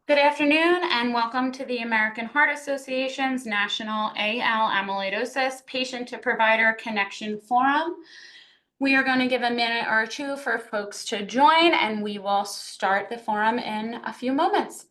Good afternoon and welcome to the American Heart Association's National AL-Amyloidosis Patient to Provider Connection Forum. We are going to give a minute or two for folks to join and we will start the forum in a few moments.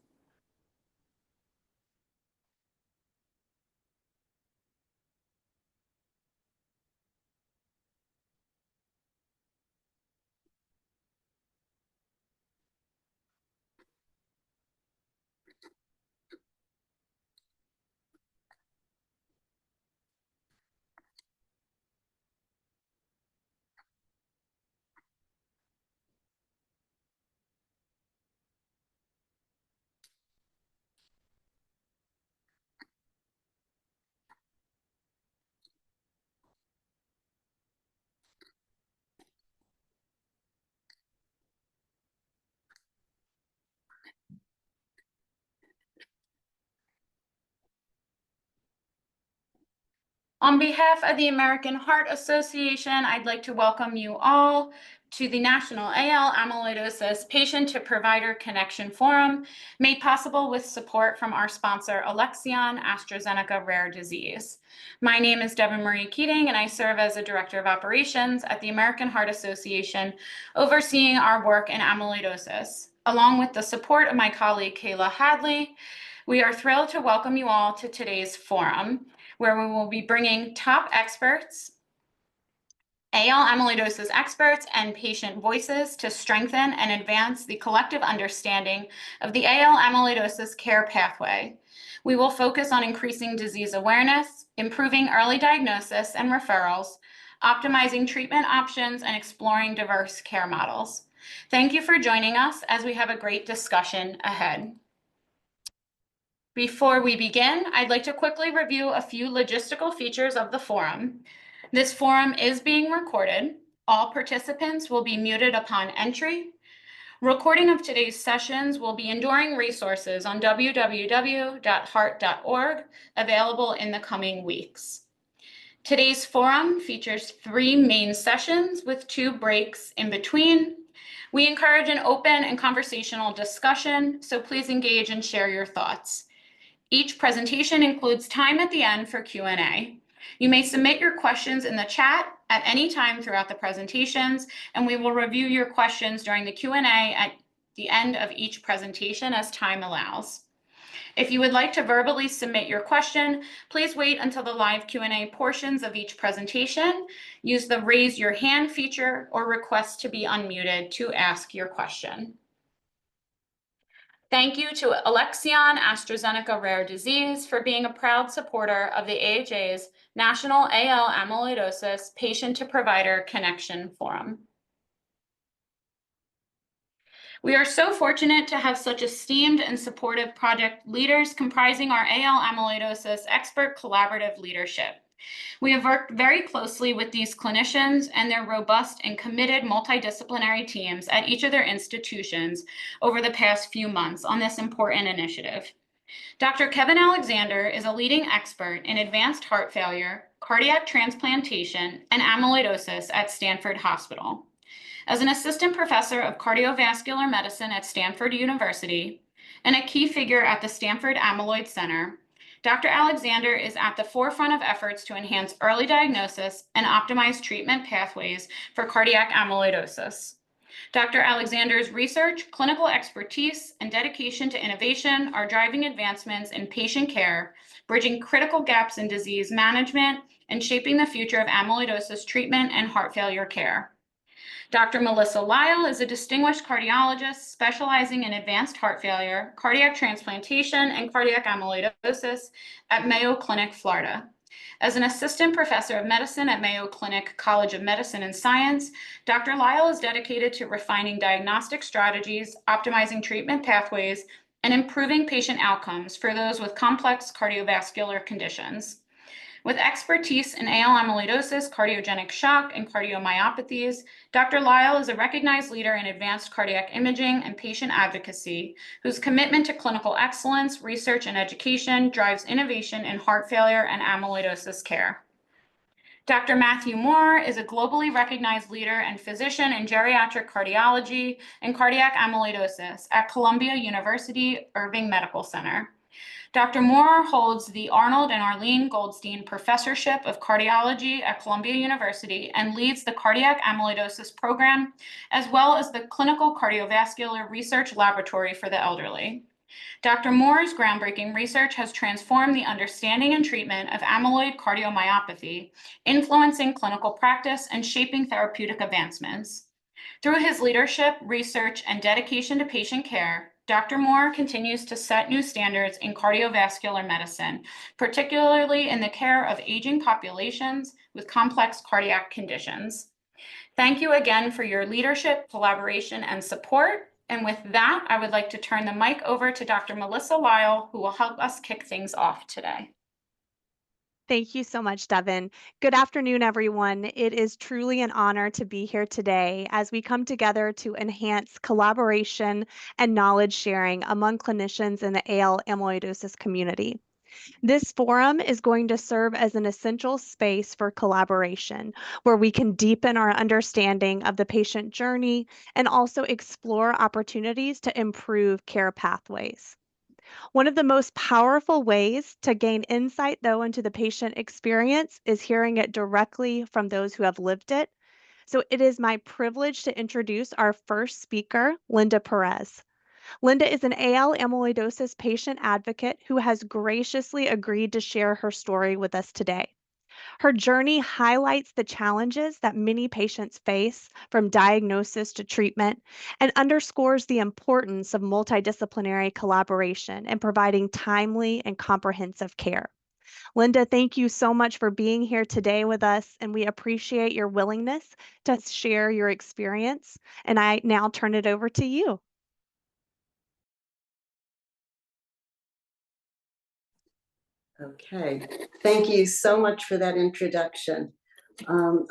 On behalf of the American Heart Association, I'd like to welcome you all to the National AL-Amyloidosis Patient to Provider Connection Forum, made possible with support from our sponsor, Alexion AstraZeneca Rare Disease. My name is Devin Marie Keating, and I serve as a Director of Operations at the American Heart Association, overseeing our work in amyloidosis. Along with the support of my colleague, Kayla Hadley, we are thrilled to welcome you all to today's forum, where we will be bringing top experts, AL amyloidosis experts, and patient voices to strengthen and advance the collective understanding of the AL amyloidosis care pathway. We will focus on increasing disease awareness, improving early diagnosis and referrals, optimizing treatment options, and exploring diverse care models. Thank you for joining us as we have a great discussion ahead. Before we begin, I'd like to quickly review a few logistical features of the forum. This forum is being recorded. All participants will be muted upon entry. Recording of today's sessions will be Enduring Resources on www.heart.org, available in the coming weeks. Today's forum features 3 main sessions with 2 breaks in between. We encourage an open and conversational discussion, so please engage and share your thoughts. Each presentation includes time at the end for Q&A. You may submit your questions in the chat at any time throughout the presentations, and we will review your questions during the Q&A at the end of each presentation as time allows. If you would like to verbally submit your question, please wait until the live Q&A portions of each presentation. Use the raise your hand feature or request to be unmuted to ask your question. Thank you to Alexion AstraZeneca Rare Disease for being a proud supporter of the AHA's National AL Amyloidosis Patient to Provider Connection Forum. We are so fortunate to have such esteemed and supportive project leaders comprising our AL amyloidosis expert collaborative leadership. We have worked very closely with these clinicians and their robust and committed multidisciplinary teams at each of their institutions over the past few months on this important initiative. Dr. Kevin Alexander is a leading expert in advanced heart failure, cardiac transplantation, and amyloidosis at Stanford Hospital. As an assistant professor of cardiovascular medicine at Stanford University and a key figure at the Stanford Amyloid Center, Dr. Alexander is at the forefront of efforts to enhance early diagnosis and optimize treatment pathways for cardiac amyloidosis. Dr. Alexander's research, clinical expertise, and dedication to innovation are driving advancements in patient care, bridging critical gaps in disease management, and shaping the future of amyloidosis treatment and heart failure care. Dr. Melissa Lyle is a distinguished cardiologist specializing in advanced heart failure, cardiac transplantation, and cardiac amyloidosis at Mayo Clinic, Florida. As an assistant professor of medicine at Mayo Clinic College of Medicine and Science, Dr. Lyle is dedicated to refining diagnostic strategies, optimizing treatment pathways, and improving patient outcomes for those with complex cardiovascular conditions. With expertise in AL amyloidosis, cardiogenic shock, and cardiomyopathies, Dr. Lyle is a recognized leader in advanced cardiac imaging and patient advocacy, whose commitment to clinical excellence, research, and education drives innovation in heart failure and amyloidosis care. Dr. Matthew Moore is a globally recognized leader and physician in geriatric cardiology and cardiac amyloidosis at Columbia University Irving Medical Center. Dr. Moore holds the Arnold and Arlene Goldstein Professorship of Cardiology at Columbia University and leads the Cardiac Amyloidosis Program, as well as the Clinical Cardiovascular Research Laboratory for the Elderly. Dr. Moore's groundbreaking research has transformed the understanding and treatment of amyloid cardiomyopathy, influencing clinical practice and shaping therapeutic advancements. Through his leadership, research, and dedication to patient care, Dr. Moore continues to set new standards in cardiovascular medicine, particularly in the care of aging populations with complex cardiac conditions. Thank you again for your leadership, collaboration, and support. And with that, I would like to turn the mic over to Dr. Melissa Lyle, who will help us kick things off today. Thank you so much, Devin. Good afternoon, everyone. It is truly an honor to be here today as we come together to enhance collaboration and knowledge sharing among clinicians in the AL amyloidosis community. This forum is going to serve as an essential space for collaboration, where we can deepen our understanding of the patient journey and also explore opportunities to improve care pathways. One of the most powerful ways to gain insight, though, into the patient experience is hearing it directly from those who have lived it. So it is my privilege to introduce our first speaker, Linda Perez. Linda is an AL amyloidosis patient advocate who has graciously agreed to share her story with us today. Her journey highlights the challenges that many patients face from diagnosis to treatment and underscores the importance of multidisciplinary collaboration and providing timely and comprehensive care. Linda, thank you so much for being here today with us, and we appreciate your willingness to share your experience. And I now turn it over to you. Okay, thank you so much for that introduction.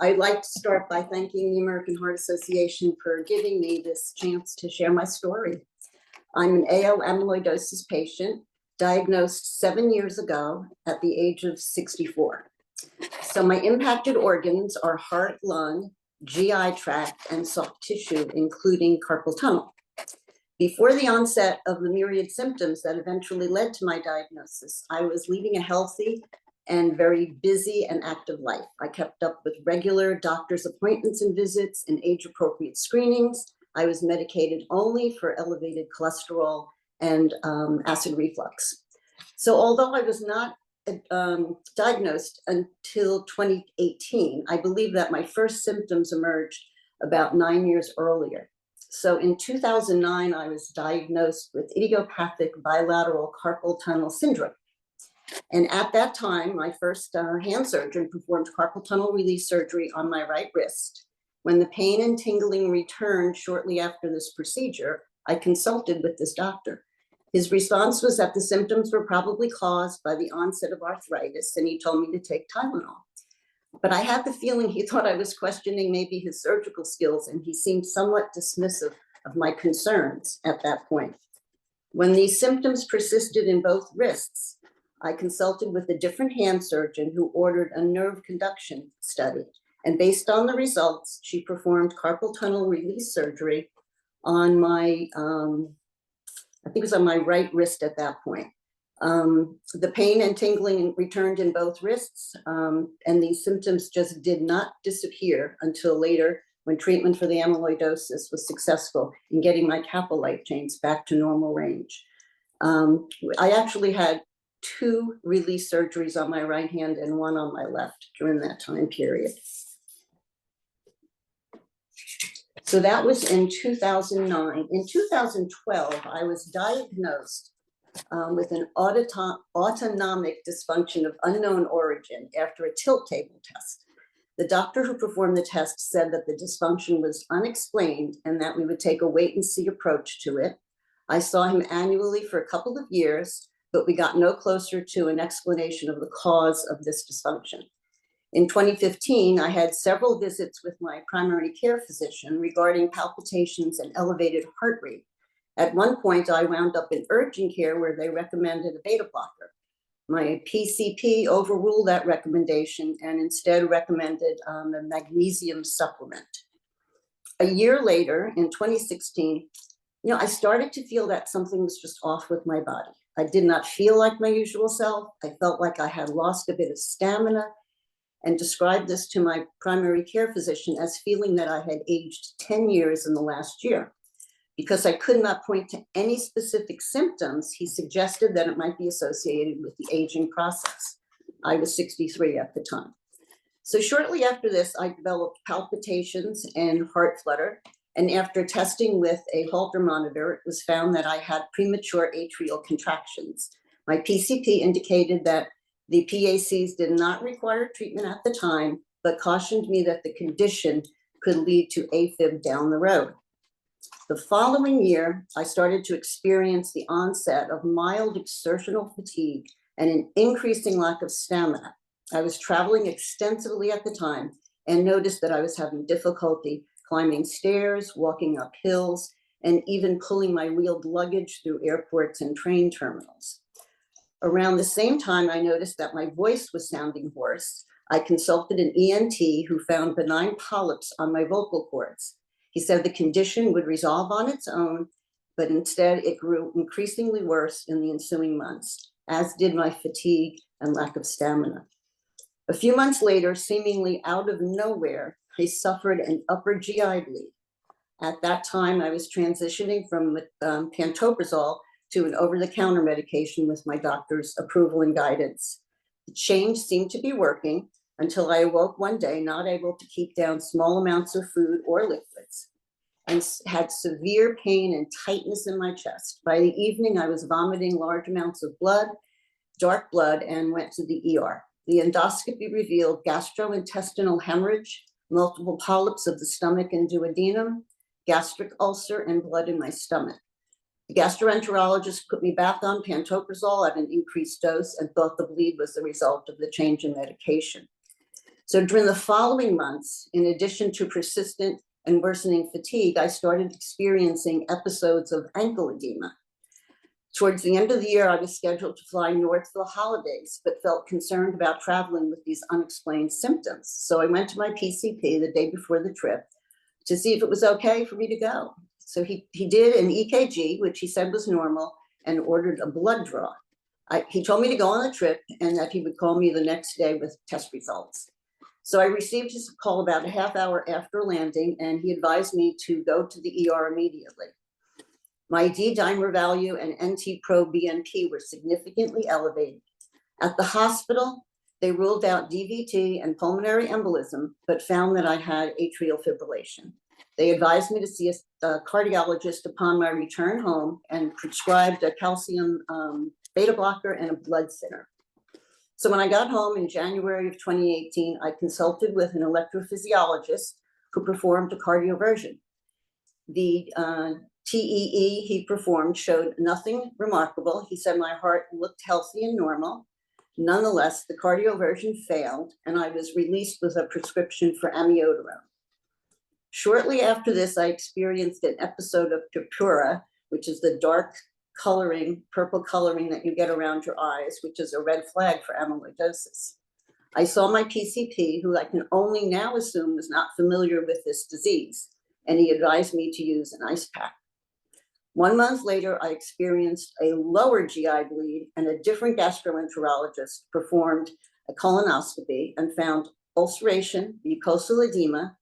I'd like to start by thanking the American Heart Association for giving me this chance to share my story. I'm an AL amyloidosis patient diagnosed 7 years ago at the age of 64. So my impacted organs are heart, lung, GI tract, and soft tissue, including carpal tunnel. Before the onset of the myriad symptoms that eventually led to my diagnosis, I was leading a healthy and very busy and active life. I kept up with regular doctor's appointments and visits and age-appropriate screenings. I was medicated only for elevated cholesterol and acid reflux. So although I was not diagnosed until 2018, I believe that my first symptoms emerged about 9 years earlier. So in 2009, I was diagnosed with idiopathic bilateral carpal tunnel syndrome. And at that time, my first hand surgeon performed carpal tunnel release surgery on my right wrist. When the pain and tingling returned shortly after this procedure, I consulted with this doctor. His response was that the symptoms were probably caused by the onset of arthritis, and he told me to take Tylenol. But I had the feeling he thought I was questioning maybe his surgical skills, and he seemed somewhat dismissive of my concerns at that point. When these symptoms persisted in both wrists, I consulted with a different hand surgeon who ordered a nerve conduction study. And based on the results, she performed carpal tunnel release surgery on my, I think it was on my right wrist at that point. The pain and tingling returned in both wrists, and these symptoms just did not disappear until later when treatment for the amyloidosis was successful in getting my kappa light chains back to normal range. I actually had 2 release surgeries on my right hand and 1 on my left during that time period. So that was in 2009. In 2012, I was diagnosed with an autonomic dysfunction of unknown origin after a tilt table test. The doctor who performed the test said that the dysfunction was unexplained and that we would take a wait and see approach to it. I saw him annually for a couple of years, but we got no closer to an explanation of the cause of this dysfunction. In 2015, I had several visits with my primary care physician regarding palpitations and elevated heart rate. At one point, I wound up in urgent care where they recommended a beta blocker. My PCP overruled that recommendation and instead recommended a magnesium supplement. A year later, in 2016, I started to feel that something was just off with my body. I did not feel like my usual self. I felt like I had lost a bit of stamina, and described this to my primary care physician as feeling that I had aged 10 years in the last year. Because I could not point to any specific symptoms, he suggested that it might be associated with the aging process. I was 63 at the time. So shortly after this, I developed palpitations and heart flutter. And after testing with a Holter monitor, it was found that I had premature atrial contractions. My PCP indicated that the PACs did not require treatment at the time, but cautioned me that the condition could lead to AFib down the road. The following year, I started to experience the onset of mild exertional fatigue and an increasing lack of stamina. I was traveling extensively at the time and noticed that I was having difficulty climbing stairs, walking up hills, and even pulling my wheeled luggage through airports and train terminals. Around the same time, I noticed that my voice was sounding hoarse. I consulted an ENT who found benign polyps on my vocal cords. He said the condition would resolve on its own, but instead it grew increasingly worse in the ensuing months, as did my fatigue and lack of stamina. A few months later, seemingly out of nowhere, I suffered an upper GI bleed. At that time, I was transitioning from pantoprazole to an over-the-counter medication with my doctor's approval and guidance. The change seemed to be working until I awoke one day, not able to keep down small amounts of food or liquids, and had severe pain and tightness in my chest. By the evening, I was vomiting large amounts of blood, dark blood, and went to the ER. The endoscopy revealed gastrointestinal hemorrhage, multiple polyps of the stomach and duodenum, gastric ulcer, and blood in my stomach. The gastroenterologist put me back on pantoprazole at an increased dose and thought the bleed was the result of the change in medication. So during the following months, in addition to persistent and worsening fatigue, I started experiencing episodes of ankle edema. Towards the end of the year, I was scheduled to fly north for the holidays, but felt concerned about traveling with these unexplained symptoms. So I went to my PCP the day before the trip to see if it was okay for me to go. So he did an EKG, which he said was normal, and ordered a blood draw. He told me to go on the trip and that he would call me the next day with test results. So I received his call about a half hour after landing, and he advised me to go to the ER immediately. My D-dimer value and NT-proBNP were significantly elevated. At the hospital, they ruled out DVT and pulmonary embolism, but found that I had atrial fibrillation. They advised me to see a cardiologist upon my return home and prescribed a calcium beta blocker and a blood thinner. So when I got home in January of 2018, I consulted with an electrophysiologist who performed a cardioversion. The TEE he performed showed nothing remarkable. He said my heart looked healthy and normal. Nonetheless, the cardioversion failed, and I was released with a prescription for amiodarone. Shortly after this, I experienced an episode of purpura, which is the dark coloring, purple coloring that you get around your eyes, which is a red flag for amyloidosis. I saw my PCP, who I can only now assume was not familiar with this disease, and he advised me to use an ice pack. 1 month later, I experienced a lower GI bleed, and a different gastroenterologist performed a colonoscopy and found ulceration, mucosal edema,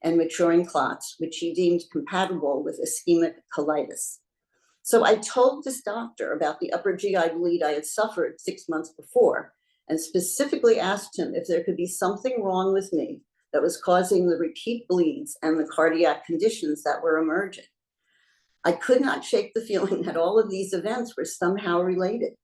and maturing clots, which he deemed compatible with ischemic colitis. So I told this doctor about the upper GI bleed I had suffered 6 months before, and specifically asked him if there could be something wrong with me that was causing the repeat bleeds and the cardiac conditions that were emerging. I could not shake the feeling that all of these events were somehow related.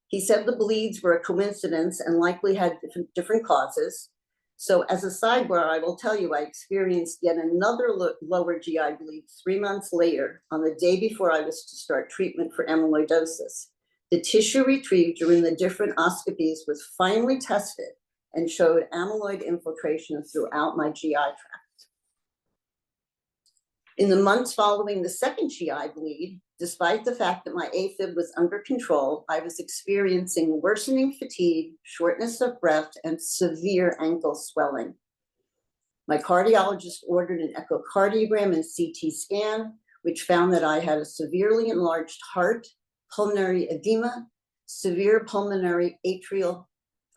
He said the bleeds were a coincidence and likely had different causes. So as a sidebar, I will tell you, I experienced yet another lower GI bleed 3 months later on the day before I was to start treatment for amyloidosis. The tissue retrieved during the different oscopies was finally tested and showed amyloid infiltration throughout my GI tract. In the months following the second GI bleed, Despite the fact that my AFib was under control, I was experiencing worsening fatigue, shortness of breath, and severe ankle swelling. My cardiologist ordered an echocardiogram and CT scan, which found that I had a severely enlarged heart, pulmonary edema, severe pulmonary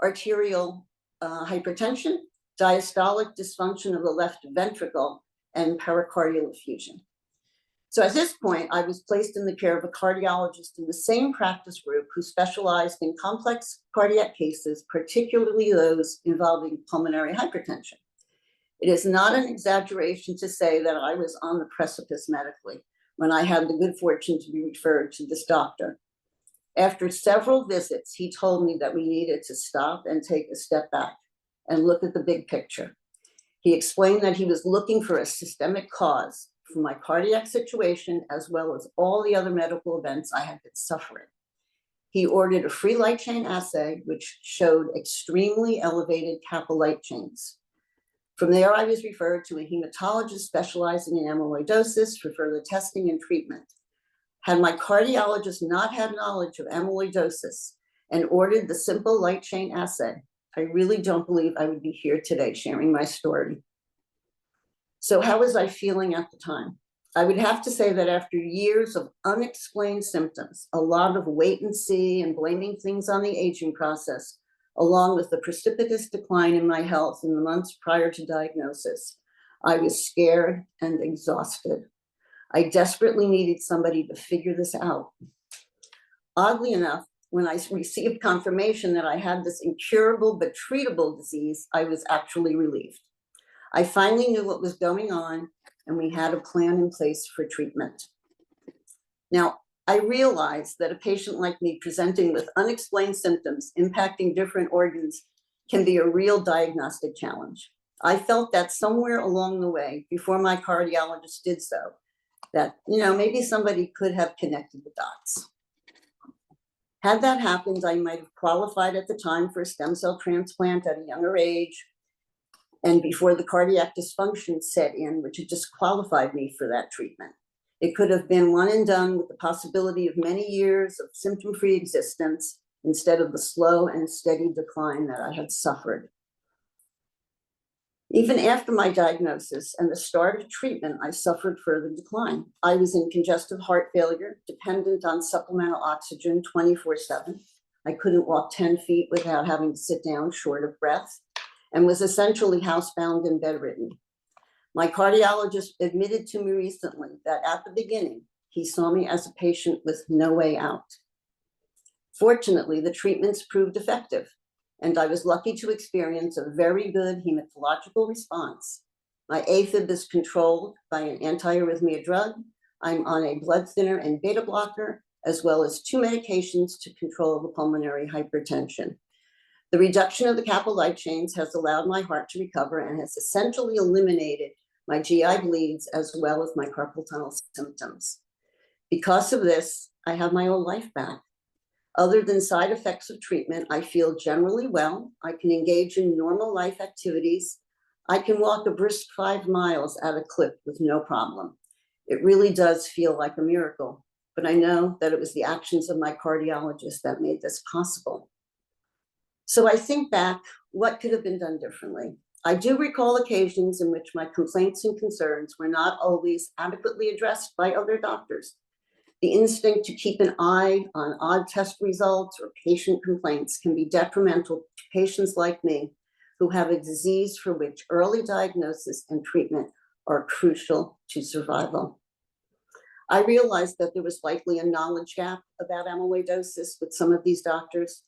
arterial hypertension, diastolic dysfunction of the left ventricle, and pericardial effusion. So at this point, I was placed in the care of a cardiologist in the same practice group who specialized in complex cardiac cases, particularly those involving pulmonary hypertension. It is not an exaggeration to say that I was on the precipice medically when I had the good fortune to be referred to this doctor. After several visits, he told me that we needed to stop and take a step back and look at the big picture. He explained that he was looking for a systemic cause for my cardiac situation, as well as all the other medical events I had been suffering. He ordered a free light chain assay, which showed extremely elevated kappa light chains. From there, I was referred to a hematologist specializing in amyloidosis for further testing and treatment. Had my cardiologist not had knowledge of amyloidosis and ordered the simple light chain assay, I really don't believe I would be here today sharing my story. So how was I feeling at the time? I would have to say that after years of unexplained symptoms, a lot of wait and see and blaming things on the aging process, along with the precipitous decline in my health in the months prior to diagnosis, I was scared and exhausted. I desperately needed somebody to figure this out. Oddly enough, when I received confirmation that I had this incurable but treatable disease, I was actually relieved. I finally knew what was going on, and we had a plan in place for treatment. Now, I realized that a patient like me presenting with unexplained symptoms impacting different organs can be a real diagnostic challenge. I felt that somewhere along the way, before my cardiologist did so, that maybe somebody could have connected the dots. Had that happened, I might have qualified at the time for a stem cell transplant at a younger age, and before the cardiac dysfunction set in, which had disqualified me for that treatment. It could have been one and done with the possibility of many years of symptom-free existence instead of the slow and steady decline that I had suffered. Even after my diagnosis and the start of treatment, I suffered further decline. I was in congestive heart failure, dependent on supplemental oxygen 24/7. I couldn't walk 10 feet without having to sit down short of breath, and was essentially housebound and bedridden. My cardiologist admitted to me recently that at the beginning, he saw me as a patient with no way out. Fortunately, the treatments proved effective, and I was lucky to experience a very good hematological response. My AFib is controlled by an antiarrhythmia drug. I'm on a blood thinner and beta blocker, as well as 2 medications to control the pulmonary hypertension. The reduction of the kappa light chains has allowed my heart to recover and has essentially eliminated my GI bleeds as well as my carpal tunnel symptoms. Because of this, I have my old life back. Other than side effects of treatment, I feel generally well. I can engage in normal life activities. I can walk a brisk 5 miles at a clip with no problem. It really does feel like a miracle, but I know that it was the actions of my cardiologist that made this possible. So I think back, what could have been done differently? I do recall occasions in which my complaints and concerns were not always adequately addressed by other doctors. The instinct to keep an eye on odd test results or patient complaints can be detrimental to patients like me who have a disease for which early diagnosis and treatment are crucial to survival. I realized that there was likely a knowledge gap about amyloidosis with some of these doctors,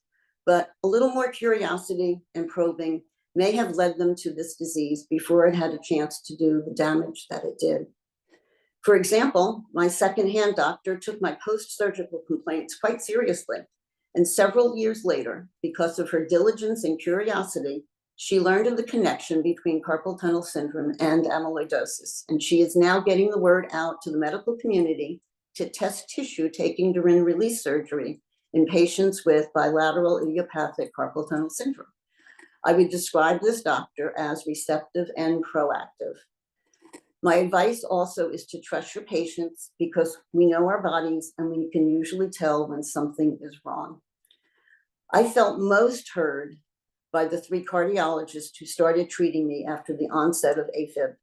but a little more curiosity and probing may have led them to this disease before it had a chance to do the damage that it did. For example, my secondhand doctor took my post-surgical complaints quite seriously, and several years later, because of her diligence and curiosity, she learned of the connection between carpal tunnel syndrome and amyloidosis, and she is now getting the word out to the medical community to test tissue taken during release surgery in patients with bilateral idiopathic carpal tunnel syndrome. I would describe this doctor as receptive and proactive. My advice also is to trust your patients because we know our bodies and we can usually tell when something is wrong. I felt most heard by the 3 cardiologists who started treating me after the onset of AFib.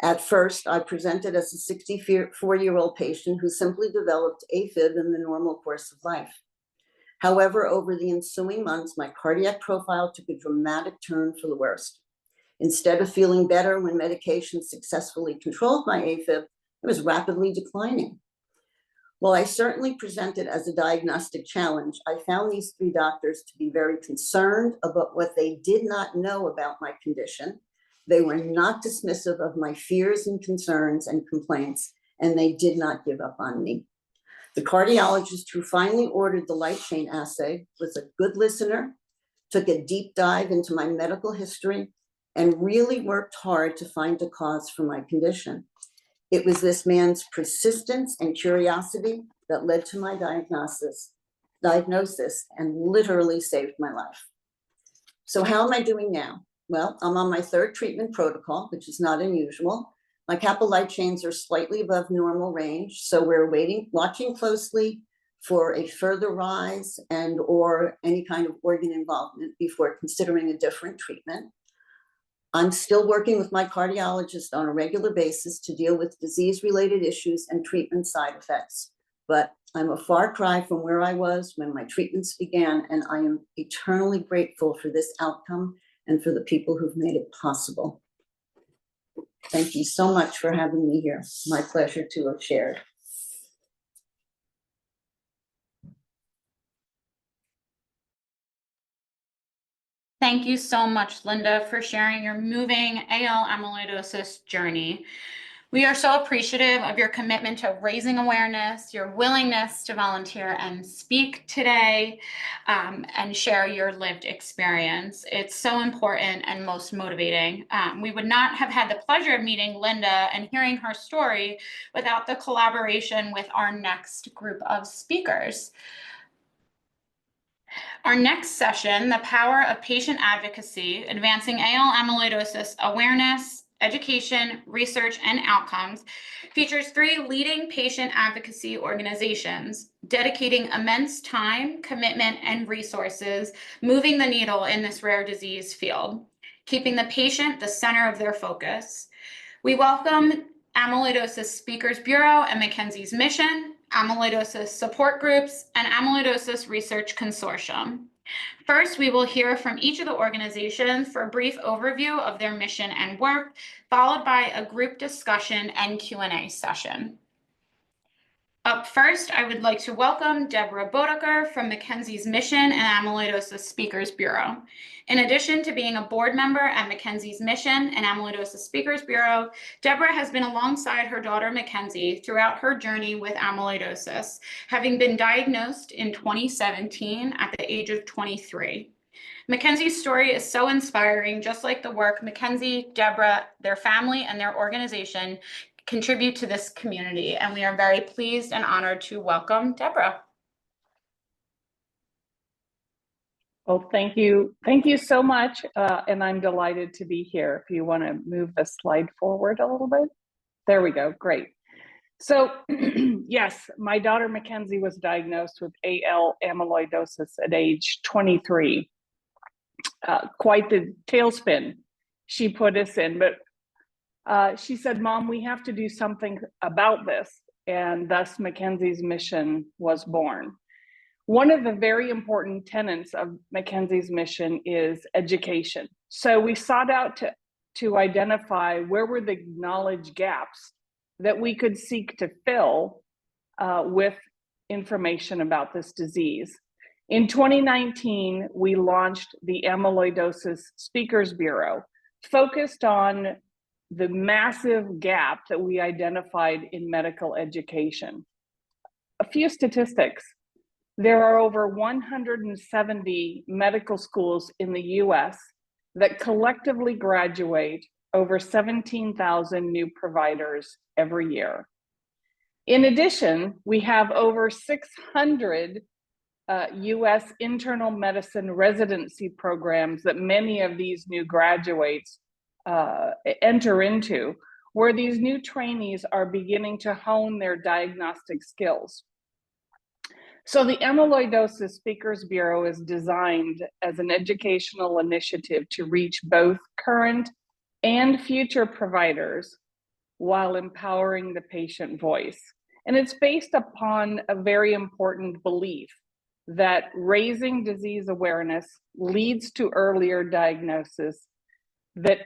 At first, I presented as a 64-year-old patient who simply developed AFib in the normal course of life. However, over the ensuing months, my cardiac profile took a dramatic turn for the worst. Instead of feeling better when medication successfully controlled my AFib, it was rapidly declining. While I certainly presented as a diagnostic challenge, I found these 3 doctors to be very concerned about what they did not know about my condition. They were not dismissive of my fears and concerns and complaints, and they did not give up on me. The cardiologist who finally ordered the light chain assay was a good listener, took a deep dive into my medical history, and really worked hard to find a cause for my condition. It was this man's persistence and curiosity that led to my diagnosis and literally saved my life. So how am I doing now? Well, I'm on my 3rd treatment protocol, which is not unusual. My kappa light chains are slightly above normal range, so we're watching closely for a further rise and or any kind of organ involvement before considering a different treatment. I'm still working with my cardiologist on a regular basis to deal with disease-related issues and treatment side effects. But I'm a far cry from where I was when my treatments began, and I am eternally grateful for this outcome and for the people who've made it possible. Thank you so much for having me here. My pleasure to have shared. Thank you so much, Linda, for sharing your moving AL amyloidosis journey. We are so appreciative of your commitment to raising awareness, your willingness to volunteer and speak today, and share your lived experience. It's so important and most motivating. We would not have had the pleasure of meeting Linda and hearing her story without the collaboration with our next group of speakers. Our next session, The Power of Patient Advocacy, Advancing AL Amyloidosis Awareness, Education, Research, and Outcomes, features 3 leading patient advocacy organizations dedicating immense time, commitment, and resources, moving the needle in this rare disease field, keeping the patient the center of their focus. We welcome Amyloidosis Speakers Bureau and Mackenzie's Mission, amyloidosis support groups, and Amyloidosis Research Consortium. First, we will hear from each of the organizations for a brief overview of their mission and work, followed by a group discussion and Q&A session. Up first, I would like to welcome Deborah Bodeker from Mackenzie's Mission and Amyloidosis Speakers Bureau. In addition to being a board member at Mackenzie's Mission and Amyloidosis Speakers Bureau, Deborah has been alongside her daughter Mackenzie throughout her journey with amyloidosis, having been diagnosed in 2017 at the age of 23. Mackenzie's story is so inspiring, just like the work Mackenzie, Deborah, their family, and their organization contribute to this community, and we are very pleased and honored to welcome Deborah. Well, thank you so much, and I'm delighted to be here. If you want to move the slide forward a little bit. There we go, great. So yes, my daughter Mackenzie was diagnosed with AL amyloidosis at age 23. Quite the tailspin she put us in, but she said, "Mom, we have to do something about this," and thus Mackenzie's Mission was born. One of the very important tenets of Mackenzie's Mission is education. So we sought out to identify where were the knowledge gaps that we could seek to fill with information about this disease. In 2019, we launched the Amyloidosis Speakers Bureau, focused on the massive gap that we identified in medical education. A few statistics. There are over 170 medical schools in the US that collectively graduate over 17,000 new providers every year. In addition, we have over 600 US internal medicine residency programs that many of these new graduates enter into, where these new trainees are beginning to hone their diagnostic skills. So the Amyloidosis Speakers Bureau is designed as an educational initiative to reach both current and future providers while empowering the patient voice. And it's based upon a very important belief that raising disease awareness leads to earlier diagnosis, that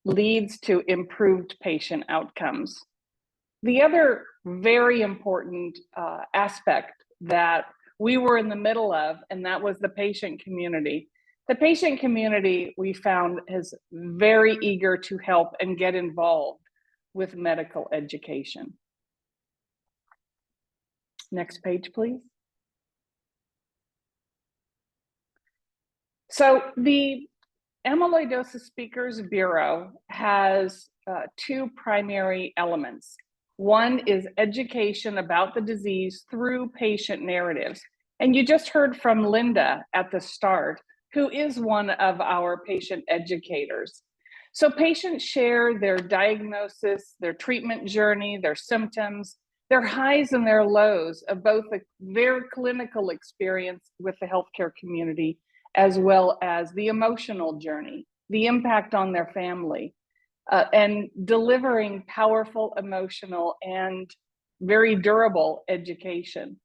leads to improved patient outcomes. The other very important aspect that we were in the middle of, and that was the patient community. The patient community, we found, is very eager to help and get involved with medical education. Next page, please. So the Amyloidosis Speakers Bureau has two primary elements. One is education about the disease through patient narratives. And you just heard from Linda at the start, who is one of our patient educators. So patients share their diagnosis, their treatment journey, their symptoms, their highs and their lows of both their clinical experience with the healthcare community, as well as the emotional journey, the impact on their family, and delivering powerful, emotional, and very durable education.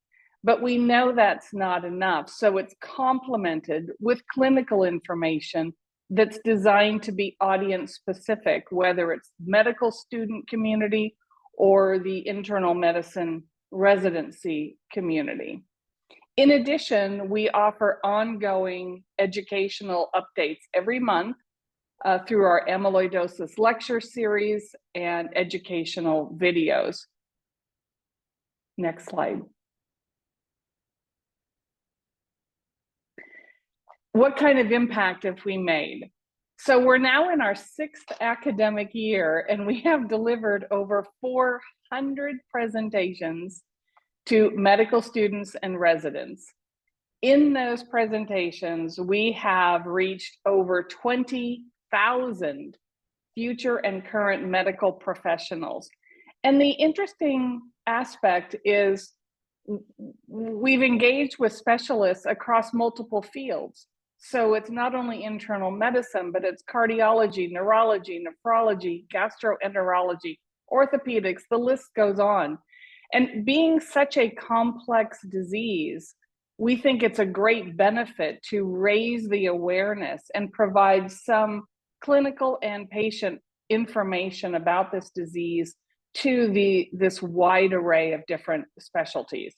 But we know that's not enough, so it's complemented with clinical information that's designed to be audience specific, whether it's medical student community or the internal medicine residency community. In addition, we offer ongoing educational updates every month through our amyloidosis lecture series and educational videos. Next slide. What kind of impact have we made? So we're now in our 6th academic year, and we have delivered over 400 presentations to medical students and residents. In those presentations, we have reached over 20,000 future and current medical professionals. And the interesting aspect is we've engaged with specialists across multiple fields. So it's not only internal medicine, but it's cardiology, neurology, nephrology, gastroenterology, orthopedics, the list goes on. And being such a complex disease, we think it's a great benefit to raise the awareness and provide some clinical and patient information about this disease to this wide array of different specialties.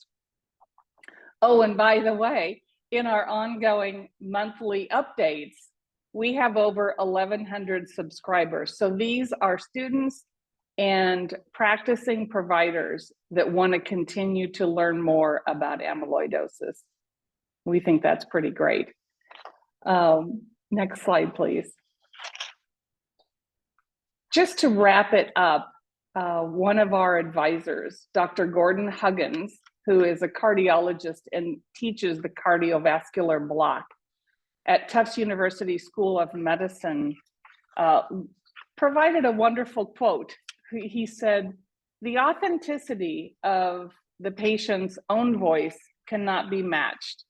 Oh, and by the way, in our ongoing monthly updates, we have over 1,100 subscribers. So these are students and practicing providers that want to continue to learn more about amyloidosis. We think that's pretty great. Next slide, please. Just to wrap it up, one of our advisors, Dr. Gordon Huggins, who is a cardiologist and teaches the cardiovascular block at Tufts University School of Medicine, provided a wonderful quote. He said, "The authenticity of the patient's own voice cannot be matched,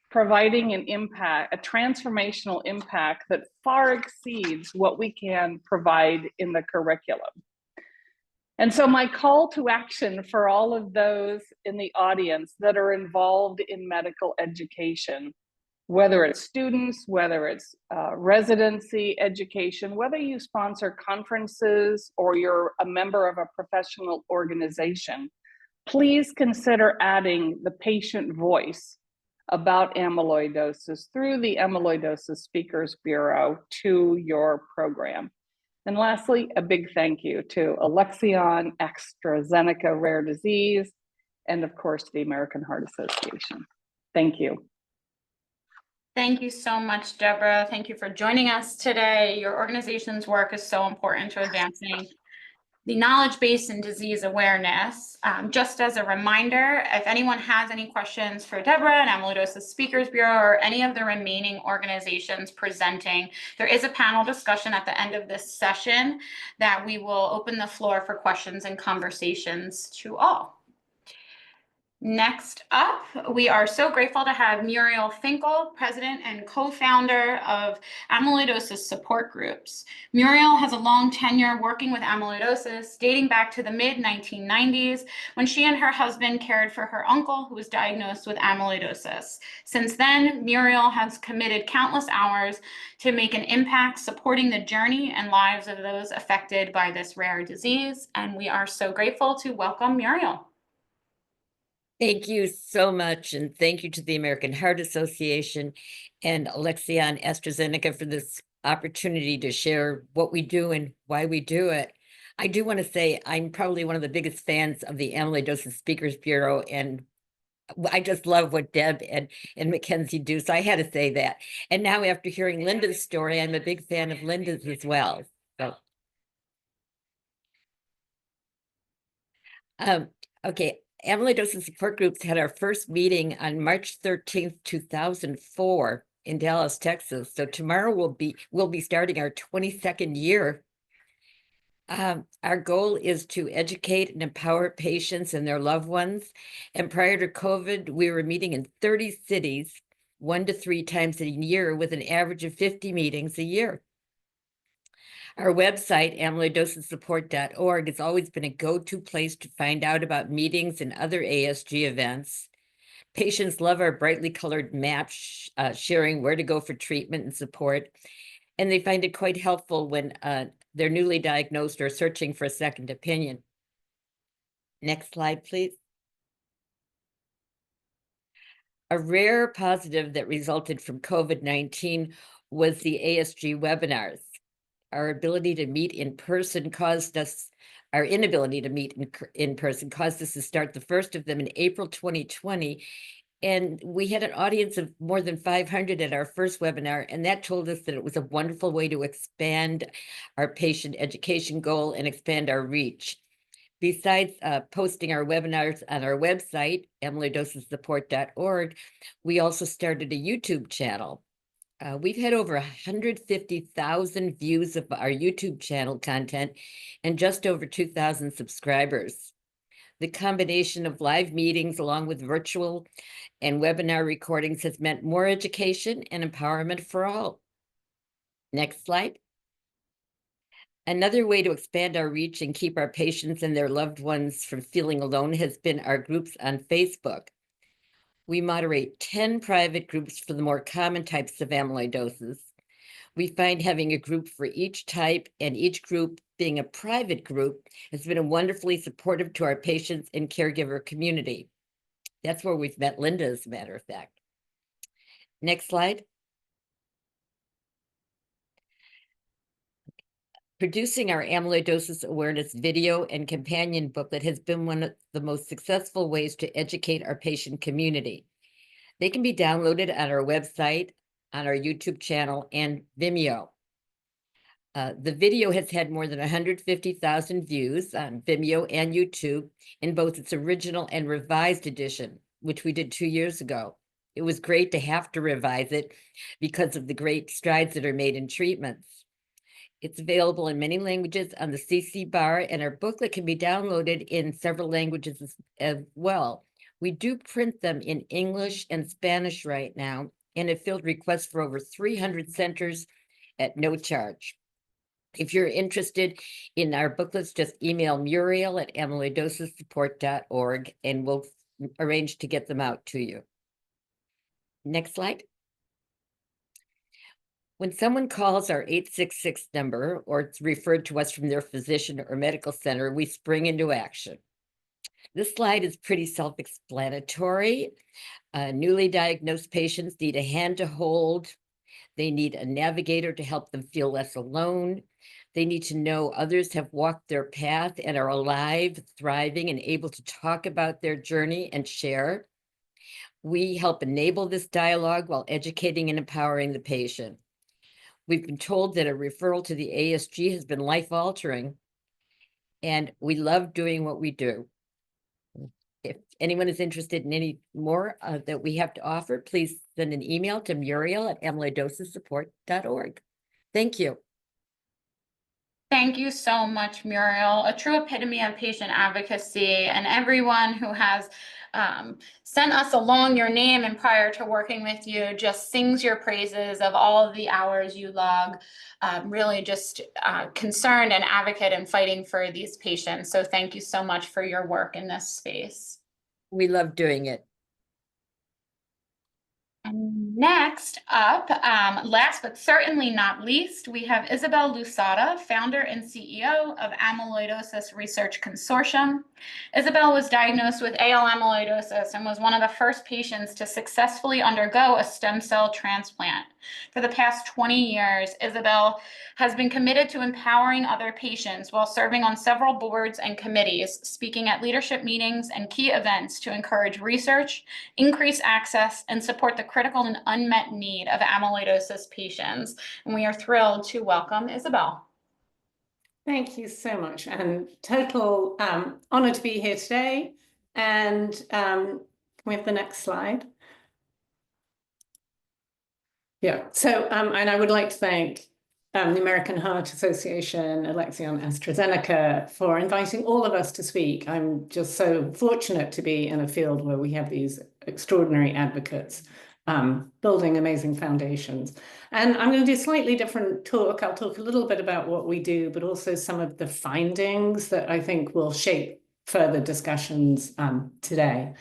providing an impact, a transformational impact that far exceeds what we can provide in the curriculum." And so my call to action for all of those in the audience that are involved in medical education, whether it's students, whether it's residency education, whether you sponsor conferences or you're a member of a professional organization, please consider adding the patient voice about amyloidosis through the Amyloidosis Speakers Bureau to your program. And lastly, a big thank you to Alexion, AstraZeneca Rare Disease, and of course, the American Heart Association. Thank you. Thank you so much, Deborah. Thank you for joining us today. Your organization's work is so important to advancing the knowledge base and disease awareness. Just as a reminder, if anyone has any questions for Deborah and Amyloidosis Speakers Bureau or any of the remaining organizations presenting, there is a panel discussion at the end of this session that we will open the floor for questions and conversations to all. Next up, we are so grateful to have Muriel Finkel, president and co-founder of amyloidosis support groups. Muriel has a long tenure working with amyloidosis, dating back to the mid-1990s, when she and her husband cared for her uncle who was diagnosed with amyloidosis. Since then, Muriel has committed countless hours to make an impact supporting the journey and lives of those affected by this rare disease. And we are so grateful to welcome Muriel. Thank you so much, and thank you to the American Heart Association and Alexia and AstraZeneca for this opportunity to share what we do and why we do it. I do want to say I'm probably one of the biggest fans of the Amyloidosis Speakers Bureau, and I just love what Deb and Mackenzie do, so I had to say that. And now after hearing Linda's story, I'm a big fan of Linda's as well. So, okay. Amyloidosis support groups had our first meeting on March 13th, 2004 in Dallas, Texas. So tomorrow we'll be starting our 22nd year. Our goal is to educate and empower patients and their loved ones. And prior to COVID, we were meeting in 30 cities, 1 to 3 times a year with an average of 50 meetings a year. Our website, amyloidosissupport.org, has always been a go-to place to find out about meetings and other ASG events. Patients love our brightly colored maps sharing where to go for treatment and support, and they find it quite helpful when they're newly diagnosed or searching for a second opinion. Next slide, please. A rare positive that resulted from COVID-19 was the ASG webinars. Our ability to meet in person caused us, our inability to meet in person caused us to start the first of them in April 2020. And we had an audience of more than 500 at our first webinar, and that told us that it was a wonderful way to expand our patient education goal and expand our reach. Besides posting our webinars on our website, amyloidosissupport.org, we also started a YouTube channel. We've had over 150,000 views of our YouTube channel content and just over 2,000 subscribers. The combination of live meetings along with virtual and webinar recordings has meant more education and empowerment for all. Next slide. Another way to expand our reach and keep our patients and their loved ones from feeling alone has been our groups on Facebook. We moderate 10 private groups for the more common types of amyloidosis. We find having a group for each type and each group being a private group has been wonderfully supportive to our patients and caregiver community. That's where we've met Linda, as a matter of fact. Next slide. Producing our amyloidosis awareness video and companion booklet has been one of the most successful ways to educate our patient community. They can be downloaded on our website, on our YouTube channel, and Vimeo. The video has had more than 150,000 views on Vimeo and YouTube in both its original and revised edition, which we did 2 years ago. It was great to have to revise it because of the great strides that are made in treatments. It's available in many languages on the CC bar, and our booklet can be downloaded in several languages as well. We do print them in English and Spanish right now, and have filled requests for over 300 centers at no charge. If you're interested in our booklets, just email Muriel at amyloidosissupport.org, and we'll arrange to get them out to you. Next slide. When someone calls our 866 number or it's referred to us from their physician or medical center, we spring into action. This slide is pretty self-explanatory. Newly diagnosed patients need a hand to hold. They need a navigator to help them feel less alone. They need to know others have walked their path and are alive, thriving, and able to talk about their journey and share. We help enable this dialogue while educating and empowering the patient. We've been told that a referral to the ASG has been life-altering, and we love doing what we do. If anyone is interested in any more that we have to offer, please send an email to Muriel@amyloidosissupport.org. Thank you. Thank you so much, Muriel, a true epitome of patient advocacy, and everyone who has sent us along your name and prior to working with you just sings your praises of all of the hours you log, really just concerned and advocate and fighting for these patients. So thank you so much for your work in this space. We love doing it. And next up, last but certainly not least, we have Isabel Lusada, founder and CEO of Amyloidosis Research Consortium. Isabel was diagnosed with AL-Amyloidosis and was one of the first patients to successfully undergo a stem cell transplant. For the past 20 years, Isabel has been committed to empowering other patients while serving on several boards and committees, speaking at leadership meetings and key events to encourage research, increase access, and support the critical and unmet need of amyloidosis patients. And we are thrilled to welcome Isabel. Thank you so much, and total honor to be here today. And can we have the next slide? Yeah, so and I would like to thank the American Heart Association, Alexion AstraZeneca, for inviting all of us to speak. I'm just so fortunate to be in a field where we have these extraordinary advocates building amazing foundations. And I'm going to do a slightly different talk. I'll talk a little bit about what we do, but also some of the findings that I think will shape further discussions today.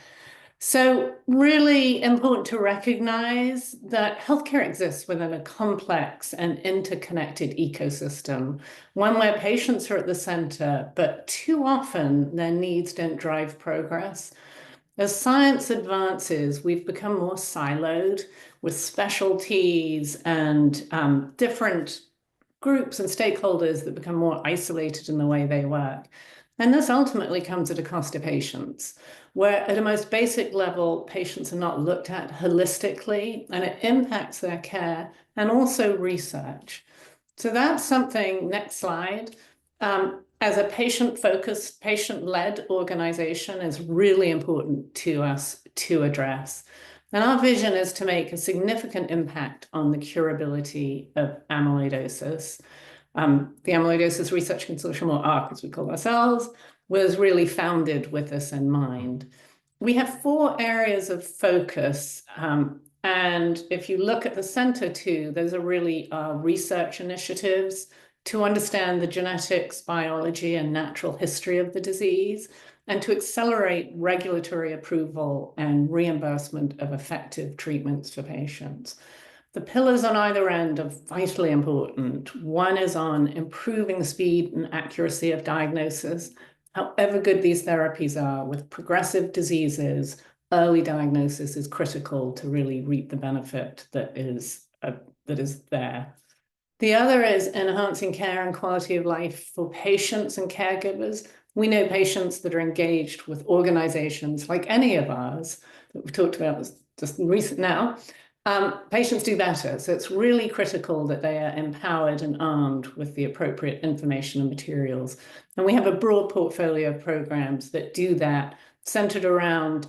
So really important to recognize that healthcare exists within a complex and interconnected ecosystem, one where patients are at the center, but too often their needs don't drive progress. As science advances, we've become more siloed with specialties and different groups and stakeholders that become more isolated in the way they work. And this ultimately comes at a cost to patients, where at a most basic level, patients are not looked at holistically, and it impacts their care and also research. So that's something, next slide, as a patient-focused, patient-led organization is really important to us to address. And our vision is to make a significant impact on the curability of amyloidosis. The Amyloidosis Research Consortium, or ARC as we call ourselves, was really founded with this in mind. We have 4 areas of focus, and if you look at the center too, those are really research initiatives to understand the genetics, biology, and natural history of the disease, and to accelerate regulatory approval and reimbursement of effective treatments for patients. The pillars on either end are vitally important. One is on improving the speed and accuracy of diagnosis. However good these therapies are, with progressive diseases, early diagnosis is critical to really reap the benefit that is there. The other is enhancing care and quality of life for patients and caregivers. We know patients that are engaged with organizations like any of ours that we've talked about just recent now. Patients do better. So it's really critical that they are empowered and armed with the appropriate information and materials. And we have a broad portfolio of programs that do that, centered around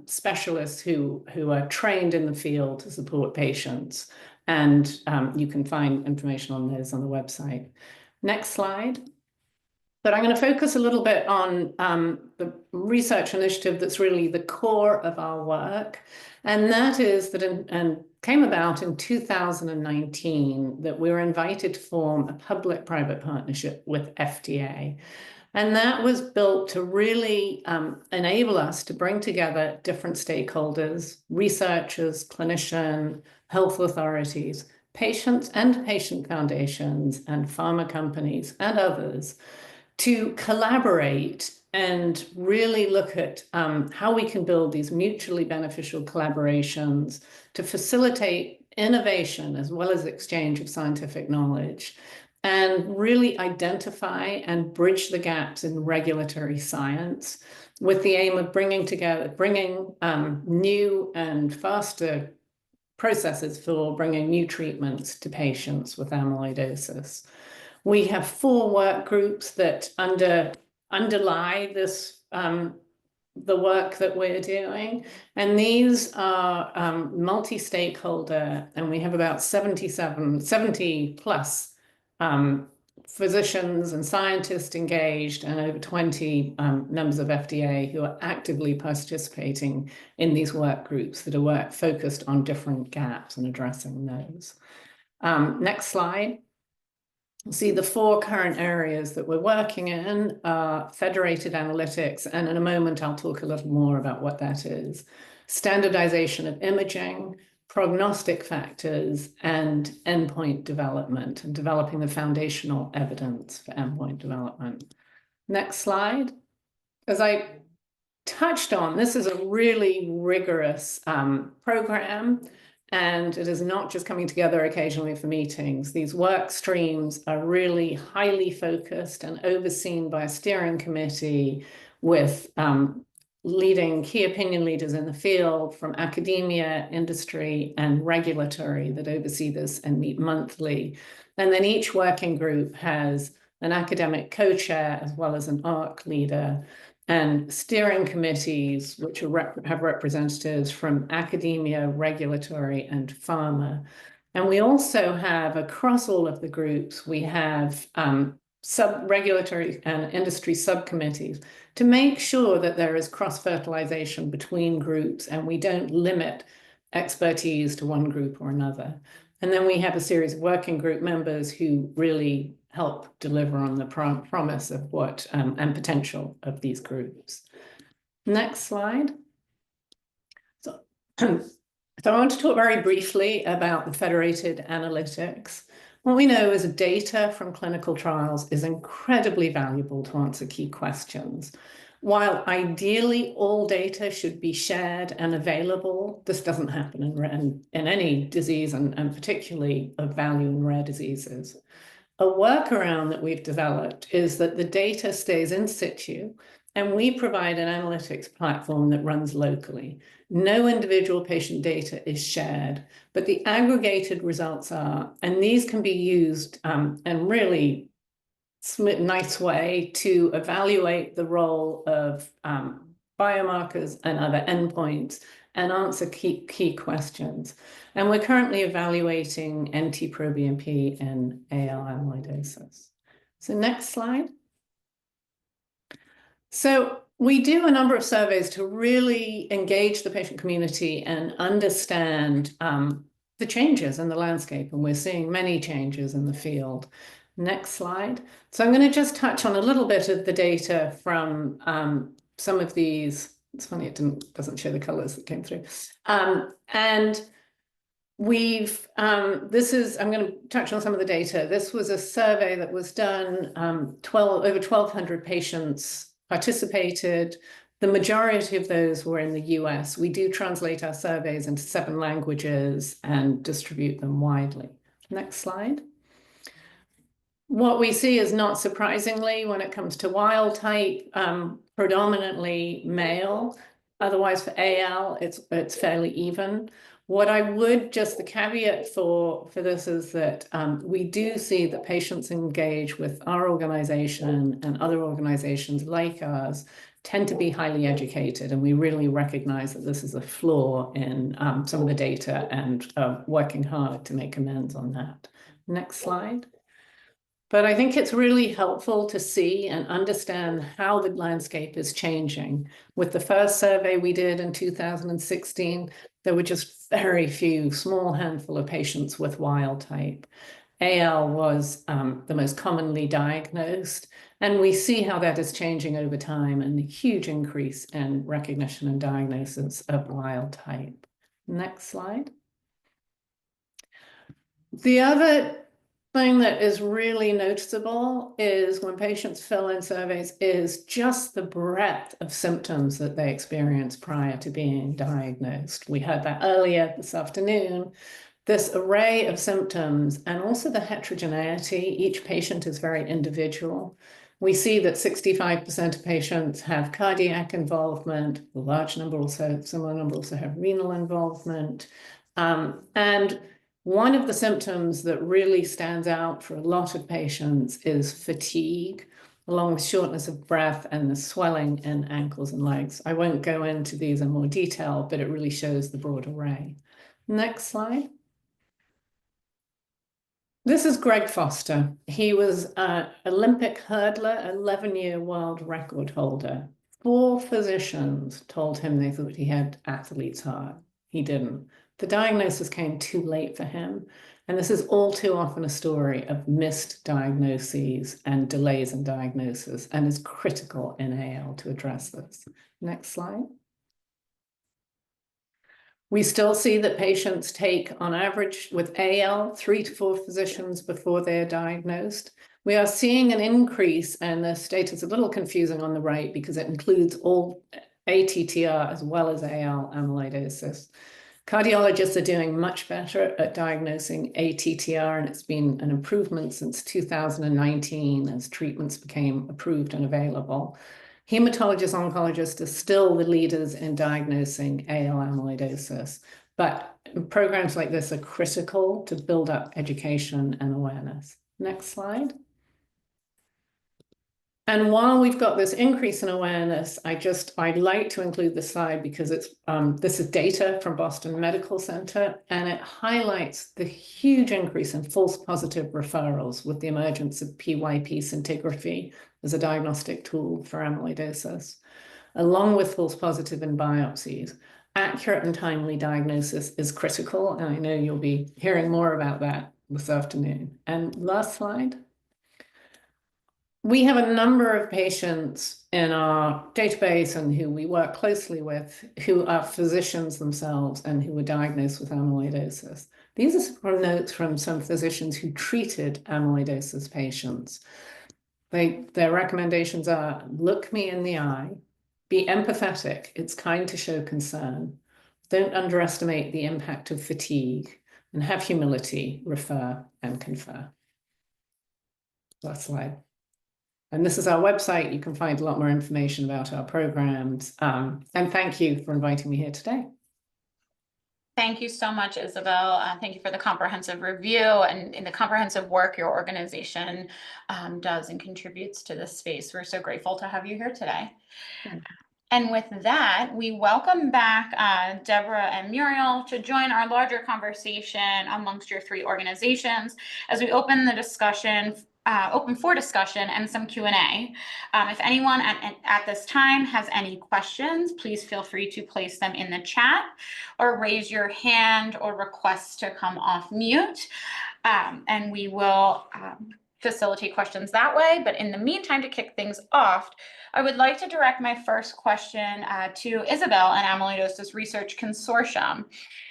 specialists who are trained in the field to support patients. And you can find information on those on the website. Next slide. But I'm going to focus a little bit on the research initiative that's really the core of our work. And that is that, and came about in 2019, that we were invited to form a public-private partnership with FDA. And that was built to really enable us to bring together different stakeholders, researchers, clinicians, health authorities, patients and patient foundations, and pharma companies and others to collaborate and really look at how we can build these mutually beneficial collaborations to facilitate innovation as well as exchange of scientific knowledge, and really identify and bridge the gaps in regulatory science with the aim of bringing new and faster processes for bringing new treatments to patients with amyloidosis. We have 4 work groups that under underlie this the work that we're doing. And these are multi-stakeholder, and we have about 70 plus physicians and scientists engaged, and over 20 members of FDA who are actively participating in these work groups that are focused on different gaps and addressing those. Next slide. See, the 4 current areas that we're working in are federated analytics, and in a moment I'll talk a little more about what that is. Standardization of imaging, prognostic factors, and endpoint development, and developing the foundational evidence for endpoint development. Next slide. As I touched on, this is a really rigorous program. And it is not just coming together occasionally for meetings. These work streams are really highly focused and overseen by a steering committee with leading key opinion leaders in the field from academia, industry, and regulatory that oversee this and meet monthly. And then each working group has an academic co-chair as well as an ARC leader, and steering committees, which have representatives from academia, regulatory, and pharma. And we also have, across all of the groups, we have sub-regulatory and industry subcommittees to make sure that there is cross-fertilization between groups and we don't limit expertise to one group or another. And then we have a series of working group members who really help deliver on the promise of what and potential of these groups. Next slide. So I want to talk very briefly about the federated analytics. What we know is data from clinical trials is incredibly valuable to answer key questions. While ideally all data should be shared and available, this doesn't happen in any disease, and particularly of value in rare diseases. A workaround that we've developed is that the data stays in situ, and we provide an analytics platform that runs locally. No individual patient data is shared, but the aggregated results are, and these can be used in really nice way to evaluate the role of biomarkers and other endpoints and answer key questions. And we're currently evaluating NT-proBNP and AL-Amyloidosis. So next slide. So we do a number of surveys to really engage the patient community and understand the changes in the landscape, and we're seeing many changes in the field. Next slide. So I'm going to just touch on a little bit of the data from some of these. It's funny, it doesn't show the colors that came through. And we've, I'm going to touch on some of the data. This was a survey that was done, over 1,200 patients participated. The majority of those were in the US. We do translate our surveys into 7 languages and distribute them widely. Next slide. What we see is, not surprisingly, when it comes to wild type, predominantly male. Otherwise, for AL, it's fairly even. What I would, just the caveat for this is that we do see that patients engage with our organization and other organizations like ours tend to be highly educated, and we really recognize that this is a flaw in some of the data, and working hard to make amends on that. Next slide. But I think it's really helpful to see and understand how the landscape is changing. With the first survey we did in 2016, there were just very few, small handful of patients with wild type. AL was the most commonly diagnosed, and we see how that is changing over time, and a huge increase in recognition and diagnosis of wild type. Next slide. The other thing that is really noticeable is when patients fill in surveys is just the breadth of symptoms that they experience prior to being diagnosed. We heard that earlier this afternoon. This array of symptoms and also the heterogeneity, each patient is very individual. We see that 65% of patients have cardiac involvement, a large number also, similar number also have renal involvement. And one of the symptoms that really stands out for a lot of patients is fatigue. along with shortness of breath and the swelling in ankles and legs. I won't go into these in more detail, but it really shows the broad array. Next slide. This is Greg Foster. He was an Olympic hurdler, 11-year world record holder. 4 physicians told him they thought he had athlete's heart. He didn't. The diagnosis came too late for him. And this is all too often a story of missed diagnoses and delays in diagnosis, and is critical in AL to address this. Next slide. We still see that patients take, on average, with AL, 3 to 4 physicians before they're diagnosed. We are seeing an increase, and the data is a little confusing on the right because it includes all ATTR as well as AL amyloidosis. Cardiologists are doing much better at diagnosing ATTR, and it's been an improvement since 2019 as treatments became approved and available. Hematologists, oncologists are still the leaders in diagnosing AL amyloidosis, but programs like this are critical to build up education and awareness. Next slide. And while we've got this increase in awareness, I'd like to include this slide because it's this is data from Boston Medical Center, and it highlights the huge increase in false positive referrals with the emergence of PYP scintigraphy as a diagnostic tool for amyloidosis, along with false positive in biopsies. Accurate and timely diagnosis is critical, and I know you'll be hearing more about that this afternoon. And last slide. We have a number of patients in our database and who we work closely with who are physicians themselves and who were diagnosed with amyloidosis. These are some notes from some physicians who treated amyloidosis patients. Their recommendations are: look me in the eye, be empathetic, it's kind to show concern, don't underestimate the impact of fatigue, and have humility, refer and confer. Last slide. And this is our website. You can find a lot more information about our programs. And thank you for inviting me here today. Thank you so much, Isabel. Thank you for the comprehensive review and the comprehensive work your organization does and contributes to this space. We're so grateful to have you here today. And with that, we welcome back Deborah and Muriel to join our larger conversation amongst your 3 organizations as we open the discussion, open for discussion and some Q&A. If anyone at this time has any questions, please feel free to place them in the chat or raise your hand or request to come off mute. And we will facilitate questions that way. But in the meantime, to kick things off, I would like to direct my first question to Isabel and Amyloidosis Research Consortium.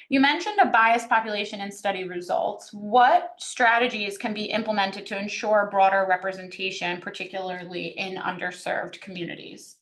You mentioned a biased population in study results. What strategies can be implemented to ensure broader representation, particularly in underserved communities?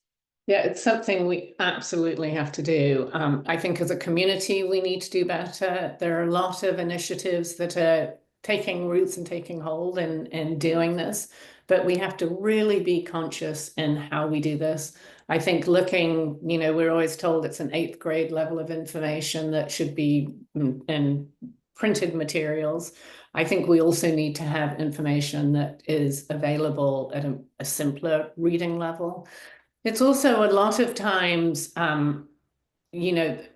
Yeah, it's something we absolutely have to do. I think as a community, we need to do better. There are a lot of initiatives that are taking roots and taking hold in doing this, but we have to really be conscious in how we do this. I think looking, we're always told it's an 8th grade level of information that should be in printed materials. I think we also need to have information that is available at a simpler reading level. It's also a lot of times,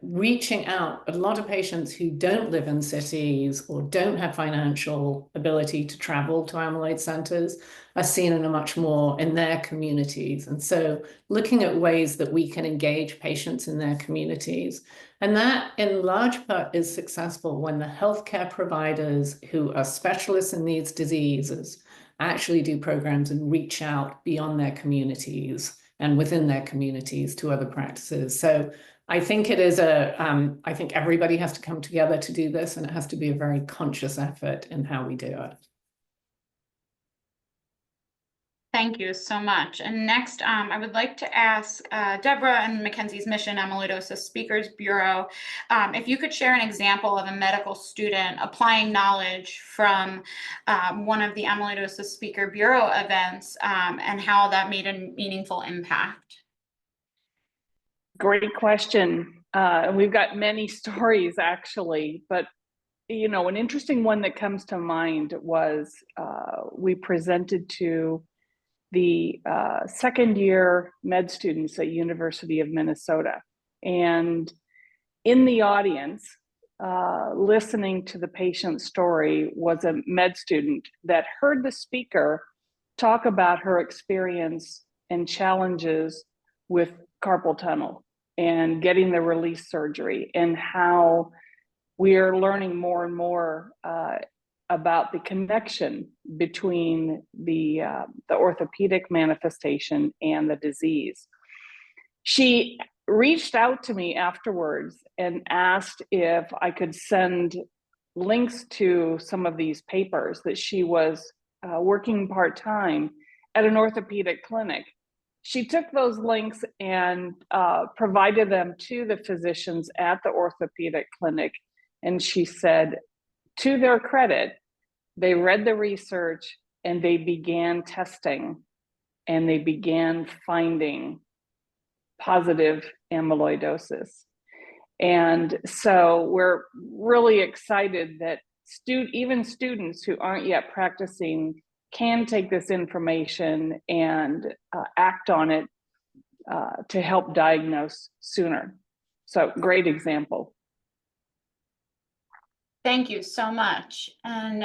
reaching out. A lot of patients who don't live in cities or don't have financial ability to travel to amyloid centers are seen in a much more in their communities. And so looking at ways that we can engage patients in their communities. And that in large part is successful when the healthcare providers who are specialists in these diseases actually do programs and reach out beyond their communities and within their communities to other practices. So I think it is I think everybody has to come together to do this, and it has to be a very conscious effort in how we do it. Thank you so much. And next, I would like to ask Deborah and Mackenzie's Mission Amyloidosis Speakers Bureau, if you could share an example of a medical student applying knowledge from one of the Amyloidosis Speaker Bureau events and how that made a meaningful impact. Great question. We've got many stories actually, but an interesting one that comes to mind was we presented to the second year med students at University of Minnesota. And in the audience, listening to the patient's story was a med student that heard the speaker talk about her experience and challenges with carpal tunnel and getting the release surgery, and how we are learning more and more about the connection between the orthopedic manifestation and the disease. She reached out to me afterwards and asked if I could send links to some of these papers that she was working part-time at an orthopedic clinic. She took those links and provided them to the physicians at the orthopedic clinic. And she said, to their credit, they read the research and they began testing and they began finding positive amyloidosis. And so we're really excited that even students who aren't yet practicing can take this information and act on it to help diagnose sooner. So great example. Thank you so much. And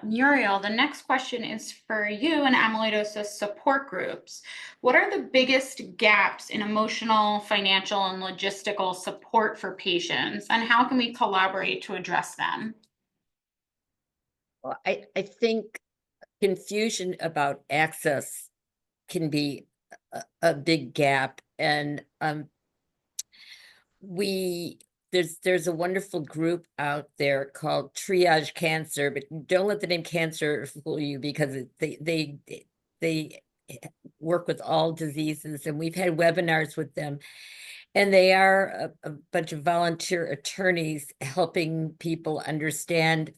Muriel, the next question is for you and amyloidosis support groups. What are the biggest gaps in emotional, financial, and logistical support for patients, and how can we collaborate to address them? Well, I think confusion about access can be a big gap, and there's a wonderful group out there called Triage Cancer, but don't let the name cancer fool you, because they work with all diseases, and we've had webinars with them, and they are a bunch of volunteer attorneys helping people understand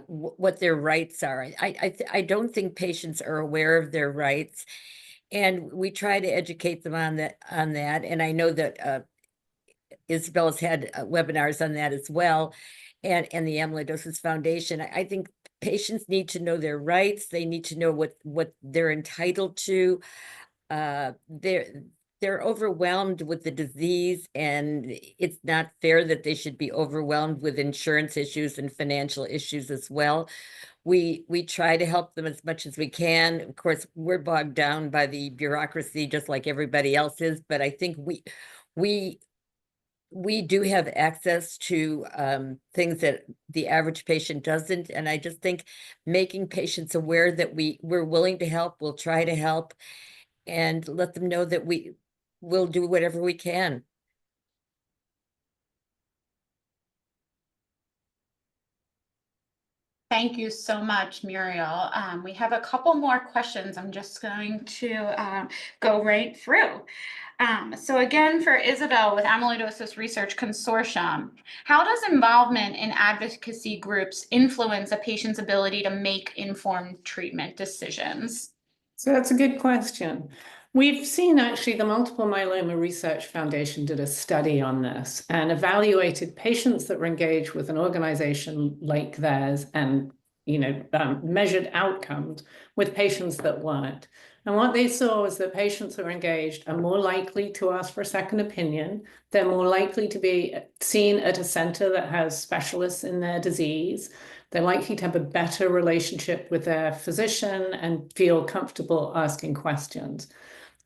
what their rights are. I don't think patients are aware of their rights, and we try to educate them on that. And I know that Isabel has had webinars on that as well, and the Amyloidosis Foundation. I think patients need to know their rights. They need to know what they're entitled to. They're overwhelmed with the disease, and it's not fair that they should be overwhelmed with insurance issues and financial issues as well. We try to help them as much as we can. Of course, we're bogged down by the bureaucracy just like everybody else is, but I think we do have access to things that the average patient doesn't. And I just think making patients aware that we're willing to help, we'll try to help, and let them know that we'll do whatever we can. Thank you so much, Muriel. We have a couple more questions. I'm just going to go right through. So again, for Isabel with Amyloidosis Research Consortium, how does involvement in advocacy groups influence a patient's ability to make informed treatment decisions? So that's a good question. We've seen actually the Multiple Myeloma Research Foundation did a study on this and evaluated patients that were engaged with an organization like theirs and measured outcomes with patients that weren't. And what they saw was that patients who are engaged are more likely to ask for a second opinion. They're more likely to be seen at a center that has specialists in their disease. They're likely to have a better relationship with their physician and feel comfortable asking questions.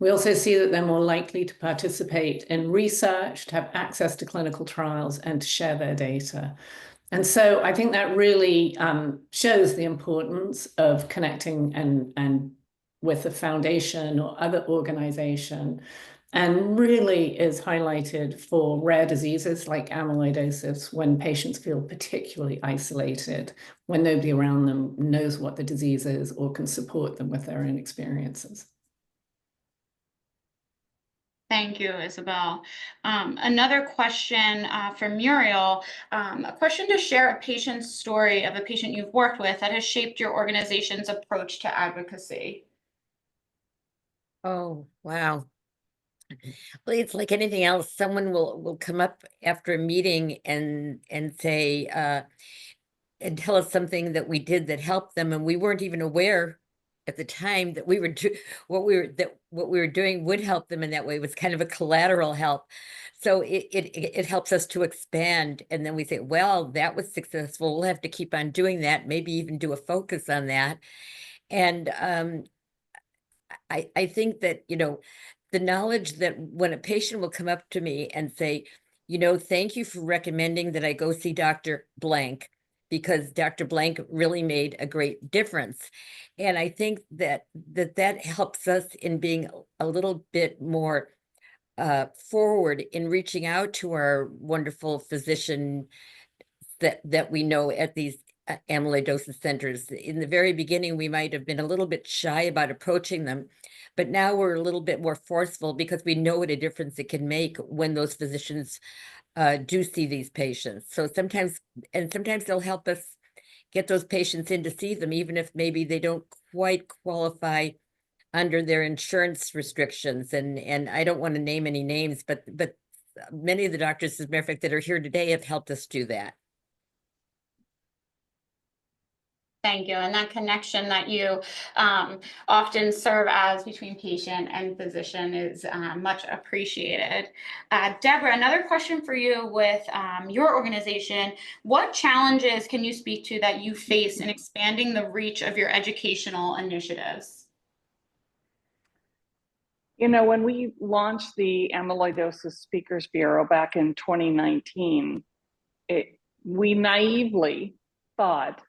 We also see that they're more likely to participate in research, to have access to clinical trials, and to share their data. And so I think that really shows the importance of connecting and with a foundation or other organization, and really is highlighted for rare diseases like amyloidosis, when patients feel particularly isolated, when nobody around them knows what the disease is or can support them with their own experiences. Thank you, Isabel. Another question for Muriel, a question to share a patient's story of a patient you've worked with that has shaped your organization's approach to advocacy. Oh, wow. Well, it's like anything else. Someone will come up after a meeting and say, and tell us something that we did that helped them, and we weren't even aware at the time that we were what we were doing would help them in that way. It was kind of a collateral help. So it helps us to expand, and then we say, well, that was successful. We'll have to keep on doing that. Maybe even do a focus on that. And I think that, you know, the knowledge that when a patient will come up to me and say, you know, thank you for recommending that I go see Dr. Blank, because Dr. Blank really made a great difference. And I think that that helps us in being a little bit more forward in reaching out to our wonderful physician that we know at these amyloidosis centers. In the very beginning, we might have been a little bit shy about approaching them, but now we're a little bit more forceful because we know what a difference it can make when those physicians do see these patients. So sometimes they'll help us get those patients in to see them, even if maybe they don't quite qualify under their insurance restrictions. And I don't want to name any names, but many of the doctors, as a matter of fact, that are here today have helped us do that. Thank you. And that connection that you often serve as between patient and physician is much appreciated. Deborah, another question for you with your organization. What challenges can you speak to that you face in expanding the reach of your educational initiatives? You know, when we launched the Amyloidosis Speakers Bureau back in 2019, we naively thought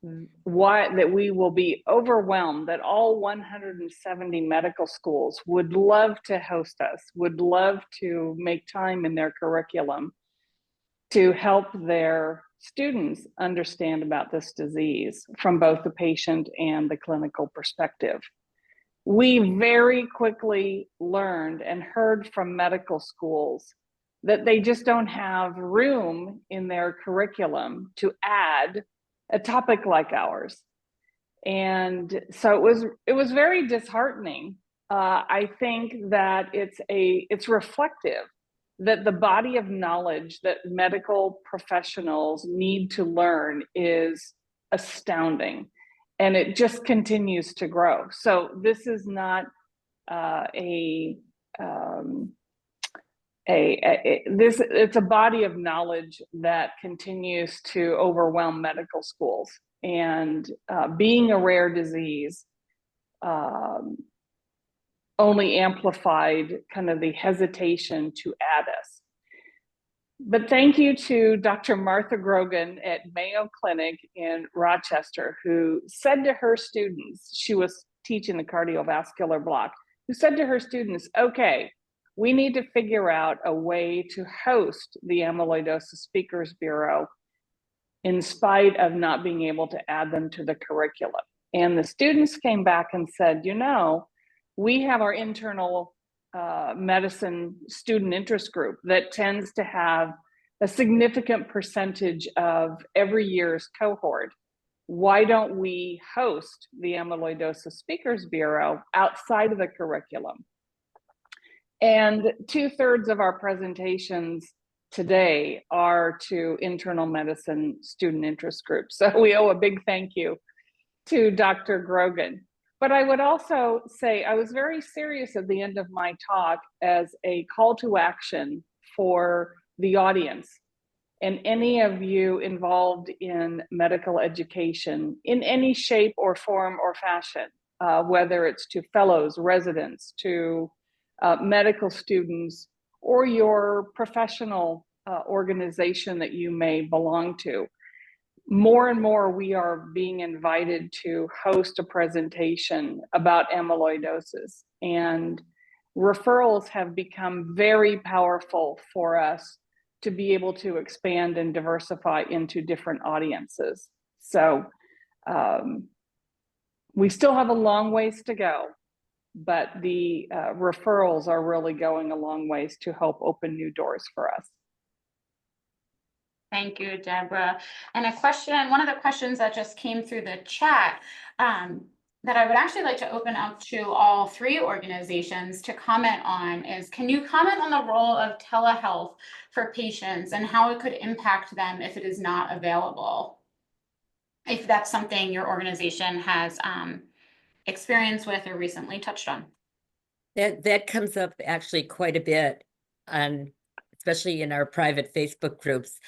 that we will be overwhelmed, that all 170 medical schools would love to host us, would love to make time in their curriculum to help their students understand about this disease from both the patient and the clinical perspective. We very quickly learned and heard from medical schools that they just don't have room in their curriculum to add a topic like ours. And so it was very disheartening. I think that it's reflective that the body of knowledge that medical professionals need to learn is astounding, and it just continues to grow. So this is not it's a body of knowledge that continues to overwhelm medical schools, and being a rare disease only amplified kind of the hesitation to add us. But thank you to Dr. Martha Grogan at Mayo Clinic in Rochester, who said to her students, she was teaching the cardiovascular block, who said to her students, okay, we need to figure out a way to host the Amyloidosis Speakers Bureau in spite of not being able to add them to the curriculum. And the students came back and said, you know, we have our internal medicine student interest group that tends to have a significant percentage of every year's cohort. Why don't we host the Amyloidosis Speakers Bureau outside of the curriculum? And 2/3 of our presentations today are to internal medicine student interest groups. So we owe a big thank you to Dr. Grogan. But I would also say I was very serious at the end of my talk as a call to action for the audience and any of you involved in medical education in any shape or form or fashion, whether it's to fellows, residents, to medical students, or your professional organization that you may belong to. More and more, we are being invited to host a presentation about amyloidosis, and referrals have become very powerful for us to be able to expand and diversify into different audiences. So we still have a long ways to go, but the referrals are really going a long ways to help open new doors for us. Thank you, Deborah. And one of the questions that just came through the chat that I would actually like to open up to all three organizations to comment on is, can you comment on the role of telehealth for patients and how it could impact them if it is not available? If that's something your organization has experienced with or recently touched on? That comes up actually quite a bit, especially in our private Facebook groups.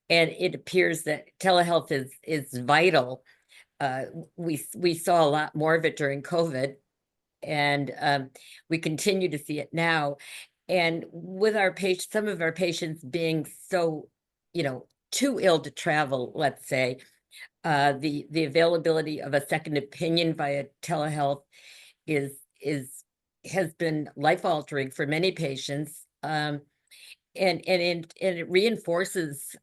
And it appears that telehealth is vital. We saw a lot more of it during COVID, and we continue to see it now. And with some of our patients being so, too ill to travel, let's say, the availability of a second opinion via telehealth has been life-altering for many patients. And it reinforces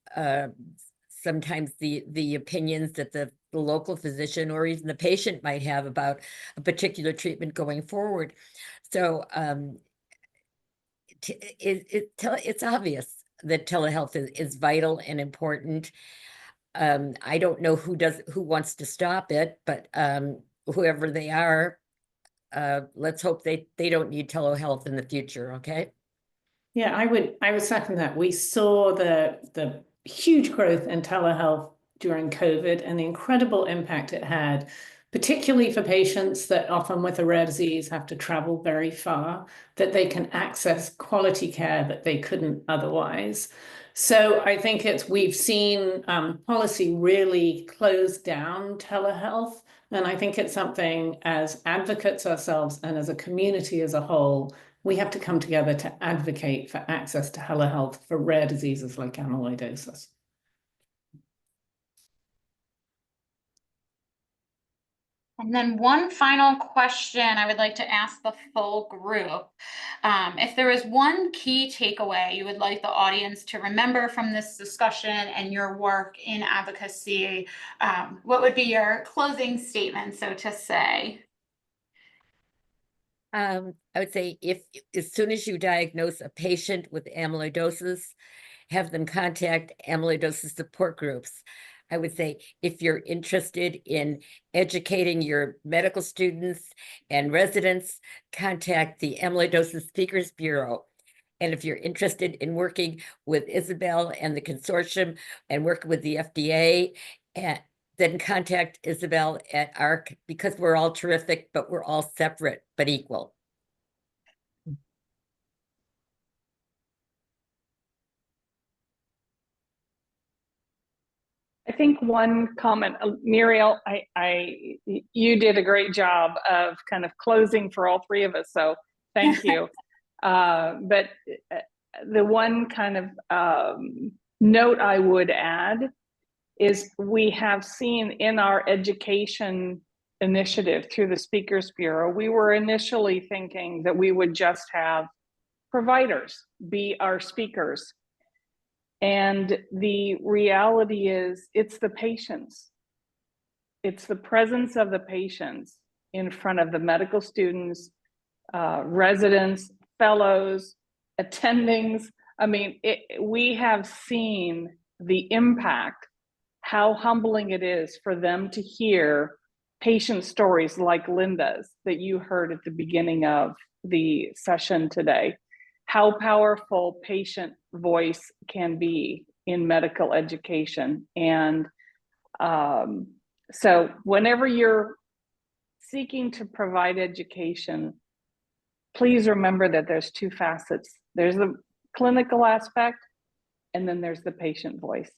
sometimes the opinions that the local physician or even the patient might have about a particular treatment going forward. So it's obvious that telehealth is vital and important. I don't know who wants to stop it, but whoever they are, let's hope they don't need telehealth in the future. Okay. Yeah, I would second that. We saw the huge growth in telehealth during COVID and the incredible impact it had, particularly for patients that often with a rare disease have to travel very far, that they can access quality care that they couldn't otherwise. So I think we've seen policy really close down telehealth. And I think it's something as advocates ourselves and as a community as a whole, we have to come together to advocate for access to telehealth for rare diseases like amyloidosis. And then one final question I would like to ask the full group. If there is one key takeaway you would like the audience to remember from this discussion and your work in advocacy, what would be your closing statement, so to say? I would say as soon as you diagnose a patient with amyloidosis, have them contact amyloidosis support groups. I would say if you're interested in educating your medical students and residents, contact the Amyloidosis Speakers Bureau. And if you're interested in working with Isabel and the consortium and working with the FDA, then contact Isabel at ARC, because we're all terrific, but we're all separate but equal. I think one comment, Muriel, you did a great job of kind of closing for all three of us, so thank you. But the one kind of note I would add is we have seen in our education initiative through the Speakers Bureau, we were initially thinking that we would just have providers be our speakers. And the reality is it's the patients. It's the presence of the patients in front of the medical students, residents, fellows, attendings. I mean, we have seen the impact, how humbling it is for them to hear patient stories like Linda's that you heard at the beginning of the session today. How powerful patient voice can be in medical education. And so whenever you're seeking to provide education, please remember that there's two facets. There's the clinical aspect, and then there's the patient voice.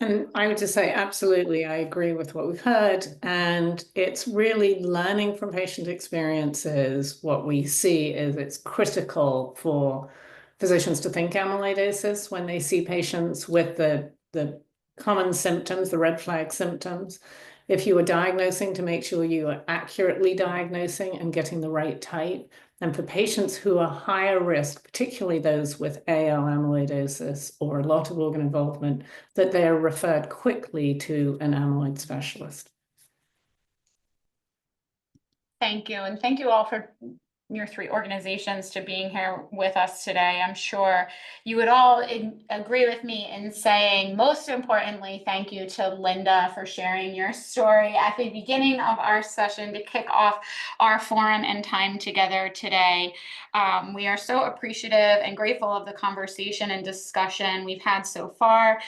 And I would just say, absolutely, I agree with what we've heard. And it's really learning from patient experiences. What we see is it's critical for physicians to think amyloidosis when they see patients with the common symptoms, the red flag symptoms. If you are diagnosing, to make sure you are accurately diagnosing and getting the right type. And for patients who are higher risk, particularly those with AL-Amyloidosis or a lot of organ involvement, that they are referred quickly to an amyloid specialist. Thank you. And thank you all for your three organizations to being here with us today. I'm sure you would all agree with me in saying, most importantly, thank you to Linda for sharing your story at the beginning of our session to kick off our forum and time together today. We are so appreciative and grateful of the conversation and discussion we've had so far.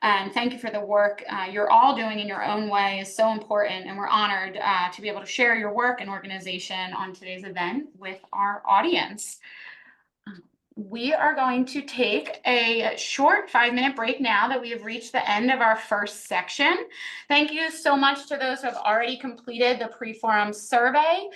And thank you for the work you're all doing in your own way is so important. And we're honored to be able to share your work and organization on today's event with our audience. We are going to take a short 5-minute break now that we have reached the end of our first section. Thank you so much to those who have already completed the pre-forum survey.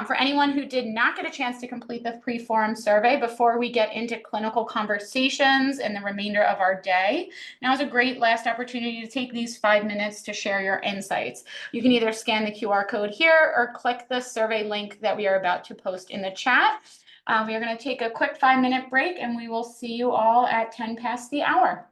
For anyone who did not get a chance to complete the pre-forum survey before we get into clinical conversations and the remainder of our day, now is a great last opportunity to take these 5 minutes to share your insights. You can either scan the QR code here or click the survey link that we are about to post in the chat. We are going to take a quick 5-minute break and we will see you all at 10 past the hour.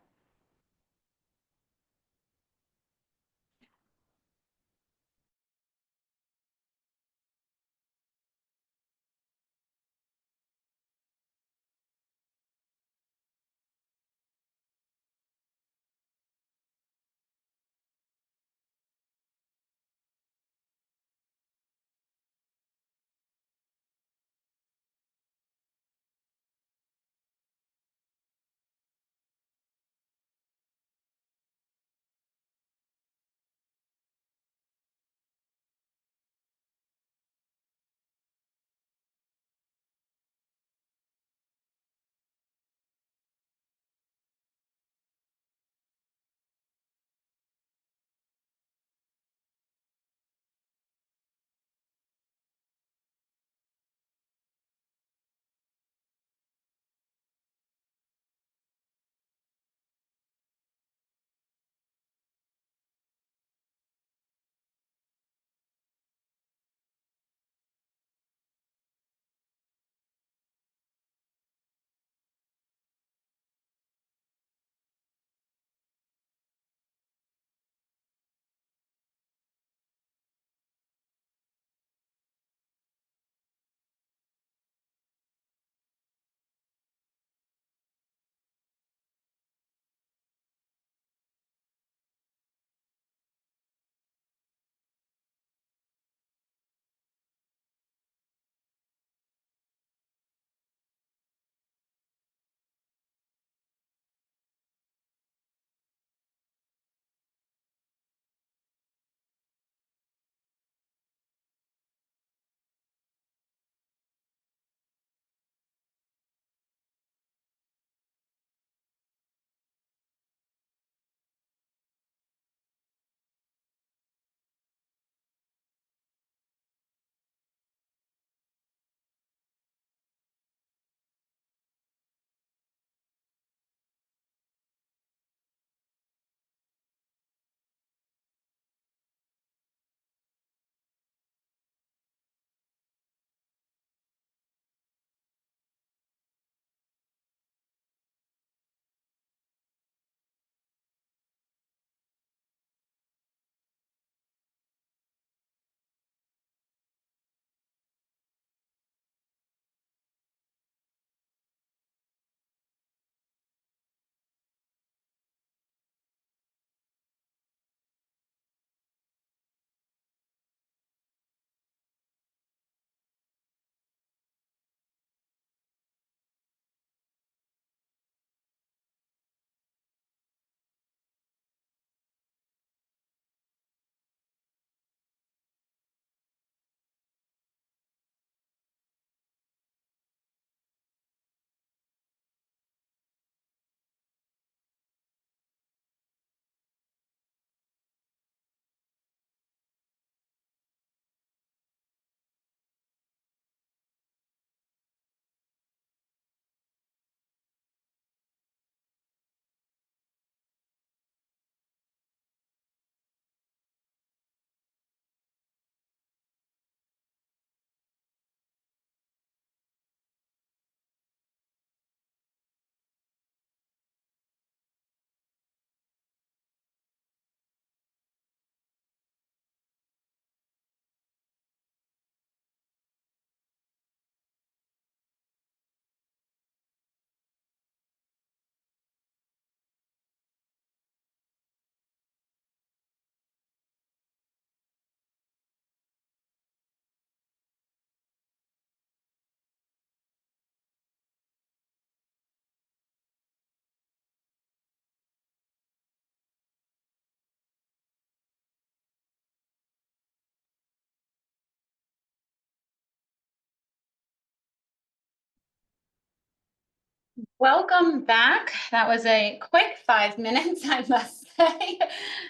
Welcome back. That was a quick 5 minutes, I must say.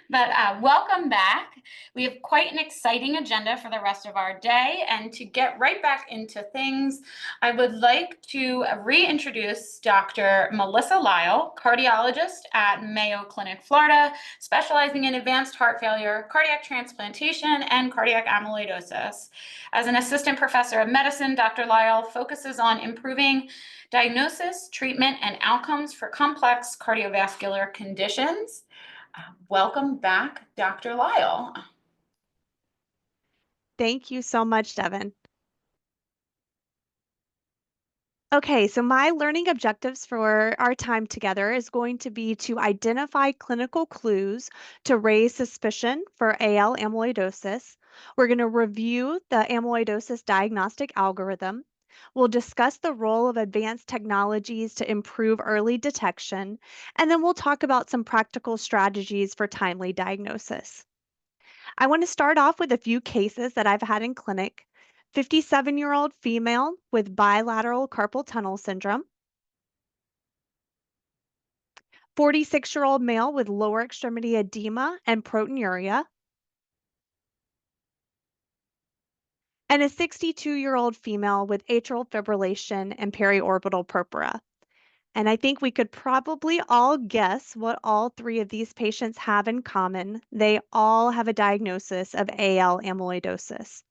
But welcome back. We have quite an exciting agenda for the rest of our day. And to get right back into things, I would like to reintroduce Dr. Melissa Lyle, cardiologist at Mayo Clinic, Florida, specializing in advanced heart failure, cardiac transplantation, and cardiac amyloidosis. As an assistant professor of medicine, Dr. Lyle focuses on improving diagnosis, treatment, and outcomes for complex cardiovascular conditions. Welcome back, Dr. Lyle. Thank you so much, Devin. Okay, so my learning objectives for our time together is going to be to identify clinical clues to raise suspicion for AL amyloidosis. We're going to review the amyloidosis diagnostic algorithm. We'll discuss the role of advanced technologies to improve early detection, and then we'll talk about some practical strategies for timely diagnosis. I want to start off with a few cases that I've had in clinic. 57-year-old female with bilateral carpal tunnel syndrome, 46-year-old male with lower extremity edema and proteinuria, and a 62-year-old female with atrial fibrillation and periorbital purpura. And I think we could probably all guess what all three of these patients have in common. They all have a diagnosis of AL amyloidosis.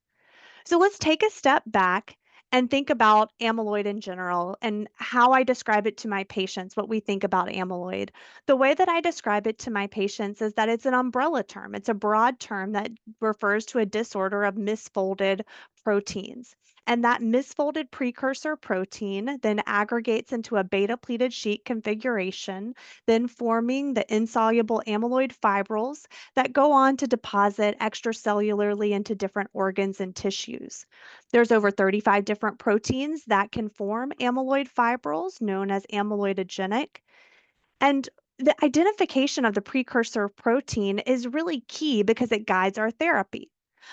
So let's take a step back and think about amyloid in general and how I describe it to my patients, what we think about amyloid. The way that I describe it to my patients is that it's an umbrella term. It's a broad term that refers to a disorder of misfolded proteins. And that misfolded precursor protein then aggregates into a beta pleated sheet configuration, then forming the insoluble amyloid fibrils that go on to deposit extracellularly into different organs and tissues. There's over 35 different proteins that can form amyloid fibrils, known as amyloidogenic. And the identification of the precursor protein is really key because it guides our therapy.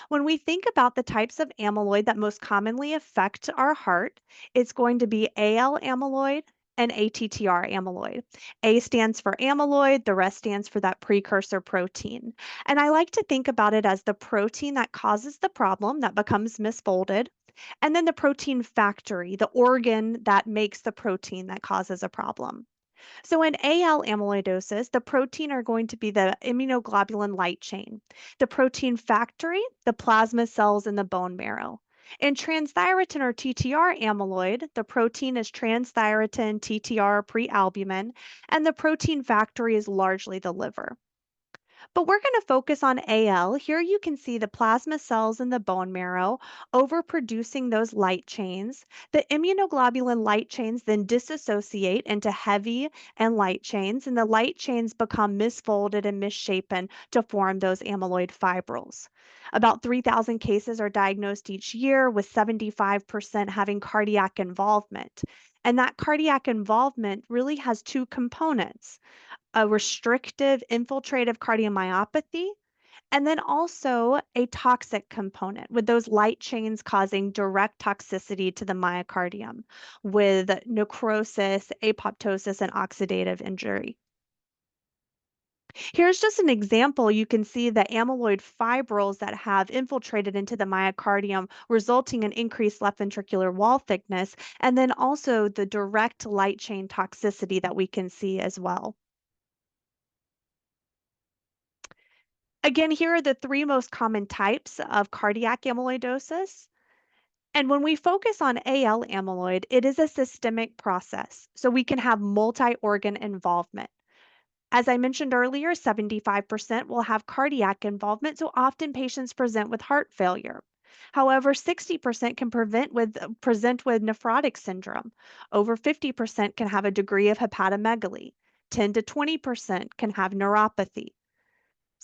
When we think about the types of amyloid that most commonly affect our heart, it's going to be AL amyloid and ATTR amyloid. A stands for amyloid, the rest stands for that precursor protein. And I like to think about it as the protein that causes the problem that becomes misfolded, and then the protein factory, the organ that makes the protein that causes a problem. So in AL amyloidosis, the protein are going to be the immunoglobulin light chain. The protein factory, the plasma cells in the bone marrow. In transthyretin or TTR amyloid, the protein is transthyretin TTR prealbumin, and the protein factory is largely the liver. But we're going to focus on AL. Here you can see the plasma cells in the bone marrow overproducing those light chains. The immunoglobulin light chains then dissociate into heavy and light chains, and the light chains become misfolded and misshapen to form those amyloid fibrils. About 3,000 cases are diagnosed each year, with 75% having cardiac involvement. And that cardiac involvement really has two components: a restrictive infiltrative cardiomyopathy, and then also a toxic component with those light chains causing direct toxicity to the myocardium with necrosis, apoptosis, and oxidative injury. Here's just an example. You can see the amyloid fibrils that have infiltrated into the myocardium, resulting in increased left ventricular wall thickness, and then also the direct light chain toxicity that we can see as well. Again, here are the three most common types of cardiac amyloidosis. And when we focus on AL amyloid, it is a systemic process. So we can have multi-organ involvement. As I mentioned earlier, 75% will have cardiac involvement, so often patients present with heart failure. However, 60% can present with nephrotic syndrome. Over 50% can have a degree of hepatomegaly. 10 to 20% can have neuropathy.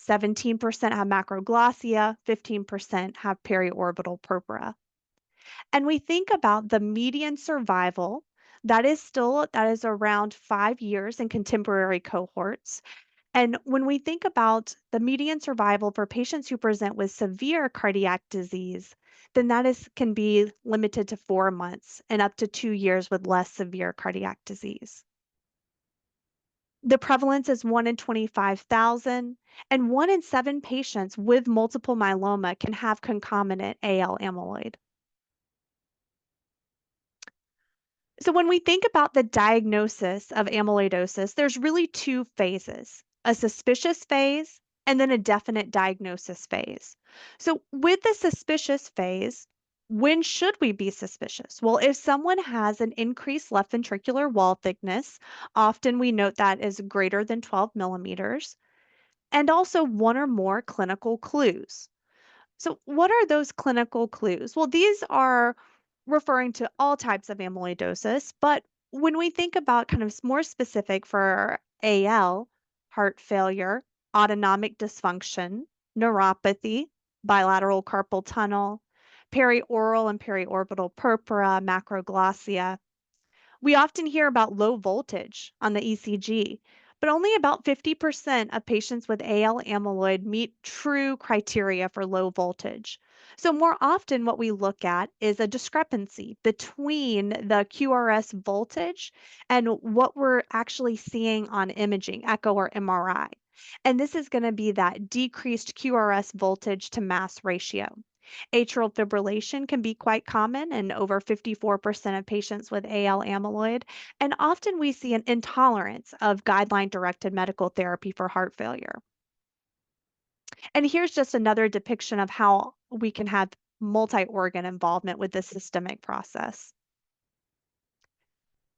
17% have macroglossia, 15% have periorbital purpura. And we think about the median survival, that is around 5 years in contemporary cohorts. And when we think about the median survival for patients who present with severe cardiac disease, then can be limited to 4 months and up to 2 years with less severe cardiac disease. The prevalence is 1 in 25,000, and 1 in 7 patients with multiple myeloma can have concomitant AL amyloid. So when we think about the diagnosis of amyloidosis, there's really two phases, a suspicious phase and then a definite diagnosis phase. So with the suspicious phase, when should we be suspicious? Well, if someone has an increased left ventricular wall thickness, often we note that is greater than 12 millimeters, and also one or more clinical clues. So, what are those clinical clues? Well, these are referring to all types of amyloidosis, but when we think about kind of more specific for AL, heart failure, autonomic dysfunction, neuropathy, bilateral carpal tunnel, perioral and periorbital purpura, macroglossia, we often hear about low voltage on the ECG, but only about 50% of patients with AL amyloid meet true criteria for low voltage. So, more often, what we look at is a discrepancy between the QRS voltage and what we're actually seeing on imaging, echo or MRI. And this is going to be that decreased QRS voltage to mass ratio. Atrial fibrillation can be quite common in over 54% of patients with AL amyloid, and often we see an intolerance of guideline directed medical therapy for heart failure. And here's just another depiction of how we can have multi organ involvement with this systemic process.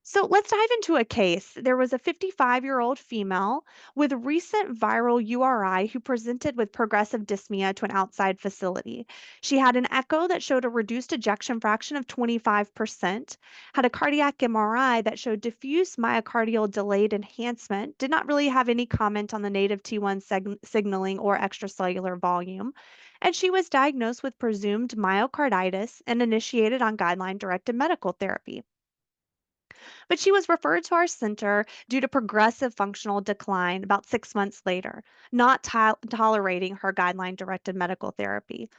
So let's dive into a case. There was a 55-year-old female with recent viral URI who presented with progressive dyspnea to an outside facility. She had an echo that showed a reduced ejection fraction of 25%, had a cardiac MRI that showed diffuse myocardial delayed enhancement, did not really have any comment on the native T1 signaling or extracellular volume, and she was diagnosed with presumed myocarditis and initiated on guideline directed medical therapy. But she was referred to our center due to progressive functional decline about 6 months later, not tolerating her guideline directed medical therapy.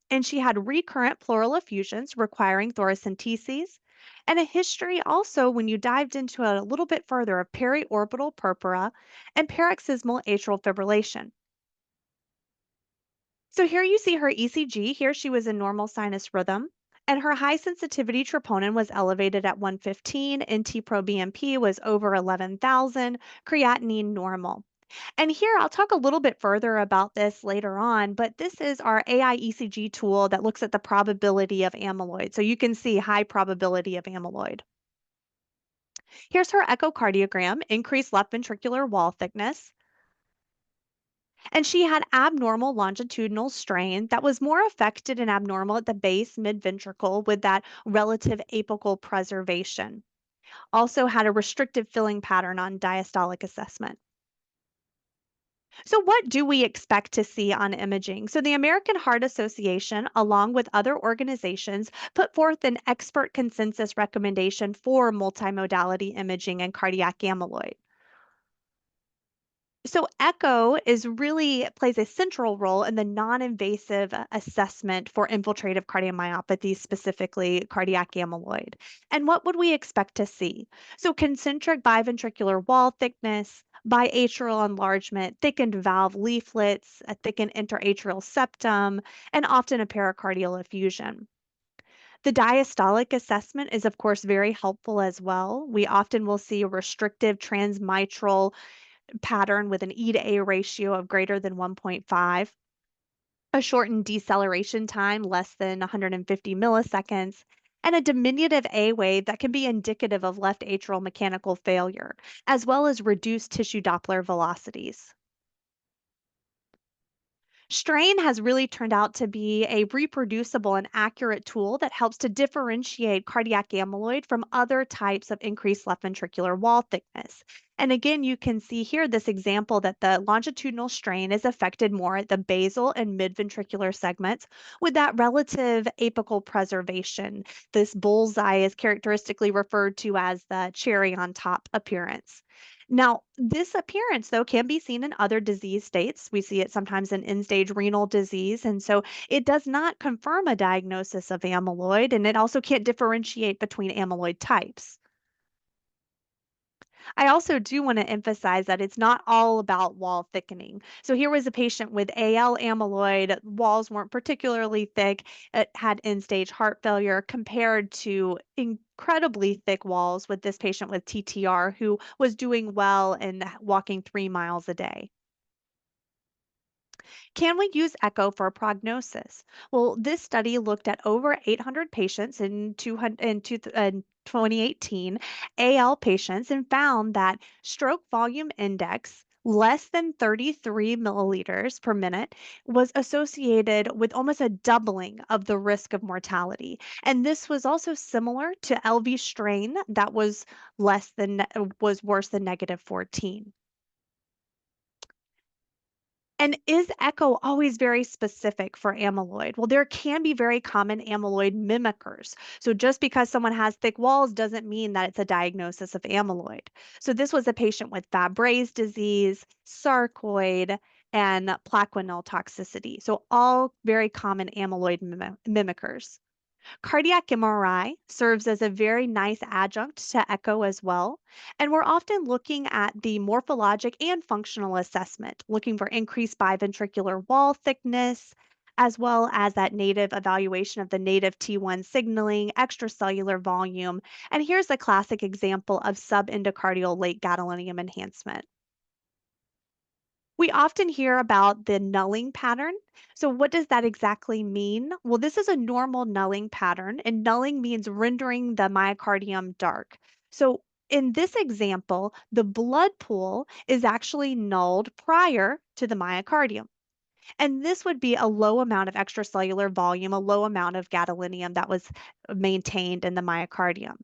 And she had recurrent pleural effusions requiring thoracenteses, and a history also, when you dived into it a little bit further, of periorbital purpura and paroxysmal atrial fibrillation. So here you see her ECG. Here she was in normal sinus rhythm, and her high sensitivity troponin was elevated at 115, NT-proBNP was over 11,000, creatinine normal. And here I'll talk a little bit further about this later on, but this is our AI ECG tool that looks at the probability of amyloid. So you can see high probability of amyloid. Here's her echocardiogram, increased left ventricular wall thickness. And she had abnormal longitudinal strain that was more affected and abnormal at the base mid ventricle with that relative apical preservation. Also had a restrictive filling pattern on diastolic assessment. So, what do we expect to see on imaging? So, the American Heart Association, along with other organizations, put forth an expert consensus recommendation for multimodality imaging and cardiac amyloid. So echo is really plays a central role in the non-invasive assessment for infiltrative cardiomyopathy, specifically cardiac amyloid. And what would we expect to see? So concentric biventricular wall thickness, biatrial enlargement, thickened valve leaflets, a thickened interatrial septum, and often a pericardial effusion. The diastolic assessment is, of course, very helpful as well. We often will see a restrictive transmitral pattern with an E to A ratio of greater than 1.5, a shortened deceleration time less than 150 milliseconds, and a diminutive A wave that can be indicative of left atrial mechanical failure, as well as reduced tissue Doppler velocities. Strain has really turned out to be a reproducible and accurate tool that helps to differentiate cardiac amyloid from other types of increased left ventricular wall thickness. And again, you can see here this example that the longitudinal strain is affected more at the basal and mid-ventricular segments with that relative apical preservation. This bullseye is characteristically referred to as the cherry on top appearance. Now, this appearance, though, can be seen in other disease states. We see it sometimes in end-stage renal disease, and so it does not confirm a diagnosis of amyloid, and it also can't differentiate between amyloid types. I also do want to emphasize that it's not all about wall thickening. So here was a patient with AL amyloid. Walls weren't particularly thick. It had end-stage heart failure compared to incredibly thick walls with this patient with TTR who was doing well and walking 3 miles a day. Can we use echo for prognosis? Well, this study looked at over 800 patients in 2018, AL patients, and found that stroke volume index less than 33 milliliters per minute was associated with almost a doubling of the risk of mortality. And this was also similar to LV strain that was worse than -14. And is echo always very specific for amyloid? Well, there can be very common amyloid mimickers. So just because someone has thick walls doesn't mean that it's a diagnosis of amyloid. So this was a patient with Fabry's disease, sarcoid, and plaquenil toxicity. So all very common amyloid mimickers. Cardiac MRI serves as a very nice adjunct to echo as well. And we're often looking at the morphologic and functional assessment, looking for increased biventricular wall thickness, as well as that native evaluation of the native T1 signaling, extracellular volume. And here's a classic example of subendocardial late gadolinium enhancement. We often hear about the nulling pattern. So, what does that exactly mean? Well, this is a normal nulling pattern, and nulling means rendering the myocardium dark. So, in this example, the blood pool is actually nulled prior to the myocardium. And this would be a low amount of extracellular volume, a low amount of gadolinium that was maintained in the myocardium.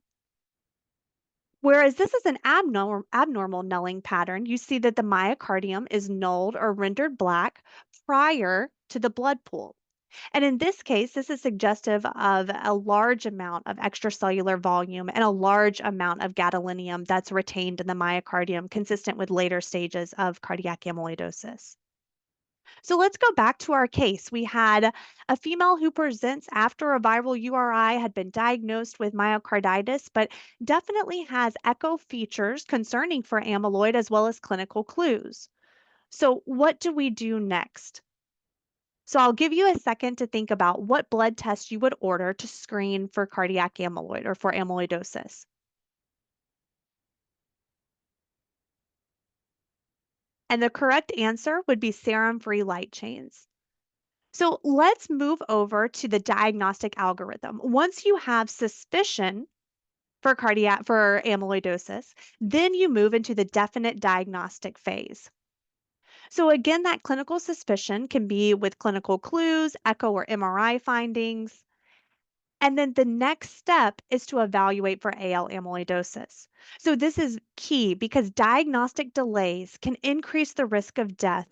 Whereas this is an abnormal nulling pattern, you see that the myocardium is nulled or rendered black prior to the blood pool. And in this case, this is suggestive of a large amount of extracellular volume and a large amount of gadolinium that's retained in the myocardium, consistent with later stages of cardiac amyloidosis. So let's go back to our case. We had a female who presents after a viral URI had been diagnosed with myocarditis, but definitely has echo features concerning for amyloid as well as clinical clues. So, what do we do next? So, I'll give you a second to think about what blood test you would order to screen for cardiac amyloid or for amyloidosis. And the correct answer would be serum-free light chains. So let's move over to the diagnostic algorithm. Once you have suspicion for amyloidosis, then you move into the definite diagnostic phase. So again, that clinical suspicion can be with clinical clues, echo or MRI findings. And then the next step is to evaluate for AL amyloidosis. So this is key because diagnostic delays can increase the risk of death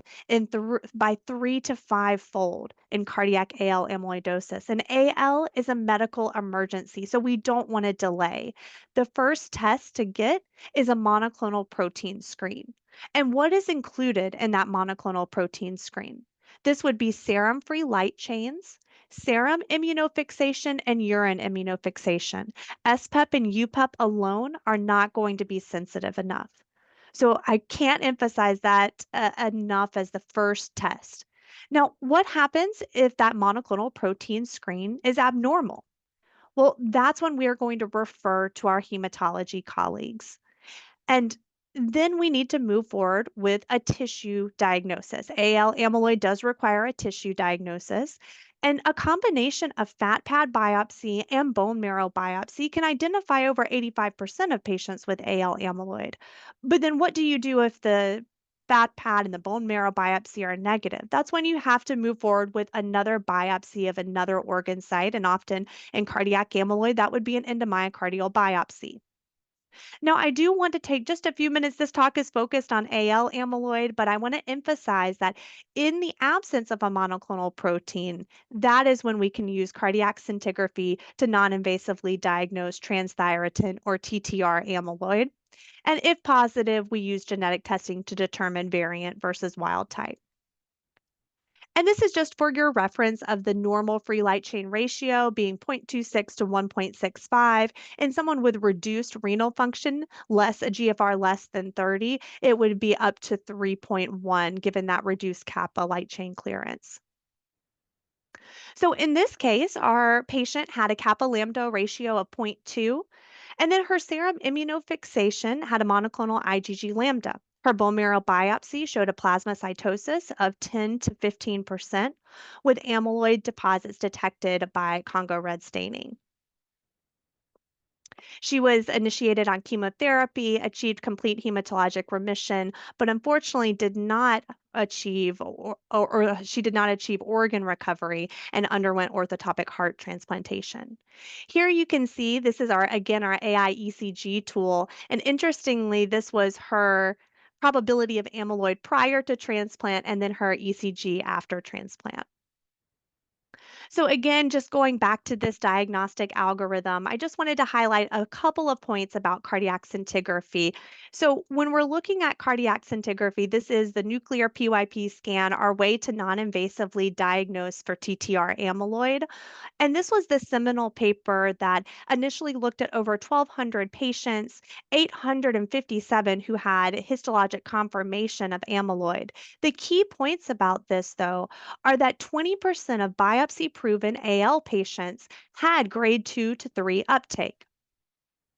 by 3 to 5-fold in cardiac AL amyloidosis. And AL is a medical emergency, so we don't want to delay. The first test to get is a monoclonal protein screen. And what is included in that monoclonal protein screen? This would be serum-free light chains, serum immunofixation, and urine immunofixation. SPEP and UPEP alone are not going to be sensitive enough. So I can't emphasize that enough as the first test. Now, what happens if that monoclonal protein screen is abnormal? Well, that's when we are going to refer to our hematology colleagues. And then we need to move forward with a tissue diagnosis. AL amyloid does require a tissue diagnosis, and a combination of fat pad biopsy and bone marrow biopsy can identify over 85% of patients with AL amyloid. But then what do you do if the fat pad and the bone marrow biopsy are negative? That's when you have to move forward with another biopsy of another organ site, and often in cardiac amyloid, that would be an endomyocardial biopsy. Now, I do want to take just a few minutes. This talk is focused on AL amyloid, but I want to emphasize that in the absence of a monoclonal protein, that is when we can use cardiac scintigraphy to non-invasively diagnose transthyretin or TTR amyloid. And if positive, we use genetic testing to determine variant versus wild type. And this is just for your reference of the normal free light chain ratio being 0.26 to 1.65. In someone with reduced renal function, a GFR less than 30, it would be up to 3.1 given that reduced kappa light chain clearance. So in this case, our patient had a kappa lambda ratio of 0.2, and then her serum immunofixation had a monoclonal IgG lambda. Her bone marrow biopsy showed a plasmacytosis of 10 to 15% with amyloid deposits detected by Congo red staining. She was initiated on chemotherapy, achieved complete hematologic remission, but unfortunately did not achieve or she did not achieve organ recovery and underwent orthotopic heart transplantation. Here you can see this is our AI ECG tool, and interestingly this was her probability of amyloid prior to transplant and then her ECG after transplant. So again, just going back to this diagnostic algorithm, I just wanted to highlight a couple of points about cardiac scintigraphy. So when we're looking at cardiac scintigraphy, this is the nuclear PYP scan, our way to non-invasively diagnose for TTR amyloid. And this was the seminal paper that initially looked at over 1,200 patients, 857 who had histologic confirmation of amyloid. The key points about this, though, are that 20% of biopsy proven AL patients had grade 2 to 3 uptake.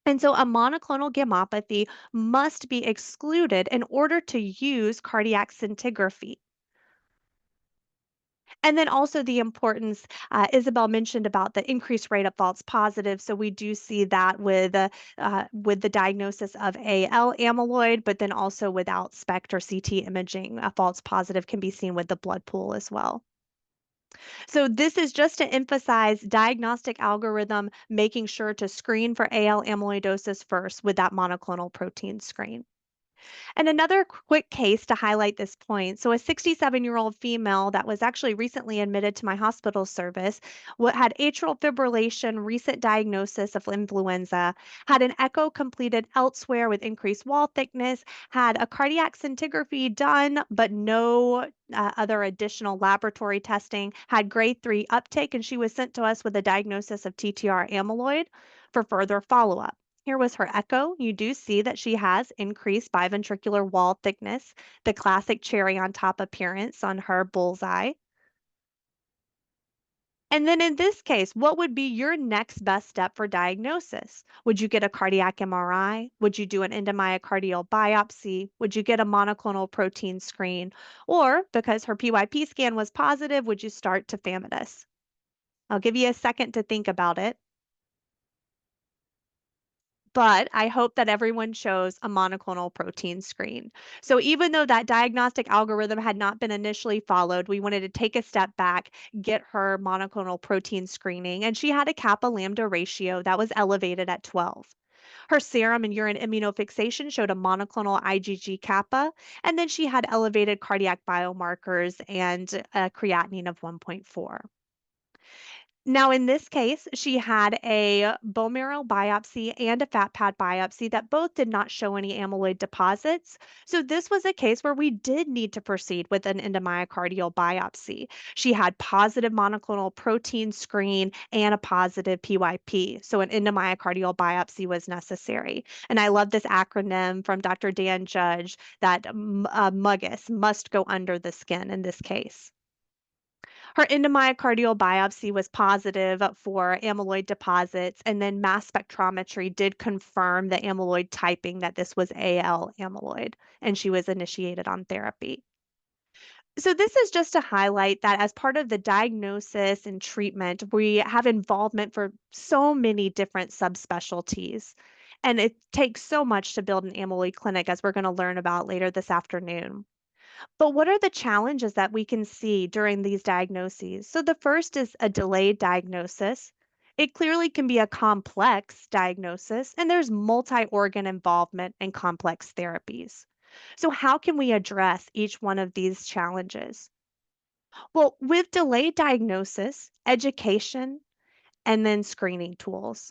And so a monoclonal gammopathy must be excluded in order to use cardiac scintigraphy. And then also the importance, Isabel mentioned about the increased rate of false positives. So we do see that with the diagnosis of AL amyloid, but then also without SPECT or CT imaging, a false positive can be seen with the blood pool as well. So this is just to emphasize diagnostic algorithm, making sure to screen for AL amyloidosis first with that monoclonal protein screen. And another quick case to highlight this point. So, a 67-year-old female that was actually recently admitted to my hospital service had atrial fibrillation, recent diagnosis of influenza, had an echo completed elsewhere with increased wall thickness, had a cardiac scintigraphy done, but no other additional laboratory testing, had grade 3 uptake, and she was sent to us with a diagnosis of TTR amyloid for further follow up. Here was her echo. You do see that she has increased biventricular wall thickness, the classic cherry on top appearance on her bullseye. And then in this case, what would be your next best step for diagnosis? Would you get a cardiac MRI? Would you do an endomyocardial biopsy? Would you get a monoclonal protein screen? Or because her PYP scan was positive, would you start tafamidis? I'll give you a second to think about it. But I hope that everyone chose a monoclonal protein screen. So even though that diagnostic algorithm had not been initially followed, we wanted to take a step back, get her monoclonal protein screening, and she had a kappa lambda ratio that was elevated at 12. Her serum and urine immunofixation showed a monoclonal IgG kappa, and then she had elevated cardiac biomarkers and a creatinine of 1.4. Now, in this case, she had a bone marrow biopsy and a fat pad biopsy that both did not show any amyloid deposits. So, this was a case where we did need to proceed with an endomyocardial biopsy. She had positive monoclonal protein screen and a positive PYP. So, an endomyocardial biopsy was necessary. And I love this acronym from Dr. Dan Judge that MUGUS, must go under the skin in this case. Her endomyocardial biopsy was positive for amyloid deposits, and then mass spectrometry did confirm the amyloid typing that this was AL amyloid, and she was initiated on therapy. So, this is just to highlight that as part of the diagnosis and treatment, we have involvement for so many different subspecialties. And it takes so much to build an amyloid clinic, as we're going to learn about later this afternoon. But what are the challenges that we can see during these diagnoses? So, the first is a delayed diagnosis. It clearly can be a complex diagnosis, and there's multi organ involvement and complex therapies. So, how can we address each one of these challenges? Well, with delayed diagnosis, education, and then screening tools.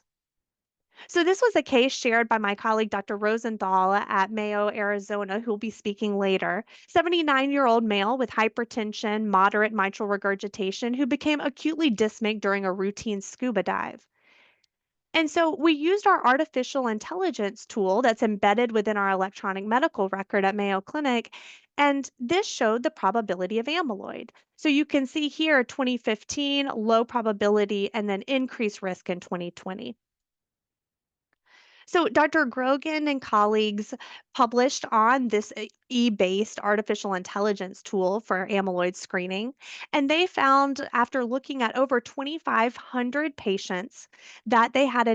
So this was a case shared by my colleague, Dr. Rosenthal at Mayo, Arizona, who will be speaking later. 79-year-old male with hypertension, moderate mitral regurgitation, who became acutely dyspneic during a routine scuba dive. And so we used our artificial intelligence tool that's embedded within our electronic medical record at Mayo Clinic, and this showed the probability of amyloid. So you can see here 2015, low probability, and then increased risk in 2020. So Dr. Grogan and colleagues published on this E-based artificial intelligence tool for amyloid screening, and they found after looking at over 2,500 patients that they had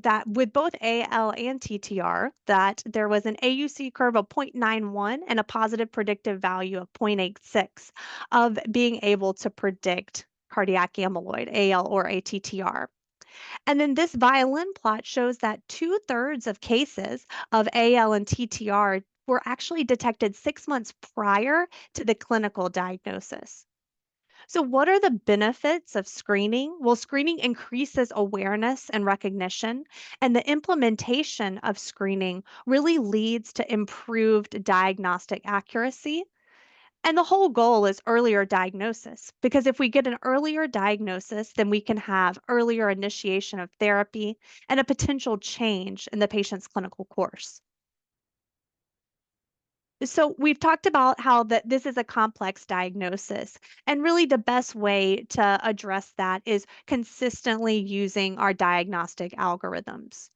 that with both AL and TTR that there was an AUC curve of 0.91 and a positive predictive value of 0.86 of being able to predict cardiac amyloid, AL or ATTR. And then this violin plot shows that 2/3 of cases of AL and TTR were actually detected 6 months prior to the clinical diagnosis. So, what are the benefits of screening? Well, screening increases awareness and recognition, and the implementation of screening really leads to improved diagnostic accuracy. And the whole goal is earlier diagnosis, because if we get an earlier diagnosis, then we can have earlier initiation of therapy and a potential change in the patient's clinical course. So we've talked about how that this is a complex diagnosis, and really the best way to address that is consistently using our diagnostic algorithms.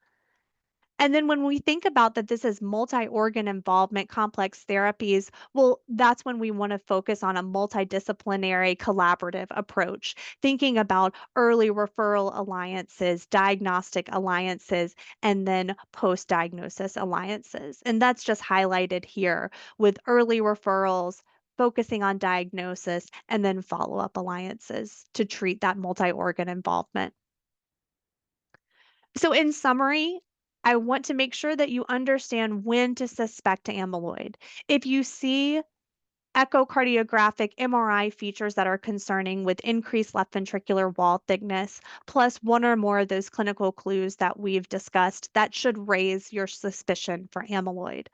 And then when we think about that this is multi-organ involvement, complex therapies, well, that's when we want to focus on a multidisciplinary collaborative approach, thinking about early referral alliances, diagnostic alliances, and then post-diagnosis alliances. And that's just highlighted here with early referrals, focusing on diagnosis, and then follow-up alliances to treat that multi-organ involvement. So, in summary, I want to make sure that you understand when to suspect amyloid. If you see echocardiographic MRI features that are concerning with increased left ventricular wall thickness, plus one or more of those clinical clues that we've discussed, that should raise your suspicion for amyloid.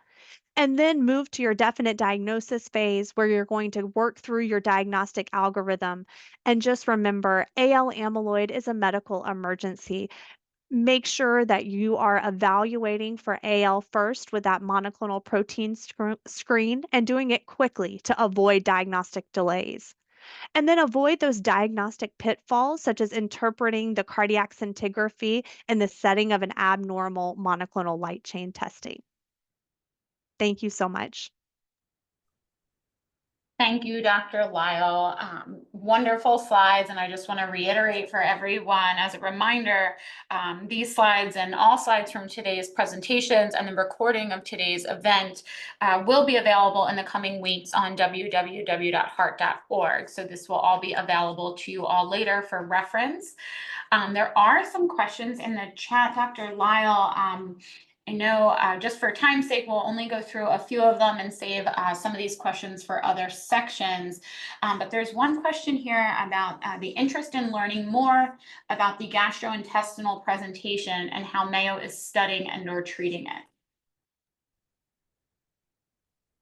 And then move to your definite diagnosis phase where you're going to work through your diagnostic algorithm. And just remember, AL amyloid is a medical emergency. Make sure that you are evaluating for AL first with that monoclonal protein screen and doing it quickly to avoid diagnostic delays. And then avoid those diagnostic pitfalls, such as interpreting the cardiac scintigraphy in the setting of an abnormal monoclonal light chain testing. Thank you so much. Thank you, Dr. Lyle. Wonderful slides, and I just want to reiterate for everyone as a reminder, these slides and all slides from today's presentations and the recording of today's event will be available in the coming weeks on www.heart.org. So this will all be available to you all later for reference. There are some questions in the chat, Dr. Lyle. I know just for time's sake, we'll only go through a few of them and save some of these questions for other sections. But there's one question here about the interest in learning more about the gastrointestinal presentation and how Mayo is studying and or treating it.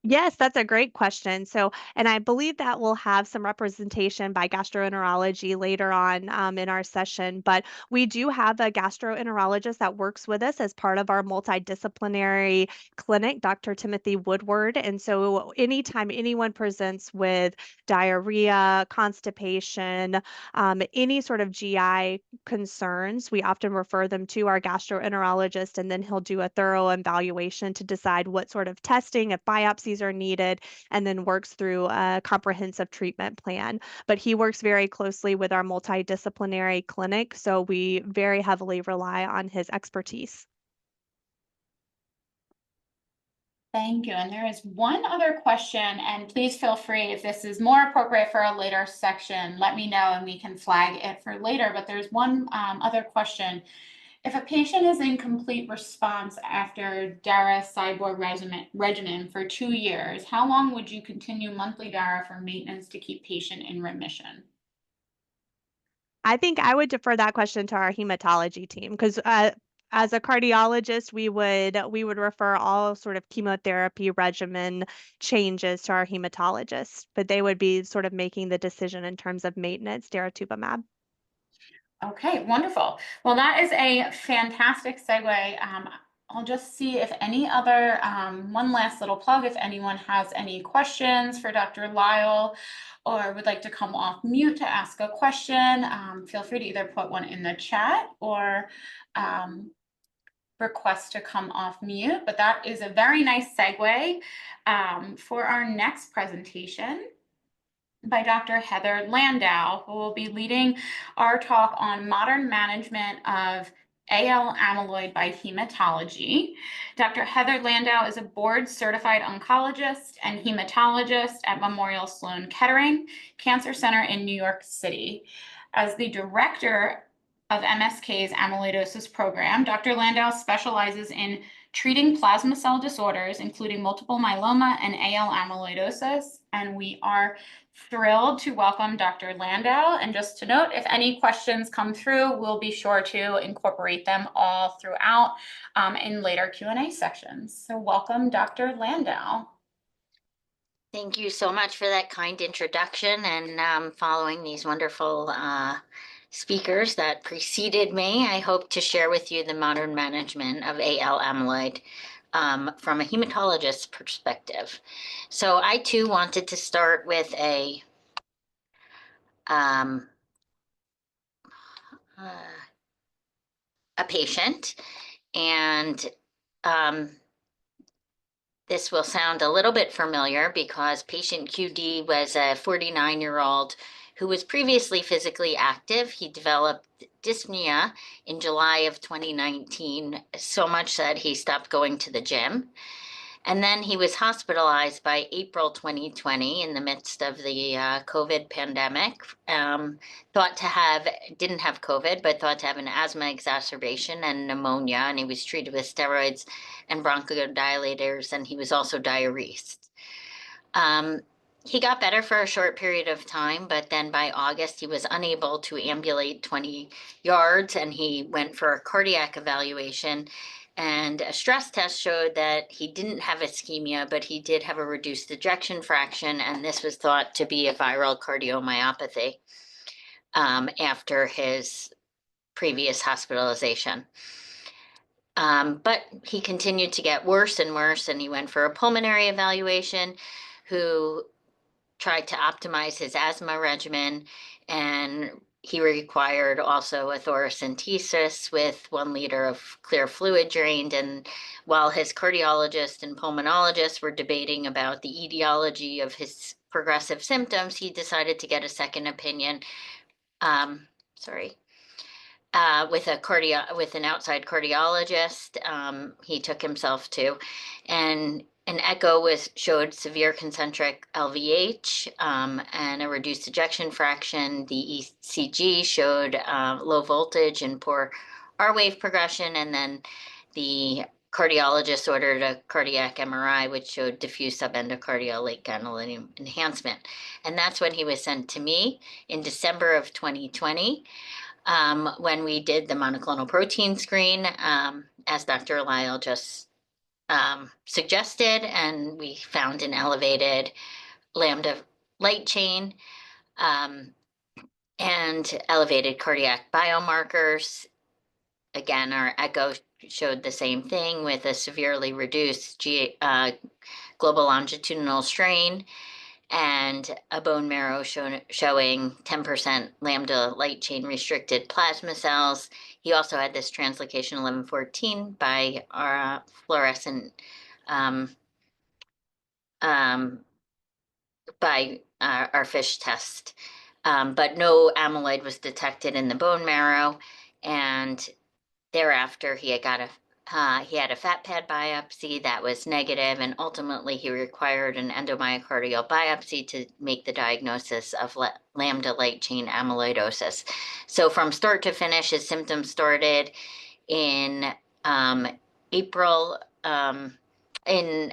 Yes, that's a great question. So, and I believe that we'll have some representation by gastroenterology later on in our session. But we do have a gastroenterologist that works with us as part of our multidisciplinary clinic, Dr. Timothy Woodward. And so, anytime anyone presents with diarrhea, constipation, any sort of GI concerns, we often refer them to our gastroenterologist, and then he'll do a thorough evaluation to decide what sort of testing, if biopsies are needed, and then works through a comprehensive treatment plan. But he works very closely with our multidisciplinary clinic, so we very heavily rely on his expertise. Thank you. And there is one other question, and please feel free if this is more appropriate for a later section, let me know and we can flag it for later. But there's one other question. If a patient is in complete response after DARA-CyBor regimen for 2 years, how long would you continue monthly DARA for maintenance to keep patient in remission? I think I would defer that question to our hematology team because as a cardiologist, we would refer all sort of chemotherapy regimen changes to our hematologist, but they would be sort of making the decision in terms of maintenance daratumumab. Okay, wonderful. Well, that is a fantastic segue. I'll just see if any other, one last little plug, if anyone has any questions for Dr. Lyle or would like to come off mute to ask a question, feel free to either put one in the chat or request to come off mute. But that is a very nice segue for our next presentation by Dr. Heather Landau, who will be leading our talk on modern management of AL amyloid by hematology. Dr. Heather Landau is a board-certified oncologist and hematologist at Memorial Sloan Kettering Cancer Center in New York City. As the director of MSK's amyloidosis program, Dr. Landau specializes in treating plasma cell disorders, including multiple myeloma and AL amyloidosis, and we are thrilled to welcome Dr. Landau. And just to note, if any questions come through, we'll be sure to incorporate them all throughout in later Q&A sections. So welcome, Dr. Landau. Thank you so much for that kind introduction, and following these wonderful speakers that preceded me, I hope to share with you the modern management of AL amyloid from a hematologist's perspective. So I too wanted to start with a patient, and this will sound a little bit familiar because patient QD was a 49-year-old who was previously physically active. He developed dyspnea in July of 2019, so much that he stopped going to the gym. And then he was hospitalized by April 2020 in the midst of the COVID pandemic. Didn't have COVID, but thought to have an asthma exacerbation and pneumonia. And he was treated with steroids and bronchodilators, and he was also diuresed. He got better for a short period of time, but then by August, he was unable to ambulate 20 yards, and he went for a cardiac evaluation. And a stress test showed that he didn't have ischemia, but he did have a reduced ejection fraction, and this was thought to be a viral cardiomyopathy after his previous hospitalization. But he continued to get worse and worse, and he went for a pulmonary evaluation, who tried to optimize his asthma regimen, and he required also a thoracentesis with 1 liter of clear fluid drained. And while his cardiologist and pulmonologist were debating about the etiology of his progressive symptoms, he decided to get a second opinion. With an outside cardiologist. He took himself to, and an echo showed severe concentric LVH and a reduced ejection fraction. The ECG showed low voltage and poor R wave progression, and then the cardiologist ordered a cardiac MRI, which showed diffuse subendocardial late ganglion enhancement. And that's when he was sent to me in December of 2020. When we did the monoclonal protein screen, as Dr. Lyle just suggested, and we found an elevated lambda light chain and elevated cardiac biomarkers. Again, our echo showed the same thing with a severely reduced global longitudinal strain and a bone marrow showing 10% lambda light chain restricted plasma cells. He also had this translocation 1114 by our fluorescent by our FISH test, but no amyloid was detected in the bone marrow. And thereafter, he had a fat pad biopsy that was negative, and ultimately he required an endomyocardial biopsy to make the diagnosis of lambda light chain amyloidosis. So from start to finish, his symptoms started in in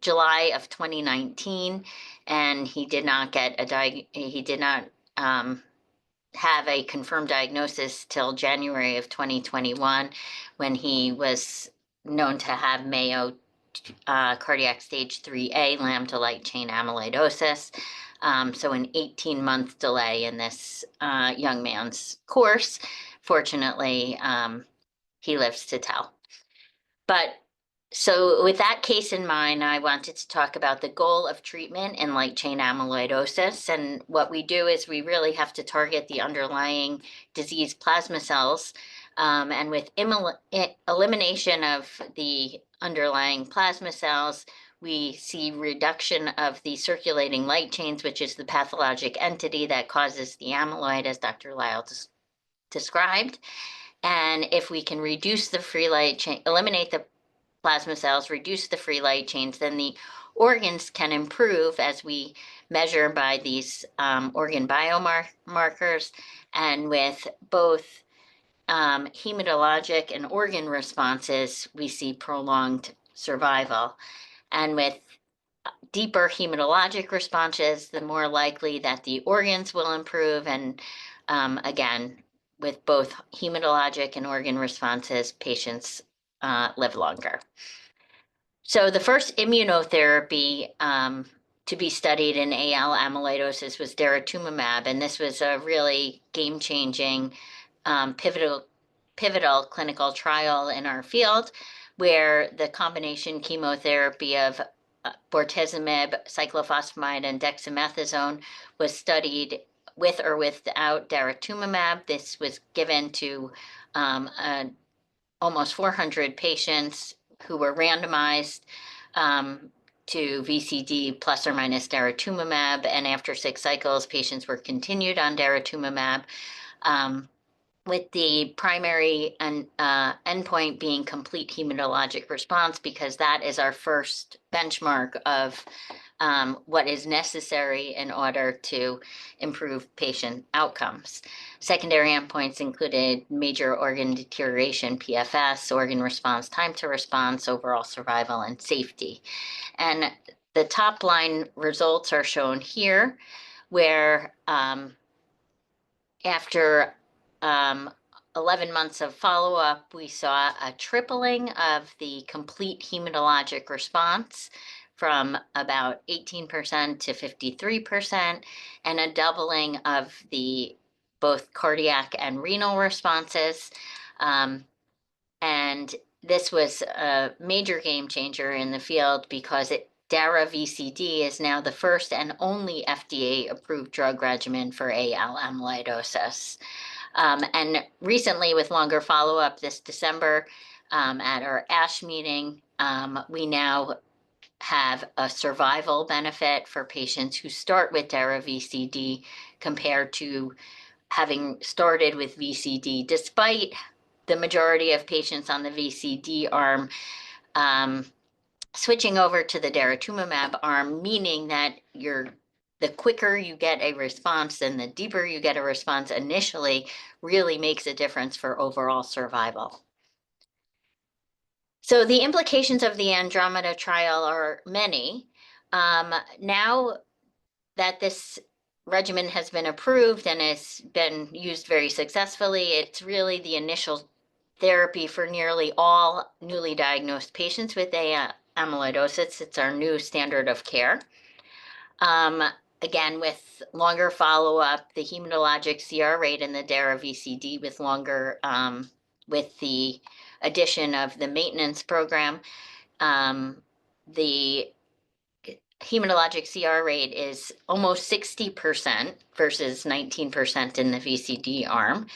July of 2019, and he did not get have a confirmed diagnosis till January of 2021, when he was known to have Mayo cardiac stage 3A lambda light chain amyloidosis. So an 18-month delay in this young man's course. Fortunately, he lives to tell. But so with that case in mind, I wanted to talk about the goal of treatment in light chain amyloidosis. And what we do is we really have to target the underlying disease plasma cells. And with elimination of the underlying plasma cells, we see reduction of the circulating light chains, which is the pathologic entity that causes the amyloid, as Dr. Lyle described. And if we can reduce the free light chain, eliminate the plasma cells, reduce the free light chains, then the organs can improve, as we measure by these organ biomarkers. And with both hematologic and organ responses, we see prolonged survival. And with deeper hematologic responses, the more likely that the organs will improve. And again, with both hematologic and organ responses, patients live longer. So the first immunotherapy to be studied in AL amyloidosis was daratumumab, and this was a really game-changing pivotal clinical trial in our field, where the combination chemotherapy of bortezomib, cyclophosphamide, and dexamethasone was studied with or without daratumumab. This was given to almost 400 patients who were randomized to VCD plus or minus daratumumab, and after 6 cycles, patients were continued on daratumumab, with the primary endpoint being complete hematologic response, because that is our first benchmark of what is necessary in order to improve patient outcomes. Secondary endpoints included major organ deterioration, PFS, organ response, time to response, overall survival, and safety. And the top line results are shown here, where after 11 months of follow-up, we saw a tripling of the complete hematologic response from about 18% to 53%, and a doubling of the both cardiac and renal responses. And this was a major game changer in the field, because DARA VCD is now the first and only FDA-approved drug regimen for AL amyloidosis. And recently, with longer follow-up this December at our ASH meeting, we now have a survival benefit for patients who start with DARA VCD compared to having started with VCD, despite the majority of patients on the VCD arm switching over to the daratumumab arm, meaning that the quicker you get a response and the deeper you get a response initially really makes a difference for overall survival. So the implications of the Andromeda trial are many. Now that this regimen has been approved and has been used very successfully, it's really the initial therapy for nearly all newly diagnosed patients with amyloidosis. It's our new standard of care. Again, with longer follow-up, the hematologic CR rate in the DARA VCD with longer, with the addition of the maintenance program, the hematologic CR rate is almost 60% versus 19% in the VCD arm.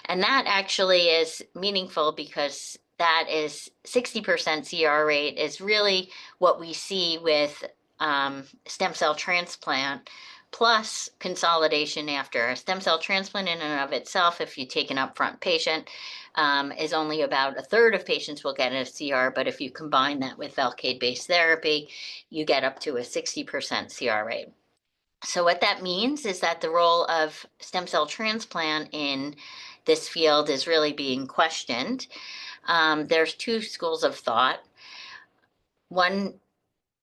And that actually is meaningful, because that is 60% CR rate is really what we see with stem cell transplant plus consolidation after. A stem cell transplant in and of itself, if you take an upfront patient, is only about 1/3 of patients will get a CR, but if you combine that with Velcade-based therapy, you get up to a 60% CR rate. So what that means is that the role of stem cell transplant in this field is really being questioned. There's 2 schools of thought. One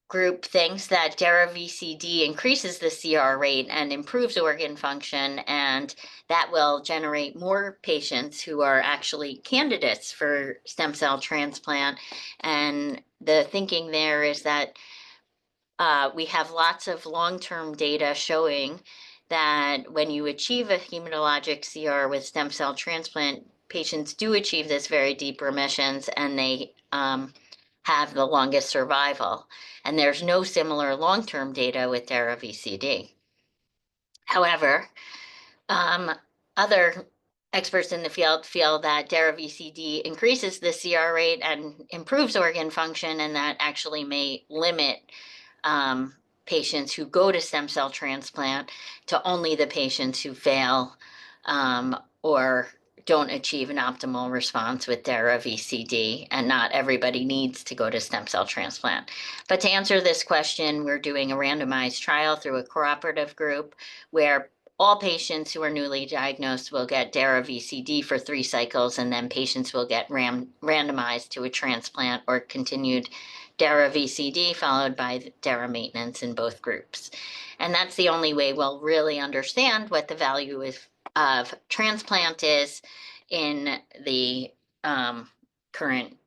group thinks that DARA-VCD increases the CR rate and improves organ function, and that will generate more patients who are actually candidates for stem cell transplant. And the thinking there is that we have lots of long-term data showing that when you achieve a hematologic CR with stem cell transplant, patients do achieve this very deep remissions, and they have the longest survival. And there's no similar long-term data with DARA-VCD. However, other experts in the field feel that DARA-VCD increases the CR rate and improves organ function, and that actually may limit patients who go to stem cell transplant to only the patients who fail or don't achieve an optimal response with DARA-VCD, and not everybody needs to go to stem cell transplant. But to answer this question, we're doing a randomized trial through a cooperative group where all patients who are newly diagnosed will get DARA-VCD for 3 cycles, and then patients will get randomized to a transplant or continued DARA-VCD followed by DARA maintenance in both groups. And that's the only way we'll really understand what the value of transplant is in the current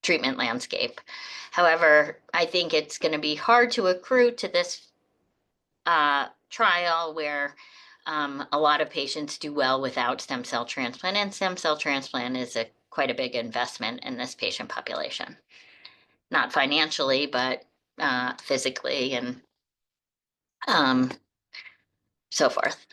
treatment landscape. However, I think it's going to be hard to accrue to this trial where a lot of patients do well without stem cell transplant, and stem cell transplant is quite a big investment in this patient population. Not financially, but physically and so forth.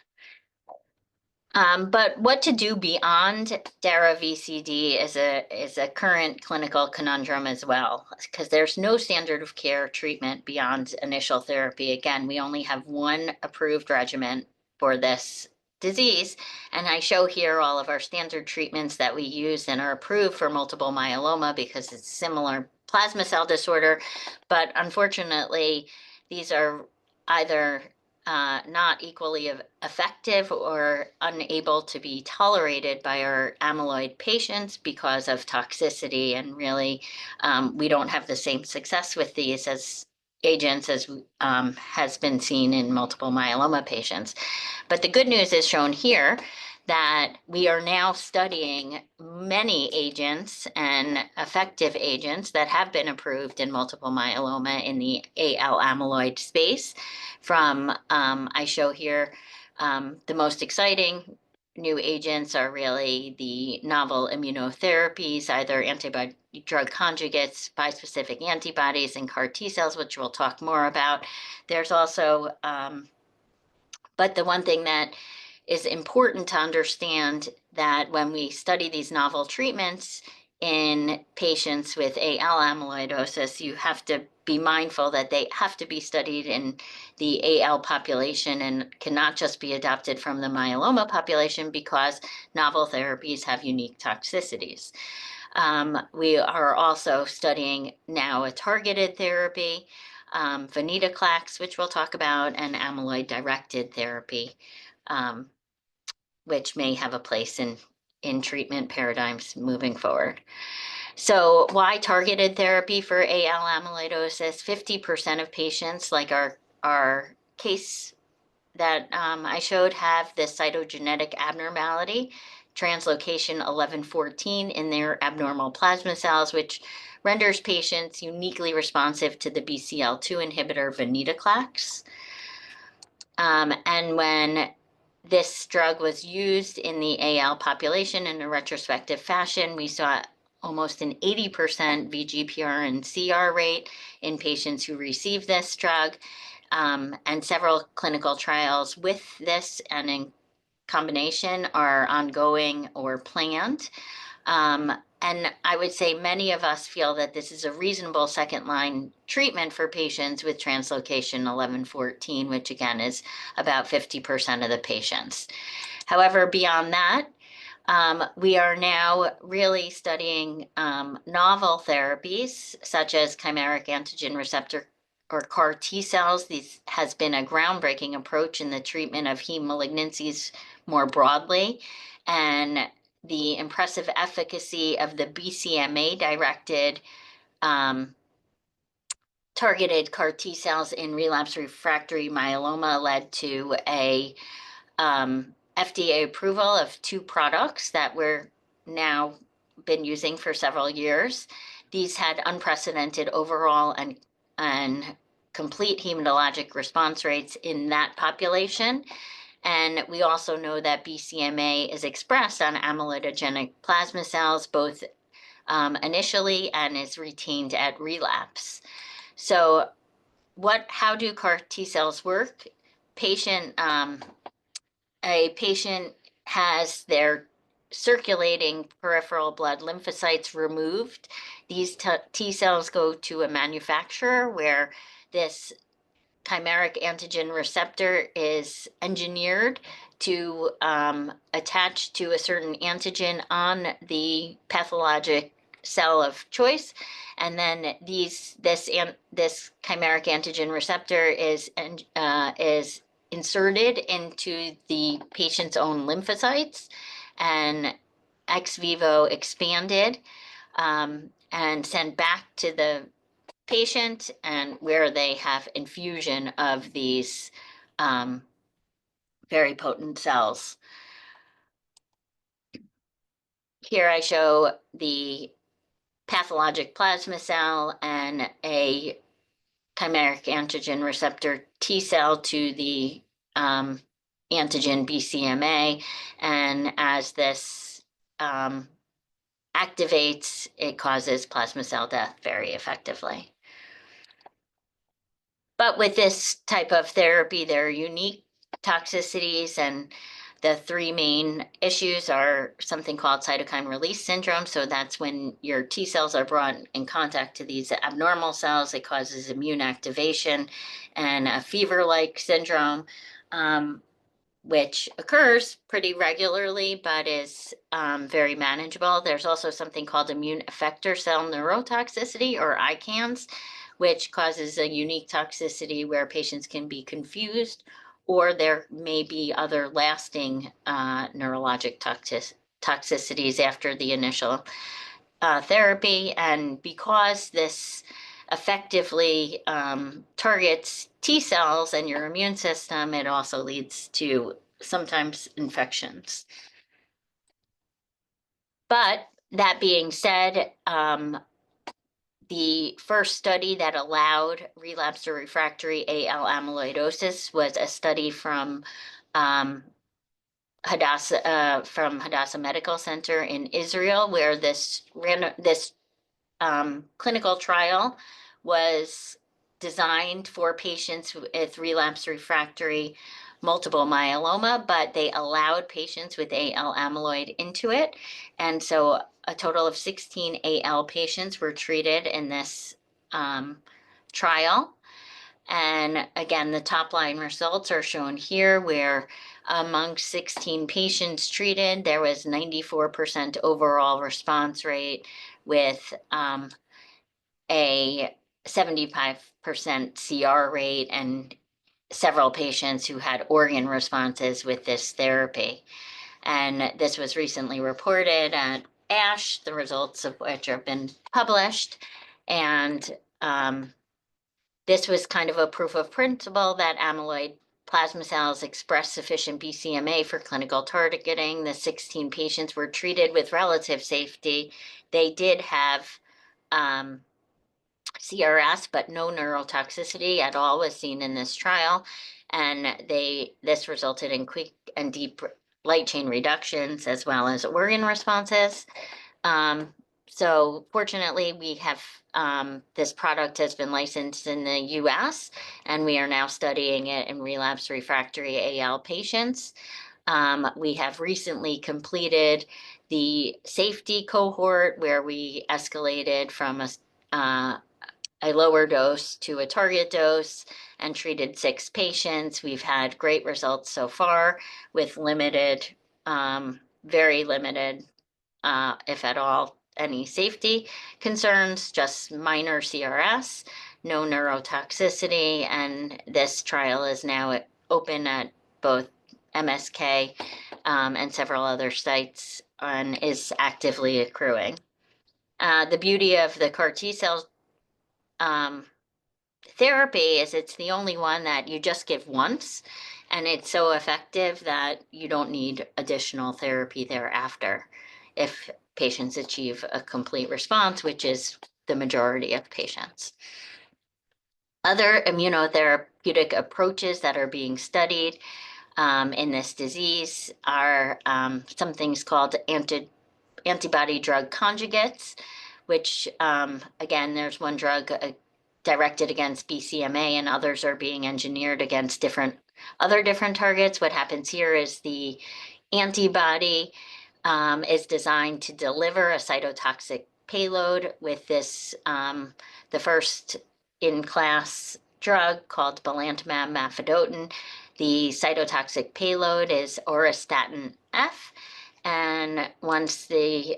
But what to do beyond DARA-VCD is a current clinical conundrum as well, because there's no standard of care treatment beyond initial therapy. Again, we only have one approved regimen for this disease, and I show here all of our standard treatments that we use and are approved for multiple myeloma because it's similar plasma cell disorder, but unfortunately, these are either not equally effective or unable to be tolerated by our amyloid patients because of toxicity. And really, we don't have the same success with these agents as has been seen in multiple myeloma patients. But the good news is shown here that we are now studying many agents and effective agents that have been approved in multiple myeloma in the AL-amyloid space. From, I show here, the most exciting new agents are really the novel immunotherapies, either antibody drug conjugates, bispecific antibodies, and CAR T cells, which we'll talk more about. There's also, but the one thing that is important to understand that when we study these novel treatments in patients with AL amyloidosis, you have to be mindful that they have to be studied in the AL population and cannot just be adopted from the myeloma population because novel therapies have unique toxicities. We are also studying now a targeted therapy, venetoclax, which we'll talk about, and amyloid-directed therapy, which may have a place in treatment paradigms moving forward. So why targeted therapy for AL amyloidosis? 50% of patients, like our case that I showed, have this cytogenetic abnormality, translocation 1114 in their abnormal plasma cells, which renders patients uniquely responsive to the BCL2 inhibitor venetoclax. And when this drug was used in the AL population in a retrospective fashion, we saw almost an 80% VGPR and CR rate in patients who received this drug, and several clinical trials with this and in combination are ongoing or planned. And I would say many of us feel that this is a reasonable second-line treatment for patients with translocation 1114, which again is about 50% of the patients. However, beyond that, we are now really studying novel therapies such as chimeric antigen receptor or CAR T cells. This has been a groundbreaking approach in the treatment of heme malignancies more broadly, and the impressive efficacy of the BCMA-directed targeted CAR T cells in relapse refractory myeloma led to a FDA approval of 2 products that we're now been using for several years. These had unprecedented overall and complete hematologic response rates in that population. And we also know that BCMA is expressed on amyloidogenic plasma cells, both initially and is retained at relapse. So how do CAR T cells work? A patient has their circulating peripheral blood lymphocytes removed. These T cells go to a manufacturer where this chimeric antigen receptor is engineered to attach to a certain antigen on the pathologic cell of choice, and then this chimeric antigen receptor is inserted into the patient's own lymphocytes and ex vivo expanded and sent back to the patient, and where they have infusion of these very potent cells. Here I show the pathologic plasma cell and a chimeric antigen receptor T cell to the antigen BCMA, and as this activates, it causes plasma cell death very effectively. But with this type of therapy, there are unique toxicities, and the 3 main issues are something called cytokine release syndrome. So that's when your T cells are brought in contact to these abnormal cells. It causes immune activation, and a fever-like syndrome, which occurs pretty regularly but is very manageable. There's also something called immune effector cell neurotoxicity, or ICANS, which causes a unique toxicity where patients can be confused, or there may be other lasting neurologic toxicities after the initial therapy. And because this effectively targets T cells and your immune system, it also leads to sometimes infections. But that being said, the first study that allowed relapsed or refractory AL-amyloidosis was a study from Hadassah Medical Center in Israel, where this clinical trial was designed for patients with relapsed refractory multiple myeloma, but they allowed patients with AL amyloid into it. And so a total of 16 AL patients were treated in this trial. And again, the top line results are shown here, where among 16 patients treated, there was 94% overall response rate with a 75% CR rate, and several patients who had organ responses with this therapy. And this was recently reported at ASH, the results of which have been published. And this was kind of a proof of principle that amyloid plasma cells express sufficient BCMA for clinical targeting. The 16 patients were treated with relative safety. They did have CRS, but no neurotoxicity at all was seen in this trial. And this resulted in quick and deep light chain reductions as well as organ responses. So fortunately, we have this product has been licensed in the US, and we are now studying it in relapse refractory AL patients. We have recently completed the safety cohort, where we escalated from a lower dose to a target dose and treated 6 patients. We've had great results so far with limited, very limited, if at all, any safety concerns, just minor CRS, no neurotoxicity, and this trial is now open at both MSK and several other sites, and is actively accruing. The beauty of the CAR T cell therapy is it's the only one that you just give once, and it's so effective that you don't need additional therapy thereafter if patients achieve a complete response, which is the majority of patients. Other immunotherapeutic approaches that are being studied in this disease are some things called antibody drug conjugates, which again, there's one drug directed against BCMA, and others are being engineered against other different targets. What happens here is the antibody is designed to deliver a cytotoxic payload with this, the first in-class drug called belantamab mafodotin. The cytotoxic payload is auristatin F, and once the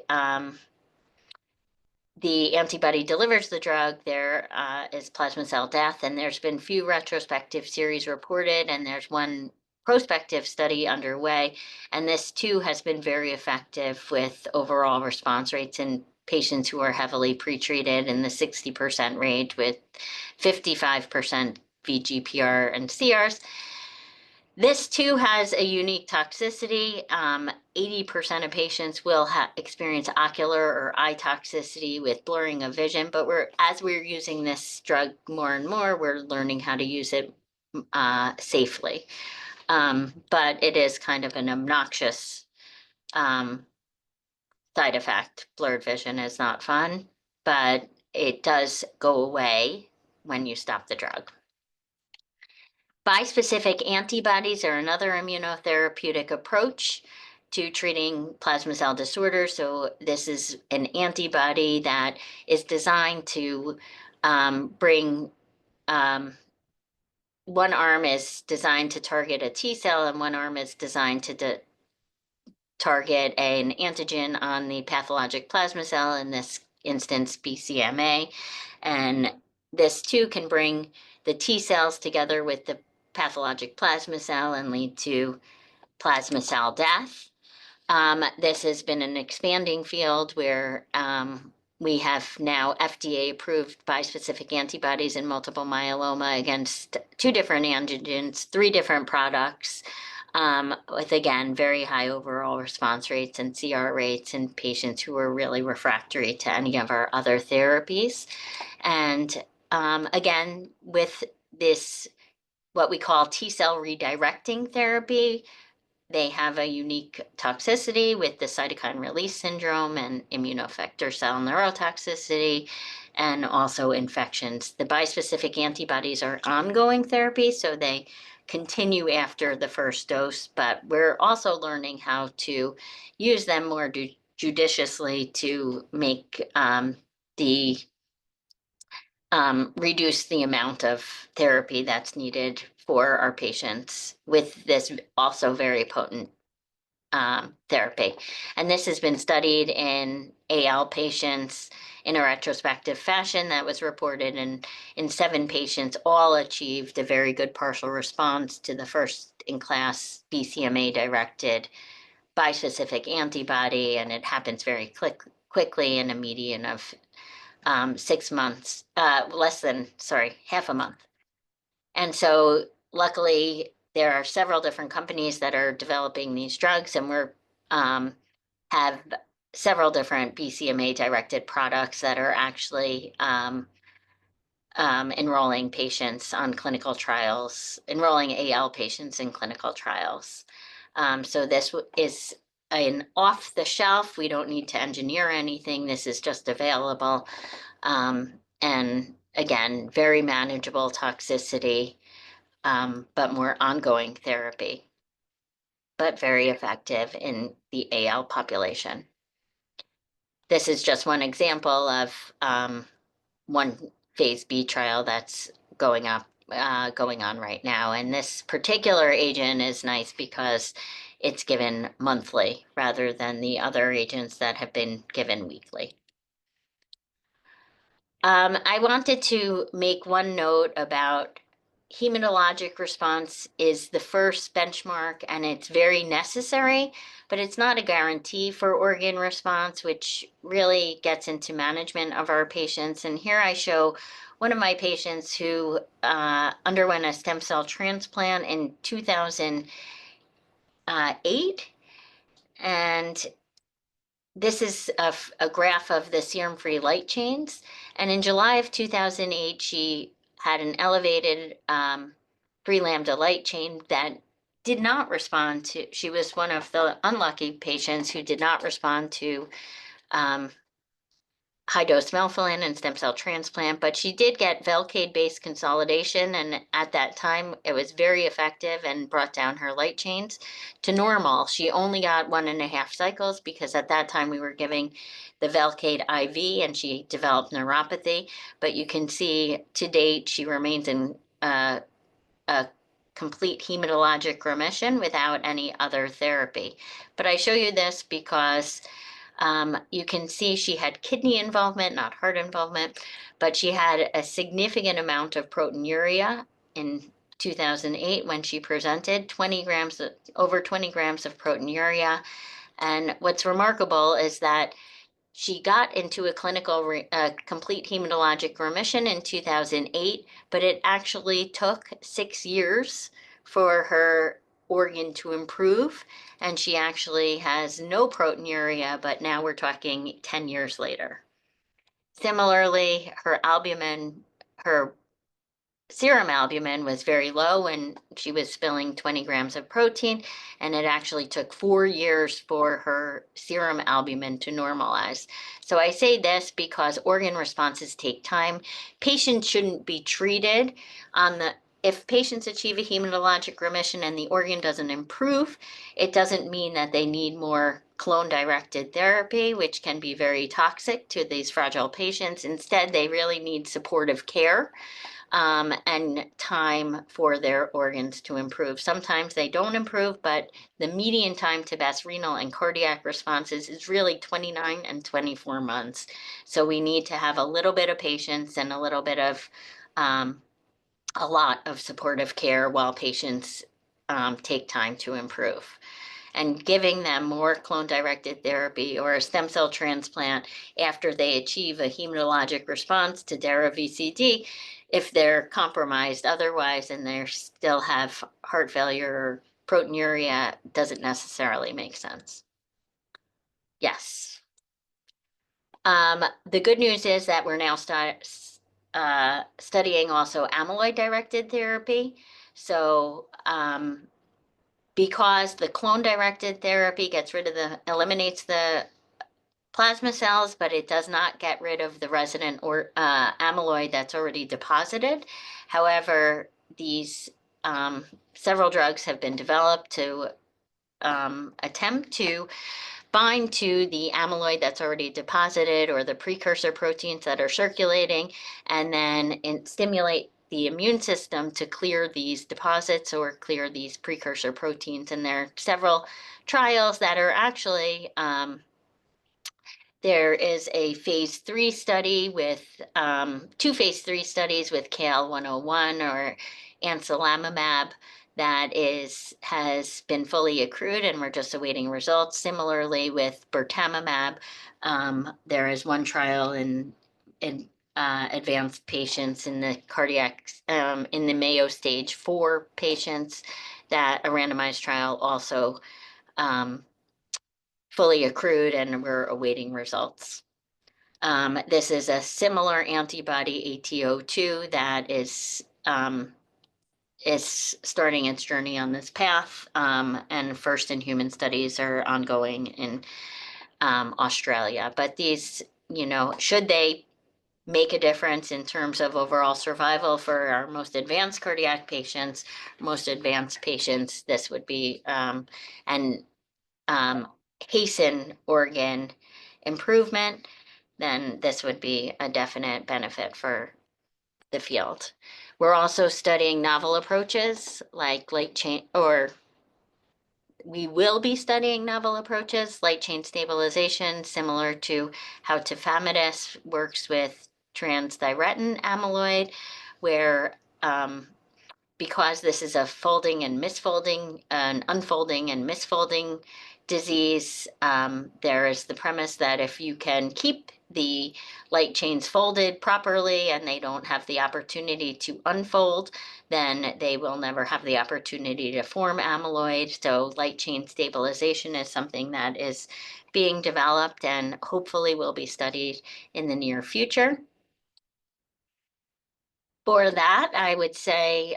antibody delivers the drug, there is plasma cell death, and there's been few retrospective series reported, and there's one prospective study underway, and this too has been very effective with overall response rates in patients who are heavily pretreated in the 60% range with 55% VGPR and CRs. This too has a unique toxicity. 80% of patients will experience ocular or eye toxicity with blurring of vision, but as we're using this drug more and more, we're learning how to use it safely. But it is kind of an obnoxious side effect. Blurred vision is not fun, but it does go away when you stop the drug. Bispecific antibodies are another immunotherapeutic approach to treating plasma cell disorders. So this is an antibody that is designed to bring, one arm is designed to target a T cell and one arm is designed to target an antigen on the pathologic plasma cell, in this instance BCMA. And this too can bring the T cells together with the pathologic plasma cell and lead to plasma cell death. This has been an expanding field where we have now FDA-approved bispecific antibodies in multiple myeloma against 2 different antigens, 3 different products, with, again, very high overall response rates and CR rates in patients who are really refractory to any of our other therapies. And again, with this, what we call T-cell redirecting therapy, they have a unique toxicity with the cytokine release syndrome and immunoeffector cell neurotoxicity, and also infections. The bispecific antibodies are ongoing therapy, so they continue after the first dose, but we're also learning how to use them more judiciously to make reduce the amount of therapy that's needed for our patients with this also very potent therapy. And this has been studied in AL patients in a retrospective fashion that was reported in 7 patients, all achieved a very good partial response to the first-in-class BCMA-directed bispecific antibody, and it happens very quickly in a median of 6 months, half a month. And so luckily there are several different companies that are developing these drugs, and we're have several different BCMA directed products that are actually enrolling patients on clinical trials, enrolling AL patients in clinical trials. So this is an off the shelf, we don't need to engineer anything, this is just available. And again, very manageable toxicity, but more ongoing therapy, but very effective in the AL population. This is just one example of one phase B trial that's going on right now. And this particular agent is nice because it's given monthly rather than the other agents that have been given weekly. I wanted to make one note about hematologic response is the first benchmark, and it's very necessary, but it's not a guarantee for organ response, which really gets into management of our patients. And here I show one of my patients who underwent a stem cell transplant in 2008. And this is a graph of the serum-free light chains. And in July of 2008, she had an elevated free lambda light chain that did not respond to, she was one of the unlucky patients who did not respond to high-dose melphalan and stem cell transplant, but she did get Velcade-based consolidation, and at that time, it was very effective and brought down her light chains to normal. She only got 1.5 cycles because at that time we were giving the Velcade IV, and she developed neuropathy. But you can see to date, she remains in a complete hematologic remission without any other therapy. But I show you this because you can see she had kidney involvement, not heart involvement, but she had a significant amount of proteinuria in 2008 when she presented, over 20 grams of proteinuria. And what's remarkable is that she got into a complete hematologic remission in 2008, but it actually took 6 years for her organ to improve. And she actually has no proteinuria, but now we're talking 10 years later. Similarly, her serum albumin was very low and she was spilling 20 grams of protein, and it actually took 4 years for her serum albumin to normalize. So I say this because organ responses take time. Patients shouldn't be treated if patients achieve a hematologic remission and the organ doesn't improve, it doesn't mean that they need more clone-directed therapy, which can be very toxic to these fragile patients. Instead, they really need supportive care and time for their organs to improve. Sometimes they don't improve, but the median time to best renal and cardiac responses is really 29 and 24 months. So we need to have a little bit of patience and a little bit of a lot of supportive care while patients take time to improve. And giving them more clone-directed therapy or a stem cell transplant after they achieve a hematologic response to Dara-VCD, if they're compromised otherwise and they still have heart failure or proteinuria, doesn't necessarily make sense. Yes. The good news is that we're now studying also amyloid-directed therapy. So because the clone-directed therapy eliminates the plasma cells, but it does not get rid of the resident amyloid that's already deposited. However, these several drugs have been developed to attempt to bind to the amyloid that's already deposited or the precursor proteins that are circulating, and then stimulate the immune system to clear these deposits or clear these precursor proteins. And there are several trials that are actually, there is a phase 3 study with, 2 phase 3 studies with KL-101 or anselamimab that has been fully accrued, and we're just awaiting results. Similarly with bertamimab, there is one trial in advanced patients in the in the Mayo stage 4 patients that a randomized trial also fully accrued, and we're awaiting results. This is a similar antibody AT02 that is starting its journey on this path, and first in human studies are ongoing in Australia. But these, should they make a difference in terms of overall survival for our most advanced cardiac patients, this would be, and hasten organ improvement, then this would be a definite benefit for the field. We're also studying novel approaches like light chain, or we will be studying novel approaches, light chain stabilization, similar to how tafamidis works with transthyretin amyloid, where because this is a folding and misfolding, an unfolding and misfolding disease. There is the premise that if you can keep the light chains folded properly and they don't have the opportunity to unfold, then they will never have the opportunity to form amyloid. So light chain stabilization is something that is being developed and hopefully will be studied in the near future. For that, I would say,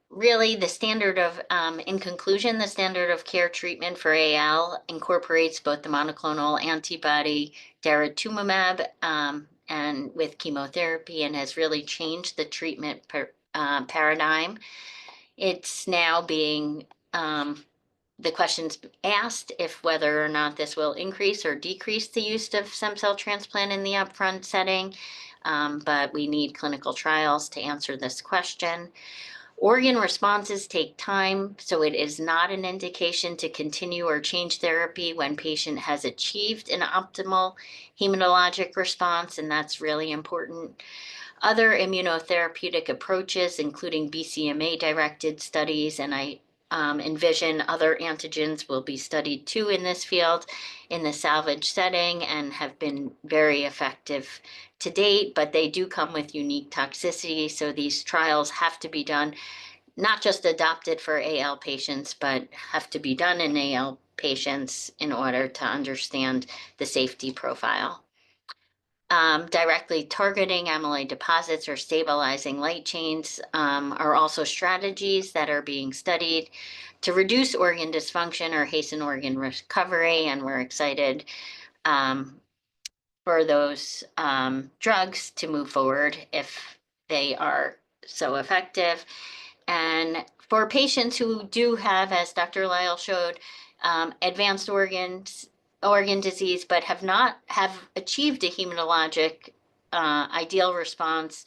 really the standard of, in conclusion, the standard of care treatment for AL incorporates both the monoclonal antibody daratumumab and with chemotherapy, and has really changed the treatment paradigm. It's now being, the questions asked if whether or not this will increase or decrease the use of stem cell transplant in the upfront setting. But we need clinical trials to answer this question. Organ responses take time, so it is not an indication to continue or change therapy when patient has achieved an optimal hematologic response, and that's really important. Other immunotherapeutic approaches, including BCMA-directed studies, and I envision other antigens will be studied too in this field in the salvage setting and have been very effective to date, but they do come with unique toxicity. So these trials have to be done, not just adopted for AL patients, but have to be done in AL patients in order to understand the safety profile. Directly targeting amyloid deposits or stabilizing light chains are also strategies that are being studied to reduce organ dysfunction or hasten organ recovery, and we're excited for those drugs to move forward if they are so effective. And for patients who do have, as Dr. Lyle showed, advanced organ disease, but have achieved a hematologic ideal response,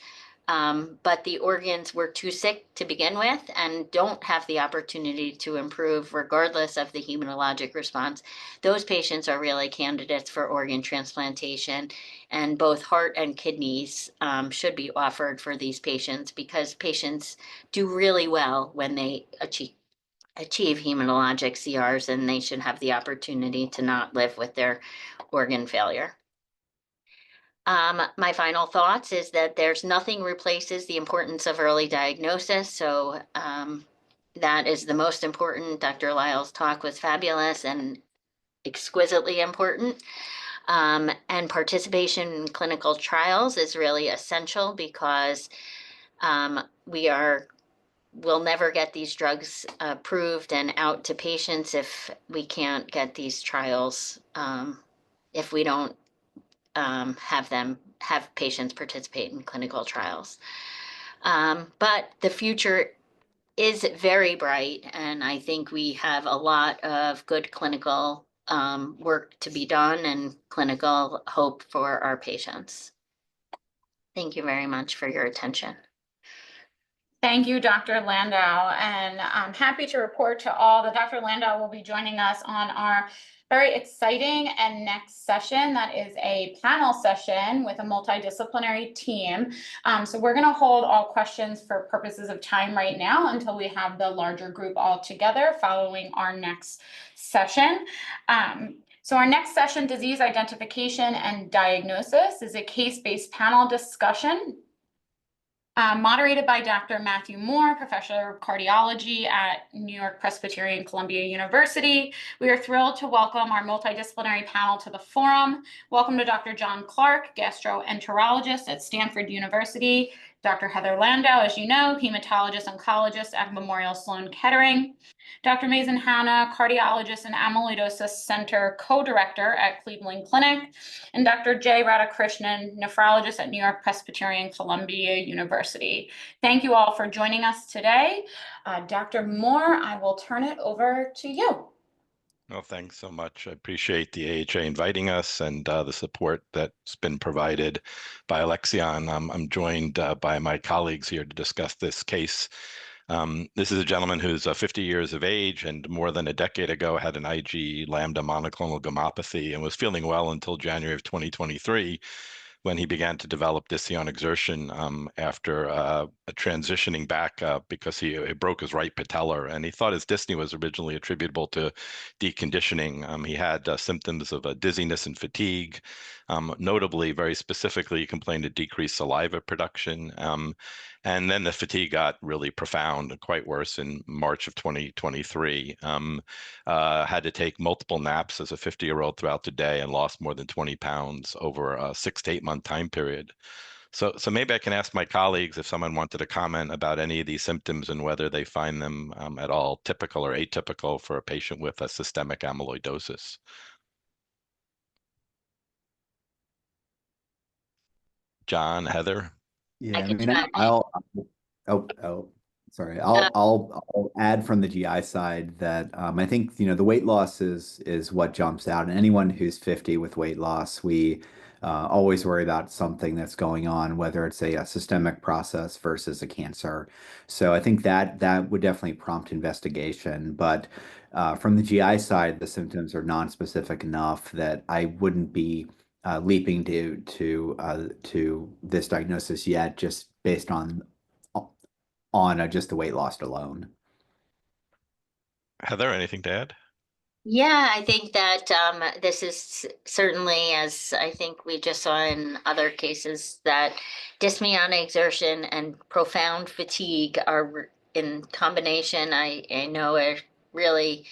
but the organs were too sick to begin with and don't have the opportunity to improve regardless of the hematologic response. Those patients are really candidates for organ transplantation, and both heart and kidneys should be offered for these patients because patients do really well when they achieve hematologic CRs, and they should have the opportunity to not live with their organ failure. My final thoughts is that there's nothing replaces the importance of early diagnosis. So that is the most important. Dr. Lyle's talk was fabulous and exquisitely important. And participation in clinical trials is really essential because we'll never get these drugs approved and out to patients if we can't get these trials, if we don't have patients participate in clinical trials. But the future is very bright, and I think we have a lot of good clinical work to be done and clinical hope for our patients. Thank you very much for your attention. Thank you, Dr. Landau, and I'm happy to report to all that Dr. Landau will be joining us on our very exciting and next session. That is a panel session with a multidisciplinary team. So we're going to hold all questions for purposes of time right now until we have the larger group all together following our next session. So our next session, disease identification and diagnosis, is a case-based panel discussion moderated by Dr. Matthew Moore, Professor of Cardiology at New York Presbyterian Columbia University. We are thrilled to welcome our multidisciplinary panel to the forum. Welcome to Dr. John Clark, gastroenterologist at Stanford University, Dr. Heather Landau, as you know, hematologist oncologist at Memorial Sloan Kettering, Dr. Mazen Hanna, cardiologist and amyloidosis center co-director at Cleveland Clinic, and Dr. Jay Radhakrishnan, nephrologist at New York Presbyterian Columbia University. Thank you all for joining us today. Dr. Moore, I will turn it over to you. Well, thanks so much. I appreciate the AHA inviting us and the support that's been provided by Alexion. I'm joined by my colleagues here to discuss this case. This is a gentleman who's 50 years of age and more than a decade ago had an IG lambda monoclonal gammopathy and was feeling well until January of 2023. when he began to develop dyspnea on exertion after transitioning back because he broke his right patellar, and he thought his dyspnea was originally attributable to deconditioning. He had symptoms of dizziness and fatigue. Notably, very specifically, he complained of decreased saliva production. And then the fatigue got really profound and quite worse in March of 2023. Had to take multiple naps as a 50-year-old throughout the day and lost more than 20 pounds over a 6 to 8 month time period. So maybe I can ask my colleagues if someone wanted to comment about any of these symptoms and whether they find them at all typical or atypical for a patient with a systemic amyloidosis. John, Heather? I Yeah, I can mean, try. sorry. Uh, I'll add from the GI side that I think, the weight loss is what jumps out. And anyone who's 50 with weight loss, we always worry about something that's going on, whether it's a systemic process versus a cancer. So I think that would definitely prompt investigation. But from the GI side, the symptoms are non-specific enough that I wouldn't be leaping to this diagnosis yet, just based on just the weight loss alone. Heather, anything to add? Yeah, I think that this is certainly, as I think we just saw in other cases, that dyspnea on exertion and profound fatigue are in combination. I know are really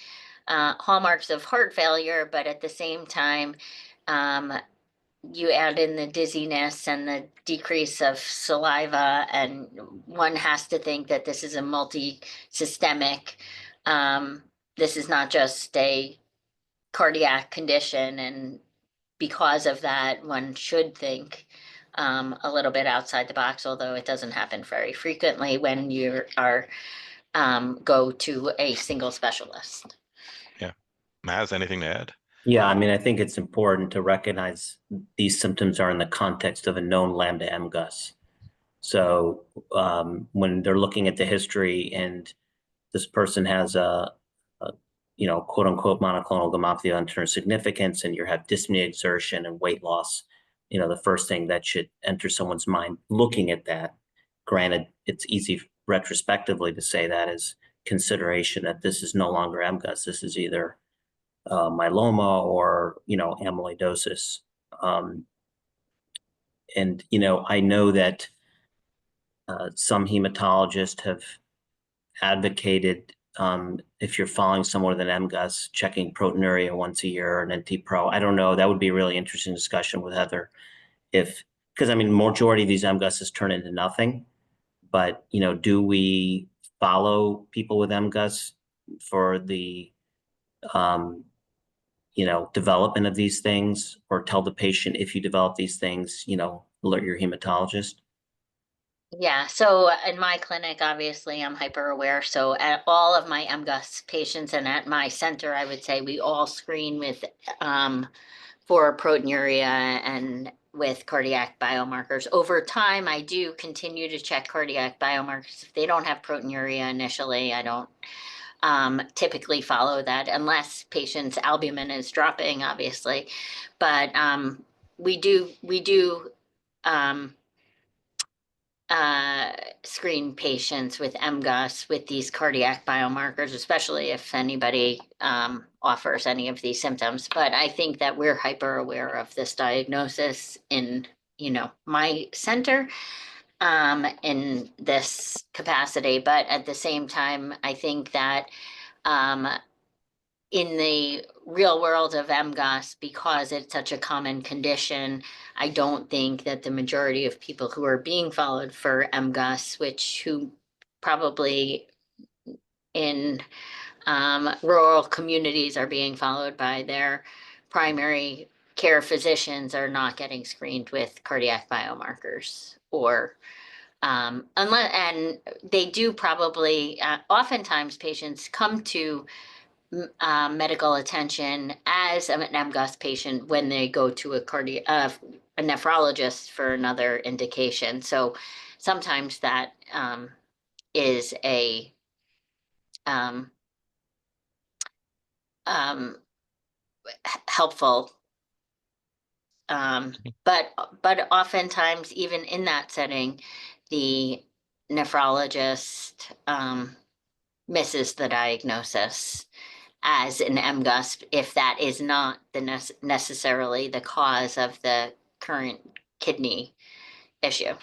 hallmarks of heart failure, but at the same time, you add in the dizziness and the decrease of saliva, and one has to think that this is a multi-systemic. This is not just a cardiac condition, and because of that, one should think a little bit outside the box, although it doesn't happen very frequently when you are go to a single specialist. Yeah. Maz, anything to add? Yeah, I mean, I think it's important to recognize these symptoms are in the context of a known lambda MGUS. So when they're looking at the history and this person has a quote unquote monoclonal gammopathy of unknown significance, and you have dyspnea exertion and weight loss, the first thing that should enter someone's mind looking at that, granted, it's easy retrospectively to say that as consideration that this is no longer MGUS, this is either myeloma or amyloidosis, and I know that some hematologists have advocated, if you're following someone with an MGUS, checking proteinuria once a year, an NT-pro. I don't know. That would be a really interesting discussion with Heather, because I mean, majority of these MGUSs turn into nothing. But do we follow people with MGUS for the development of these things, or tell the patient, if you develop these things, alert your hematologist? Yeah, so in my clinic, obviously, I'm hyper aware. So at all of my MGUS patients and at my center, I would say we all screen with for proteinuria and with cardiac biomarkers. Over time, I do continue to check cardiac biomarkers. If they don't have proteinuria initially, I don't typically follow that unless patient's albumin is dropping, obviously. But we do screen patients with MGUS with these cardiac biomarkers, especially if anybody offers any of these symptoms. But I think that we're hyper aware of this diagnosis in, my center in this capacity. But at the same time, I think that in the real world of MGUS, because it's such a common condition, I don't think that the majority of people who are being followed for MGUS, who probably in rural communities are being followed by their primary care physicians, are not getting screened with cardiac biomarkers, or unless, and they do probably, oftentimes patients come to medical attention as an MGUS patient when they go to a nephrologist for another indication. So sometimes that is a helpful But oftentimes, even in that setting, the nephrologist misses the diagnosis as an MGUS if that is not necessarily the cause of the current kidney issue.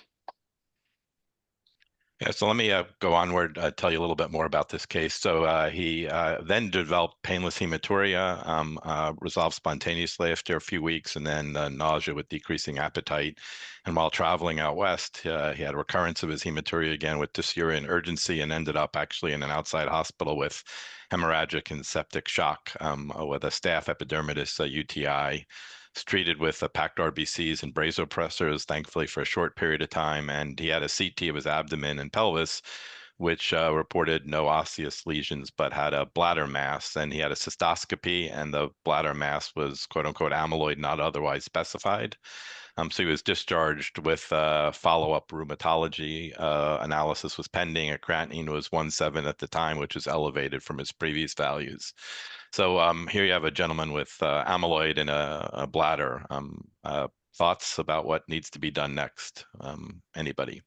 Yeah, so let me go onward, tell you a little bit more about this case. So he then developed painless hematuria, resolved spontaneously after a few weeks, and then nausea with decreasing appetite. And while traveling out west, he had a recurrence of his hematuria again with dysuria and urgency, and ended up actually in an outside hospital with hemorrhagic and septic shock with a staph epidermidis UTI. Was treated with packed RBCs and vasopressors, thankfully for a short period of time, and he had a CT of his abdomen and pelvis, which reported no osseous lesions, but had a bladder mass, and he had a cystoscopy, and the bladder mass was quote unquote amyloid, not otherwise specified. So he was discharged with follow-up rheumatology. Analysis was pending. A creatinine was 1.7 at the time, which is elevated from his previous values. So here you have a gentleman with amyloid in a bladder. Thoughts about what needs to be done next? Anybody?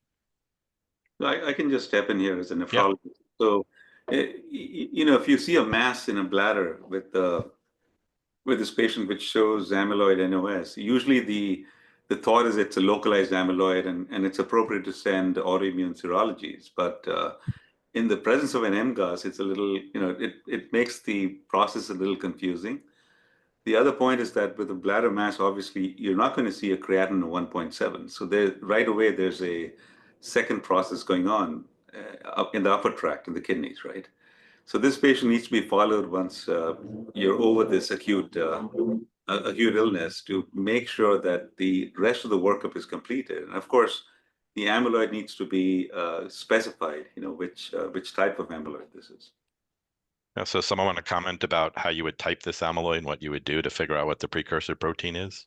I can just step in here as a Yep. nephrologist. So, if you see a mass in a bladder with this patient which shows amyloid NOS, usually the thought is it's a localized amyloid and it's appropriate to send autoimmune serologies. But in the presence of an MGUS, it's a little, it makes the process a little confusing. The other point is that with a bladder mass, obviously, you're not going to see a creatinine of 1.7. So right away, there's a second process going on up in the upper tract in the kidneys, right? So this patient needs to be followed once you're over this acute illness to make sure that the rest of the workup is completed. And of course, the amyloid needs to be specified, which type of amyloid this is. So someone want to comment about how you would type this amyloid and what you would do to figure out what the precursor protein is?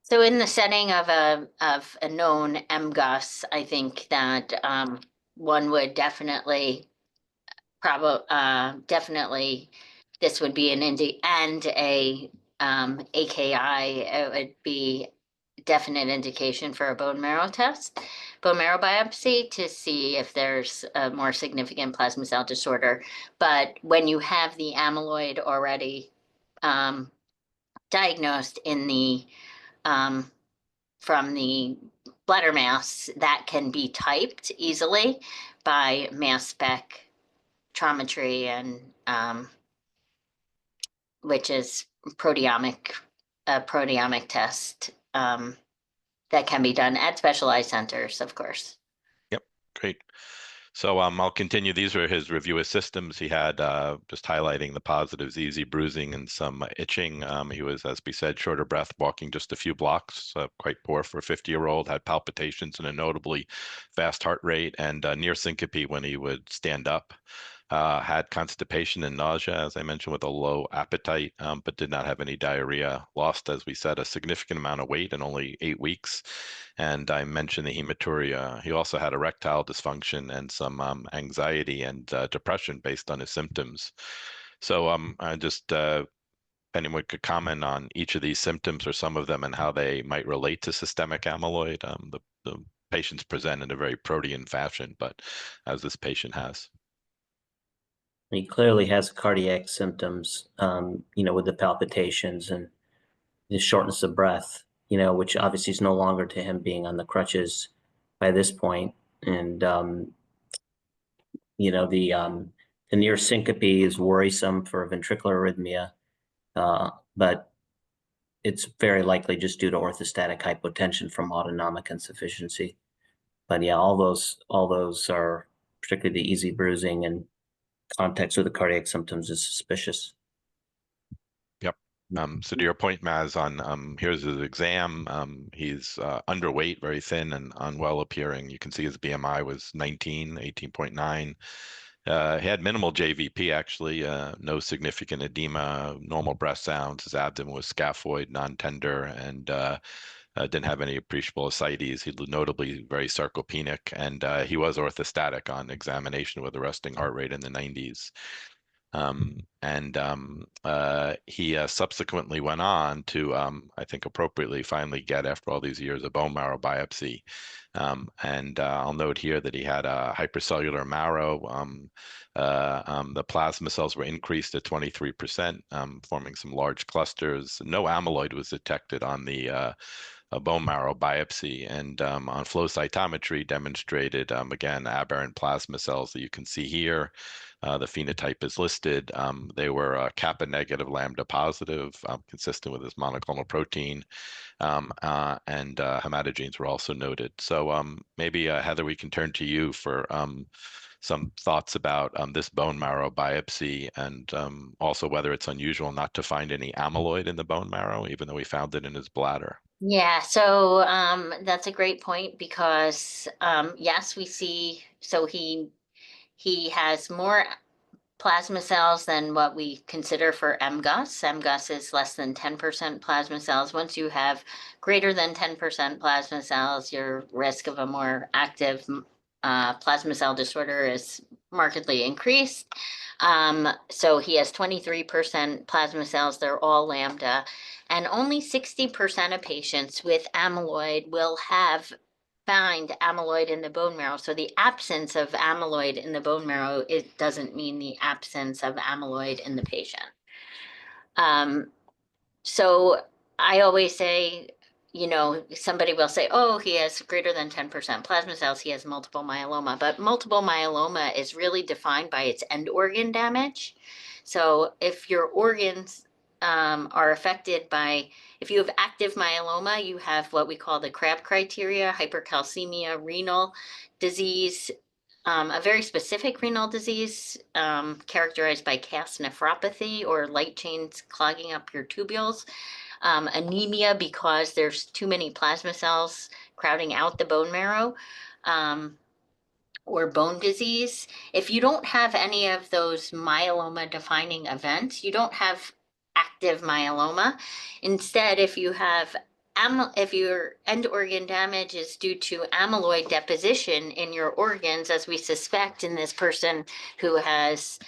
So in the setting of a known MGUS, I think that one would definitely this would be an AKI. It would be definite indication for a bone marrow biopsy to see if there's a more significant plasma cell disorder. But when you have the amyloid already diagnosed in the from the bladder mass, that can be typed easily by mass spectrometry and which is a proteomic test that can be done at specialized centers, of course. Yep, great. So I'll continue. These are his review of systems. He had just highlighting the positives, easy bruising and some itching. He was, as we said, short of breath, walking just a few blocks, quite poor for a 50-year-old, had palpitations and a notably fast heart rate and near syncope when he would stand up. Had constipation and nausea, as I mentioned, with a low appetite, but did not have any diarrhea. Lost, as we said, a significant amount of weight in only 8 weeks. And I mentioned the hematuria. He also had erectile dysfunction and some anxiety and depression based on his symptoms. So I just, anyone could comment on each of these symptoms or some of them and how they might relate to systemic amyloid. The patients present in a very protean fashion, but as this patient has. He clearly has cardiac symptoms, with the palpitations and the shortness of breath, which obviously is no longer to him being on the crutches by this point. And, the near syncope is worrisome for ventricular arrhythmia, but it's very likely just due to orthostatic hypotension from autonomic insufficiency. But yeah, all those are, particularly the easy bruising and context with the cardiac symptoms, is suspicious. Yep. So to your point, Maz, on here's his exam. He's underweight, very thin and unwell appearing. You can see his BMI was 18.9. He had minimal JVP, actually, no significant edema, normal breath sounds. His abdomen was scaphoid, non-tender, and didn't have any appreciable ascites. He notably very sarcopenic, and he was orthostatic on examination with a resting heart rate in the 90s. He subsequently went on to, I think appropriately, finally get, after all these years, a bone marrow biopsy. I'll note here that he had a hypercellular marrow. The plasma cells were increased at 23%, forming some large clusters. No amyloid was detected on the a bone marrow biopsy, and on flow cytometry demonstrated, again, aberrant plasma cells that you can see here. The phenotype is listed. They were kappa negative, lambda positive, consistent with this monoclonal protein, and hematogenes were also noted. So maybe, Heather, we can turn to you for some thoughts about this bone marrow biopsy, and also whether it's unusual not to find any amyloid in the bone marrow, even though we found it in his bladder. Yeah, so that's a great point because yes, we see, so he has more plasma cells than what we consider for MGUS. MGUS is less than 10% plasma cells. Once you have greater than 10% plasma cells, your risk of a more active plasma cell disorder is markedly increased. So he has 23% plasma cells. They're all lambda. And only 60% of patients with amyloid will find amyloid in the bone marrow. So the absence of amyloid in the bone marrow, it doesn't mean the absence of amyloid in the patient. So I always say, somebody will say, oh, he has greater than 10% plasma cells, he has multiple myeloma. But multiple myeloma is really defined by its end organ damage. So if your organs are affected by, if you have active myeloma, you have what we call the CRAB criteria: hypercalcemia, renal disease, a very specific renal disease characterized by Cas nephropathy, or light chains clogging up your tubules, anemia because there's too many plasma cells crowding out the bone marrow, or bone disease. If you don't have any of those myeloma defining events, you don't have active myeloma. Instead, if you have if your end organ damage is due to amyloid deposition in your organs, as we suspect in this person who has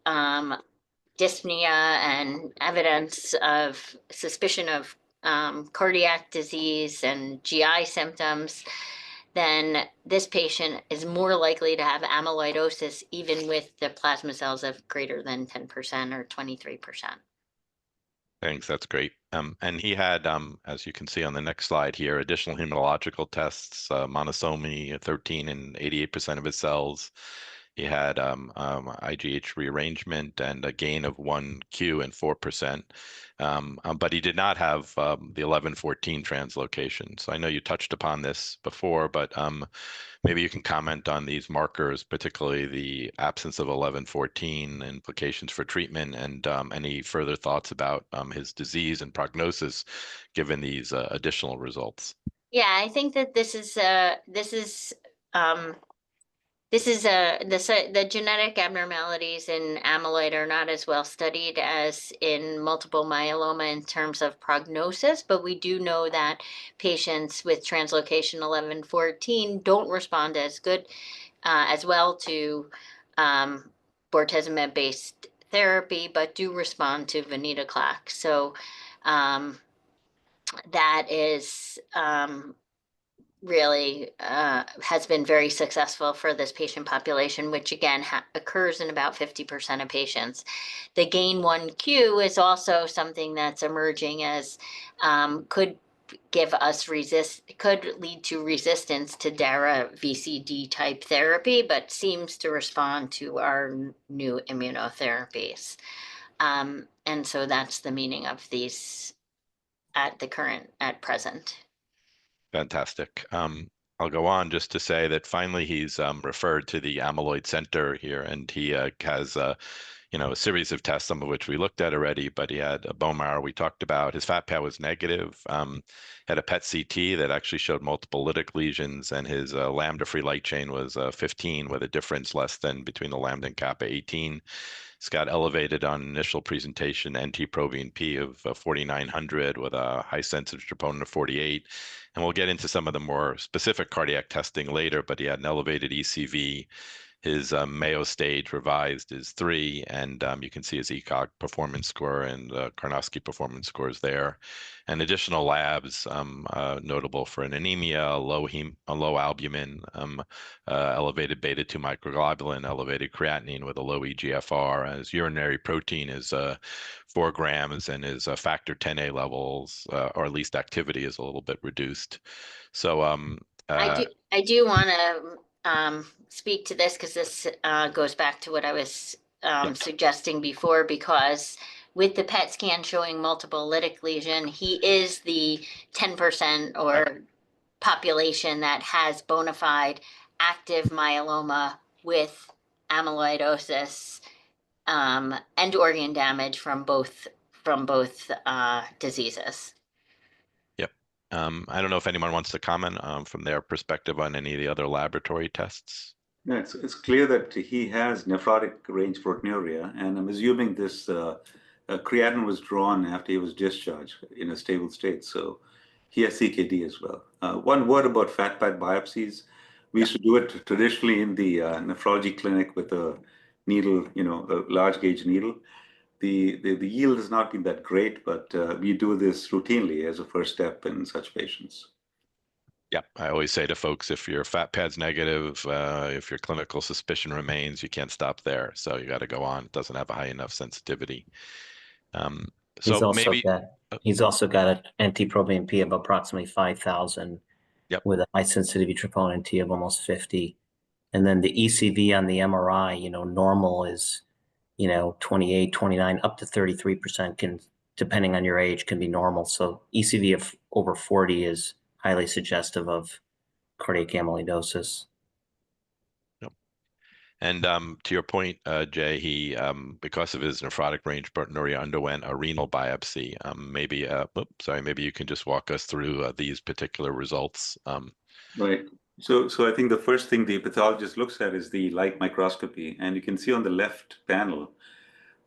dyspnea and evidence of suspicion of cardiac disease and GI symptoms, then this patient is more likely to have amyloidosis even with the plasma cells of greater than 10% or 23%. Thanks, that's great. And he had, as you can see on the next slide here, additional hematological tests, monosomy 13 and 88% of his cells. He had IgH rearrangement and a gain of 1Q and 4%. But he did not have the 1114 translocation. So I know you touched upon this before, but maybe you can comment on these markers, particularly the absence of 1114, implications for treatment, and any further thoughts about his disease and prognosis given these additional results. Yeah, I think that the genetic abnormalities in amyloid are not as well studied as in multiple myeloma in terms of prognosis, but we do know that patients with translocation 1114 don't respond as good, as well to bortezomib-based therapy, but do respond to venetoclax. So that is really has been very successful for this patient population, which again occurs in about 50% of patients. The gain 1Q is also something that's emerging as could lead to resistance to DARA VCD type therapy, but seems to respond to our new immunotherapies. And so that's the meaning of these at present. Fantastic. I'll go on just to say that finally he's referred to the amyloid center here, and he has a series of tests, some of which we looked at already, but he had a bone marrow we talked about. His fat pad was negative, had a PET CT that actually showed multiple lytic lesions, and his lambda free light chain was 15 with a difference less than between the lambda and kappa 18. It's got elevated on initial presentation NT-proBNP of 4,900 with a high sensitive troponin of 48. And we'll get into some of the more specific cardiac testing later, but he had an elevated ECV. His Mayo stage revised is 3, and you can see his ECOG performance score and Karnofsky performance scores there. And additional labs notable for an anemia, a low albumin, elevated beta-2 microglobulin, elevated creatinine with a low EGFR. His urinary protein is 4 grams, and his factor 10A levels, or at least activity, is a little bit reduced. So I do want to speak to this because this goes back to what I was suggesting before, because with the PET scan showing multiple lytic lesion, he is the 10% or population that has bona fide active myeloma with amyloidosis and organ damage from both diseases. Yep. I don't know if anyone wants to comment from their perspective on any of the other laboratory tests. Yeah, it's clear that he has nephrotic range proteinuria, and I'm assuming this creatinine was drawn after he was discharged in a stable state. So he has CKD as well. One word about fat pad biopsies. We used to do it traditionally in the nephrology clinic with a needle, a large gauge needle. The yield has not been that great, but we do this routinely as a first step in such patients. Yeah, I always say to folks, if your fat pad's negative, if your clinical suspicion remains, you can't stop there. So you got to go on. It doesn't have a high enough sensitivity. He's So also maybe got an NT-proBNP of approximately 5,000 with a high sensitivity troponin T of almost 50. And then the ECV on the MRI, normal is, 28, 29, up to 33% can, depending on your age, can be normal. So ECV of over 40 is highly suggestive of cardiac amyloidosis. And to your point, Jay, he, because of his nephrotic range proteinuria, underwent a renal biopsy. Maybe you can just walk us through these particular results. Right. So I think the first thing the pathologist looks at is the light microscopy, and you can see on the left panel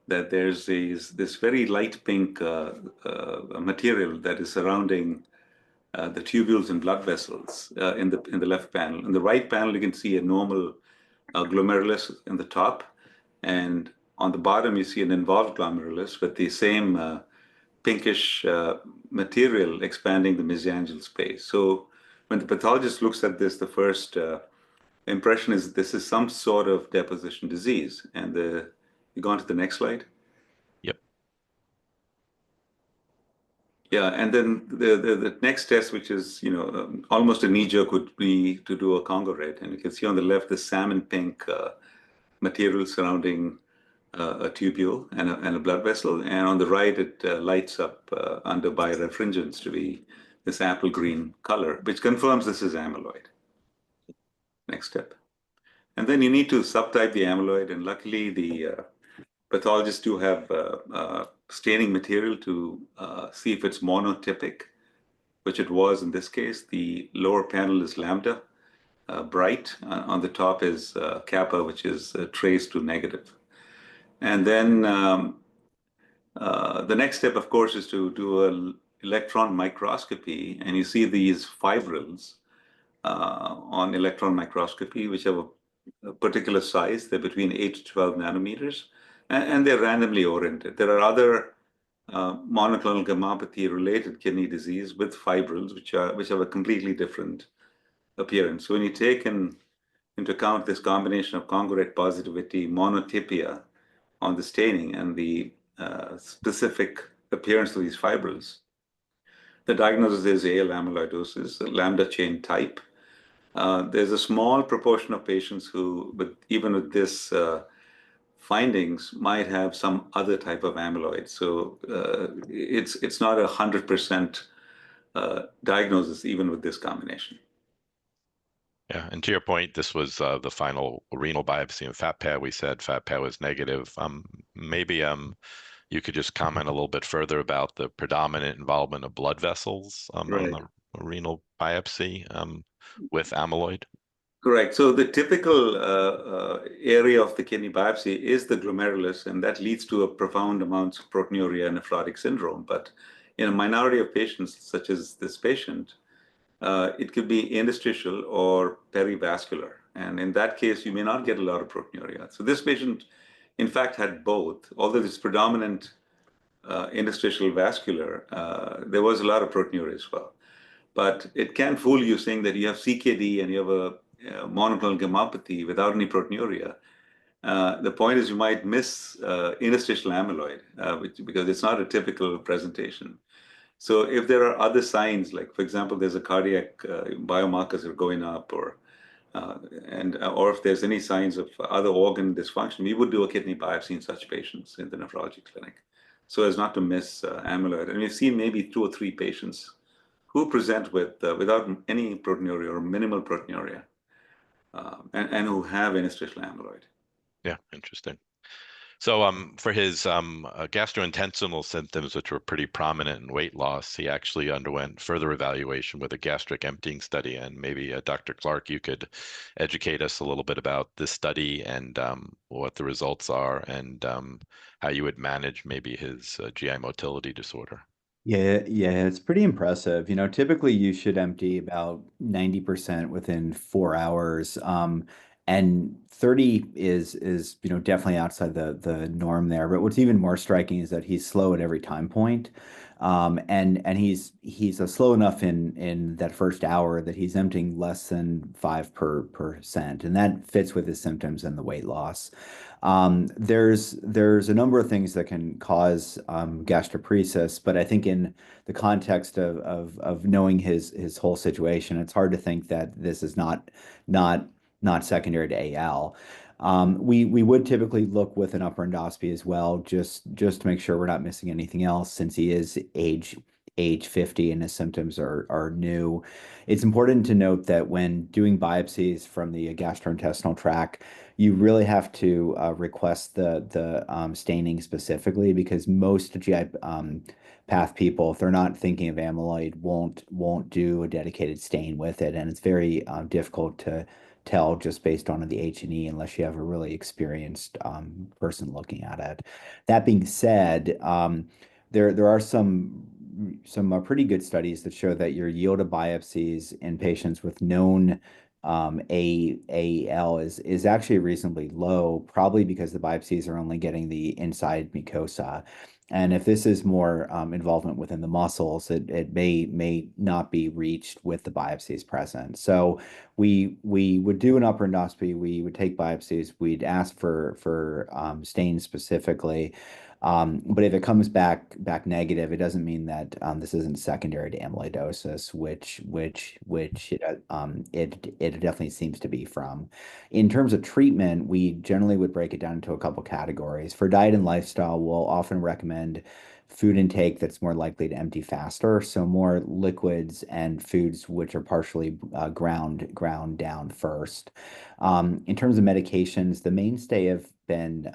that there's this very light pink material that is surrounding the tubules and blood vessels in the left panel. In the right panel, you can see a normal glomerulus in the top, and on the bottom you see an involved glomerulus with the same pinkish material expanding the mesangial space. So when the pathologist looks at this, the first impression is this is some sort of deposition disease. And you go on to the next slide. Yep. Yeah, and then the next test, which is almost a knee jerk, would be to do a Congo red, and you can see on the left the salmon pink material surrounding a tubule and a blood vessel, and on the right it lights up under birefringence to be this apple green color, which confirms this is amyloid. Next step. And then you need to subtype the amyloid, and luckily the pathologists do have staining material to see if it's monotypic, which it was in this case. The lower panel is lambda, bright. On the top is kappa, which is traced to negative. And then the next step, of course, is to do an electron microscopy, and you see these fibrils on electron microscopy, which have a particular size. They're between 8 to 12 nanometers, and they're randomly oriented. There are other monoclonal gammopathy-related kidney disease with fibrils, which have a completely different appearance. So when you take into account this combination of congruent positivity, monotypia on the staining, and the specific appearance of these fibrils, the diagnosis is AL-Amyloidosis, lambda chain type. There's a small proportion of patients who, even with this findings, might have some other type of amyloid. So it's not 100% diagnosis even with this combination. Yeah, and to your point, this was the final renal biopsy and fat pad. We said fat pad was negative. Maybe you could just comment a little bit further about the predominant involvement of blood vessels on the renal biopsy with amyloid. Correct. So the typical area of the kidney biopsy is the glomerulus, and that leads to a profound amount of proteinuria and nephrotic syndrome. But in a minority of patients, such as this patient, it could be interstitial or perivascular. And in that case, you may not get a lot of proteinuria. So this patient, in fact, had both. Although this predominant interstitial vascular, there was a lot of proteinuria as well. But it can fool you saying that you have CKD and you have a monoclonal gammopathy without any proteinuria. The point is you might miss interstitial amyloid, because it's not a typical presentation. So if there are other signs, like for example, there's a cardiac biomarkers are going up, or if there's any signs of other organ dysfunction, we would do a kidney biopsy in such patients in the nephrology clinic, so as not to miss amyloid. And we've seen maybe 2 or 3 patients who present with without any proteinuria or minimal proteinuria, and who have interstitial amyloid. Yeah, interesting. So for his gastrointestinal symptoms, which were pretty prominent in weight loss, he actually underwent further evaluation with a gastric emptying study. And maybe Dr. Clark, you could educate us a little bit about this study and what the results are, and how you would manage maybe his GI motility disorder. Yeah, it's pretty impressive. Typically you should empty about 90% within 4 hours. And 30 is definitely outside the norm there. But what's even more striking is that he's slow at every time point. And he's slow enough in that first hour that he's emptying less than 5%, and that fits with his symptoms and the weight loss. There's a number of things that can cause gastroparesis, but I think in the context of knowing his whole situation, it's hard to think that this is not secondary to AL. We would typically look with an upper endoscopy as well, just to make sure we're not missing anything else, since he is age 50 and his symptoms are new. It's important to note that when doing biopsies from the gastrointestinal tract, you really have to request the staining specifically, because most GI path people, if they're not thinking of amyloid, won't do a dedicated stain with it, and it's very difficult to tell just based on the H&E unless you have a really experienced person looking at it. That being said, there are some pretty good studies that show that your yield of biopsies in patients with known AL is actually reasonably low, probably because the biopsies are only getting the inside mucosa. And if this is more involvement within the muscles, it may not be reached with the biopsies present. So we would do an upper endoscopy. We would take biopsies. We'd ask for stains specifically. But if it comes back negative, it doesn't mean that this isn't secondary to amyloidosis, which it definitely seems to be from. In terms of treatment, we generally would break it down into a couple categories. For diet and lifestyle, we'll often recommend food intake that's more likely to empty faster, so more liquids and foods which are partially ground down first. In terms of medications, the mainstay have been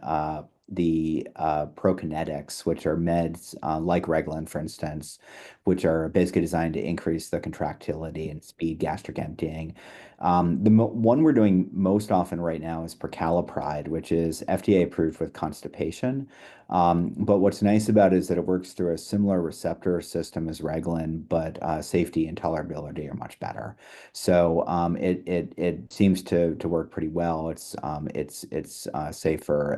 the prokinetics, which are meds like Reglan, for instance, which are basically designed to increase the contractility and speed gastric emptying. The one we're doing most often right now is prucalopride, which is FDA approved with constipation. But what's nice about it is that it works through a similar receptor system as Reglan, but safety and tolerability are much better. So it seems to work pretty well. It's safer,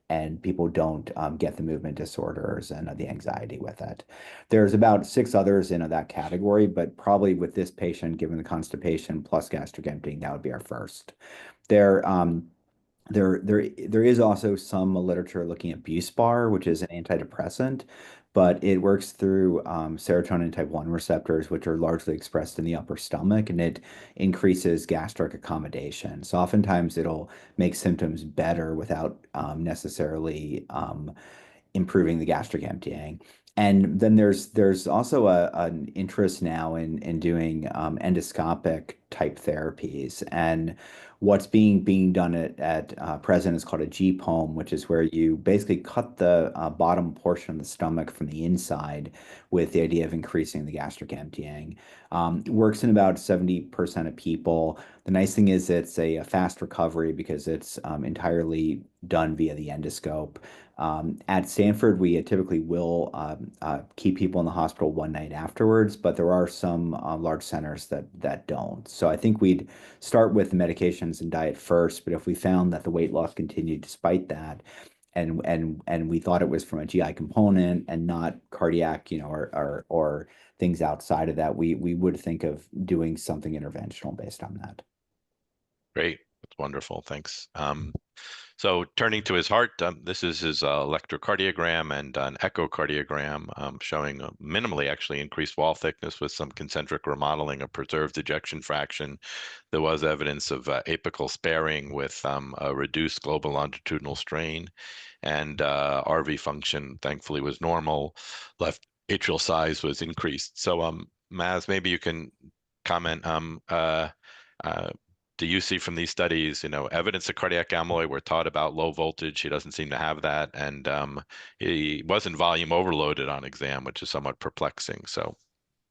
and people don't get the movement disorders and the anxiety with it. There's about 6 others in that category, but probably with this patient, given the constipation plus gastric emptying, that would be our first. There is also some literature looking at Buspar, which is an antidepressant, but it works through serotonin type 1 receptors, which are largely expressed in the upper stomach, and it increases gastric accommodation. So oftentimes it'll make symptoms better without necessarily improving the gastric emptying. And then there's also an interest now in doing endoscopic type therapies. And what's being done at present is called a GPOM, which is where you basically cut the bottom portion of the stomach from the inside with the idea of increasing the gastric emptying. Works in about 70% of people. The nice thing is it's a fast recovery because it's entirely done via the endoscope. At Stanford, we typically will keep people in the hospital one night afterwards, but there are some large centers that don't. So I think we'd start with medications and diet first, but if we found that the weight loss continued despite that, and we thought it was from a GI component and not cardiac, or things outside of that, we would think of doing something interventional based on that. Great. That's wonderful. Thanks. So turning to his heart, this is his electrocardiogram and an echocardiogram showing a minimally actually increased wall thickness with some concentric remodeling of preserved ejection fraction. There was evidence of apical sparing with a reduced global longitudinal strain, and RV function thankfully was normal. Left atrial size was increased. So Maz, maybe you can comment. Do you see from these studies, evidence of cardiac amyloid? We're taught about low voltage. He doesn't seem to have that. And he wasn't volume overloaded on exam, which is somewhat perplexing. So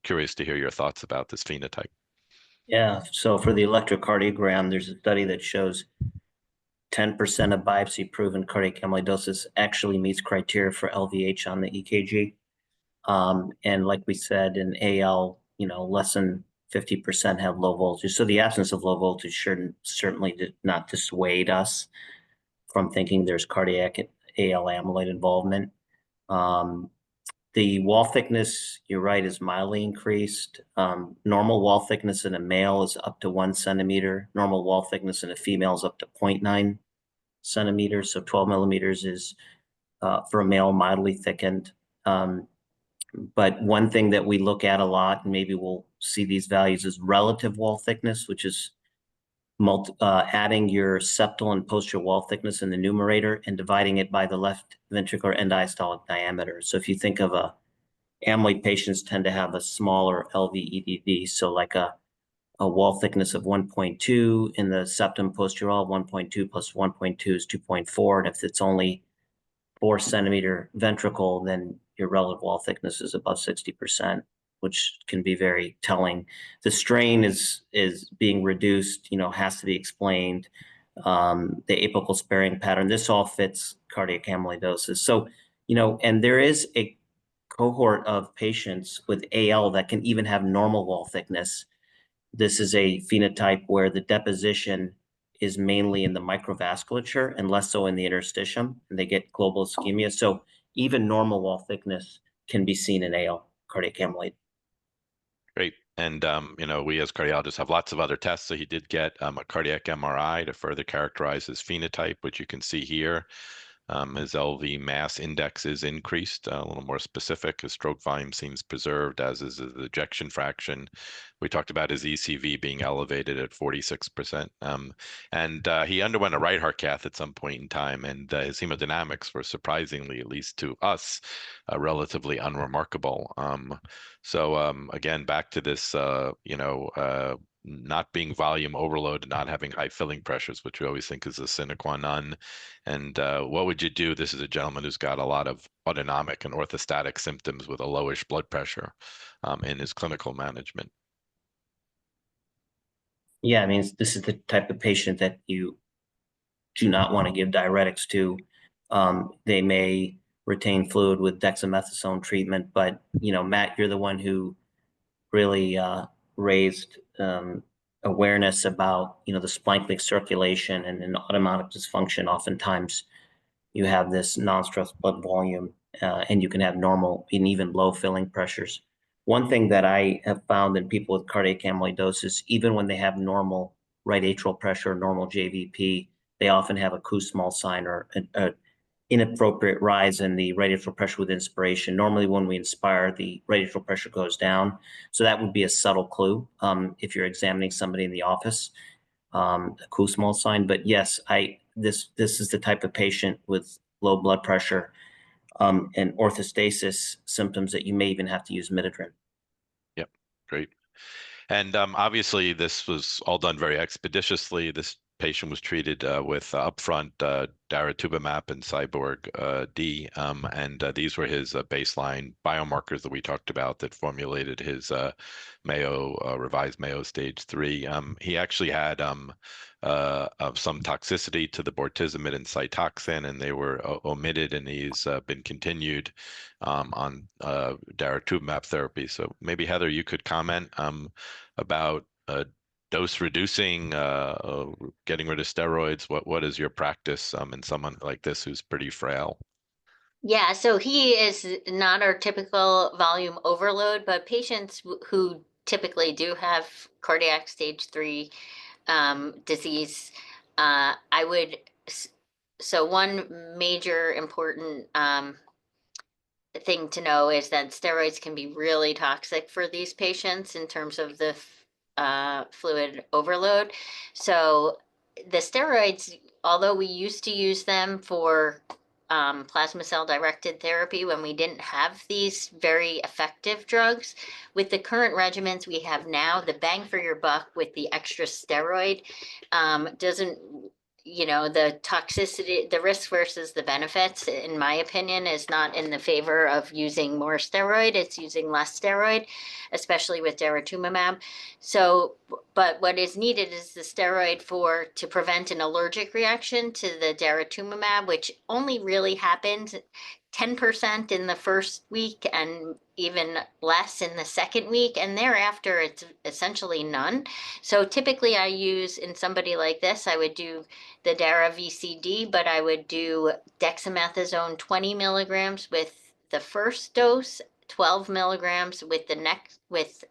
curious to hear your thoughts about this phenotype. Yeah, so for the electrocardiogram, there's a study that shows 10% of biopsy-proven cardiac amyloidosis actually meets criteria for LVH on the EKG. And like we said, in AL, less than 50% have low voltage. So the absence of low voltage certainly did not dissuade us from thinking there's cardiac AL amyloid involvement. The wall thickness, you're right, is mildly increased. Normal wall thickness in a male is up to 1 centimeter. Normal wall thickness in a female is up to 0.9 centimeters. So 12 millimeters is, for a male, mildly thickened. But one thing that we look at a lot, and maybe we'll see these values, is relative wall thickness, which is adding your septal and posterior wall thickness in the numerator and dividing it by the left ventricular end diastolic diameter. So if you think of amyloid patients tend to have a smaller LVEDD, so like a wall thickness of 1.2 in the septum posterior wall, 1.2 plus 1.2 is 2.4, and if it's only 4 centimeter ventricle, then your relative wall thickness is above 60%, which can be very telling. The strain is being reduced, has to be explained. The apical sparing pattern, this all fits cardiac amyloidosis. So, and there is a cohort of patients with AL that can even have normal wall thickness. This is a phenotype where the deposition is mainly in the microvasculature and less so in the interstitium, and they get global ischemia. So even normal wall thickness can be seen in AL cardiac amyloid. Great. And, we as cardiologists have lots of other tests. So he did get a cardiac MRI to further characterize his phenotype, which you can see here. His LV mass index is increased, a little more specific. His stroke volume seems preserved, as is his ejection fraction. We talked about his ECV being elevated at 46%. And he underwent a right heart cath at some point in time, and his hemodynamics were surprisingly, at least to us, relatively unremarkable. So again, back to this, not being volume overload, not having high filling pressures, which we always think is a sine qua non. And what would you do? This is a gentleman who's got a lot of autonomic and orthostatic symptoms with a lowish blood pressure in his clinical management. Yeah, I mean, this is the type of patient that you do not want to give diuretics to. They may retain fluid with dexamethasone treatment, but, Matt, you're the one who really raised awareness about, the splanchnic circulation and in autonomic dysfunction. Oftentimes you have this non-stress blood volume and you can have normal and even low filling pressures. One thing that I have found in people with cardiac amyloidosis, even when they have normal right atrial pressure, normal JVP, they often have a Kussmaul sign or an inappropriate rise in the right atrial pressure with inspiration. Normally when we inspire, the right atrial pressure goes down. So that would be a subtle clue if you're examining somebody in the office, a Kussmaul sign. But yes, this is the type of patient with low blood pressure and orthostasis symptoms that you may even have to use midodrine. Yep, great. And obviously, this was all done very expeditiously. This patient was treated with upfront daratumumab and Cyborg D, and these were his baseline biomarkers that we talked about that formulated his Mayo revised Mayo stage 3. He actually had of some toxicity to the bortezomib and Cytoxan, and they were omitted, and he's been continued on daratumumab therapy. So maybe Heather, you could comment about dose reducing, getting rid of steroids. What is your practice in someone like this who's pretty frail? Yeah, so he is not our typical volume overload, but patients who typically do have cardiac stage 3 disease, I would, so one major important thing to know is that steroids can be really toxic for these patients in terms of the fluid overload. So the steroids, although we used to use them for plasma cell directed therapy when we didn't have these very effective drugs, with the current regimens we have now, the bang for your buck with the extra steroid doesn't, the toxicity, the risk versus the benefits, in my opinion, is not in the favor of using more steroid. It's using less steroid, especially with daratumumab. So, but what is needed is the steroid to prevent an allergic reaction to the daratumumab, which only really happens 10% in the first week and even less in the second week, and thereafter it's essentially none. So typically I use, in somebody like this, I would do the Dara VCD, but I would do dexamethasone 20 milligrams with the first dose, 12 milligrams with the next, with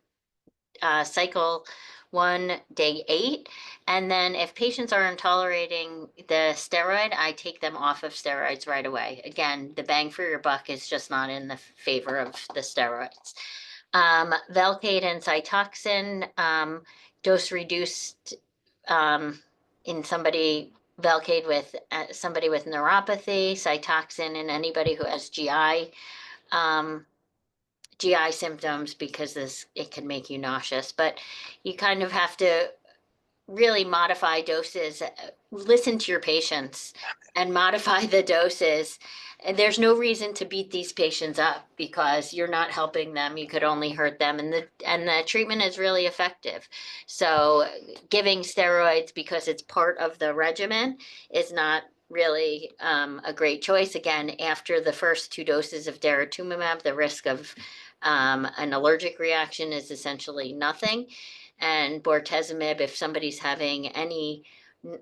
cycle 1, day 8. And then if patients aren't tolerating the steroid, I take them off of steroids right away. Again, the bang for your buck is just not in the favor of the steroids. Velcade and Cytoxan, dose reduced in somebody, Velcade with somebody with neuropathy, Cytoxan in anybody who has GI symptoms, because it can make you nauseous. But you kind of have to really modify doses, listen to your patients and modify the doses. And there's no reason to beat these patients up, because you're not helping them. You could only hurt them, and the treatment is really effective. So giving steroids because it's part of the regimen is not really a great choice. Again, after the first 2 doses of daratumumab, the risk of an allergic reaction is essentially nothing. And bortezomib, if somebody's having any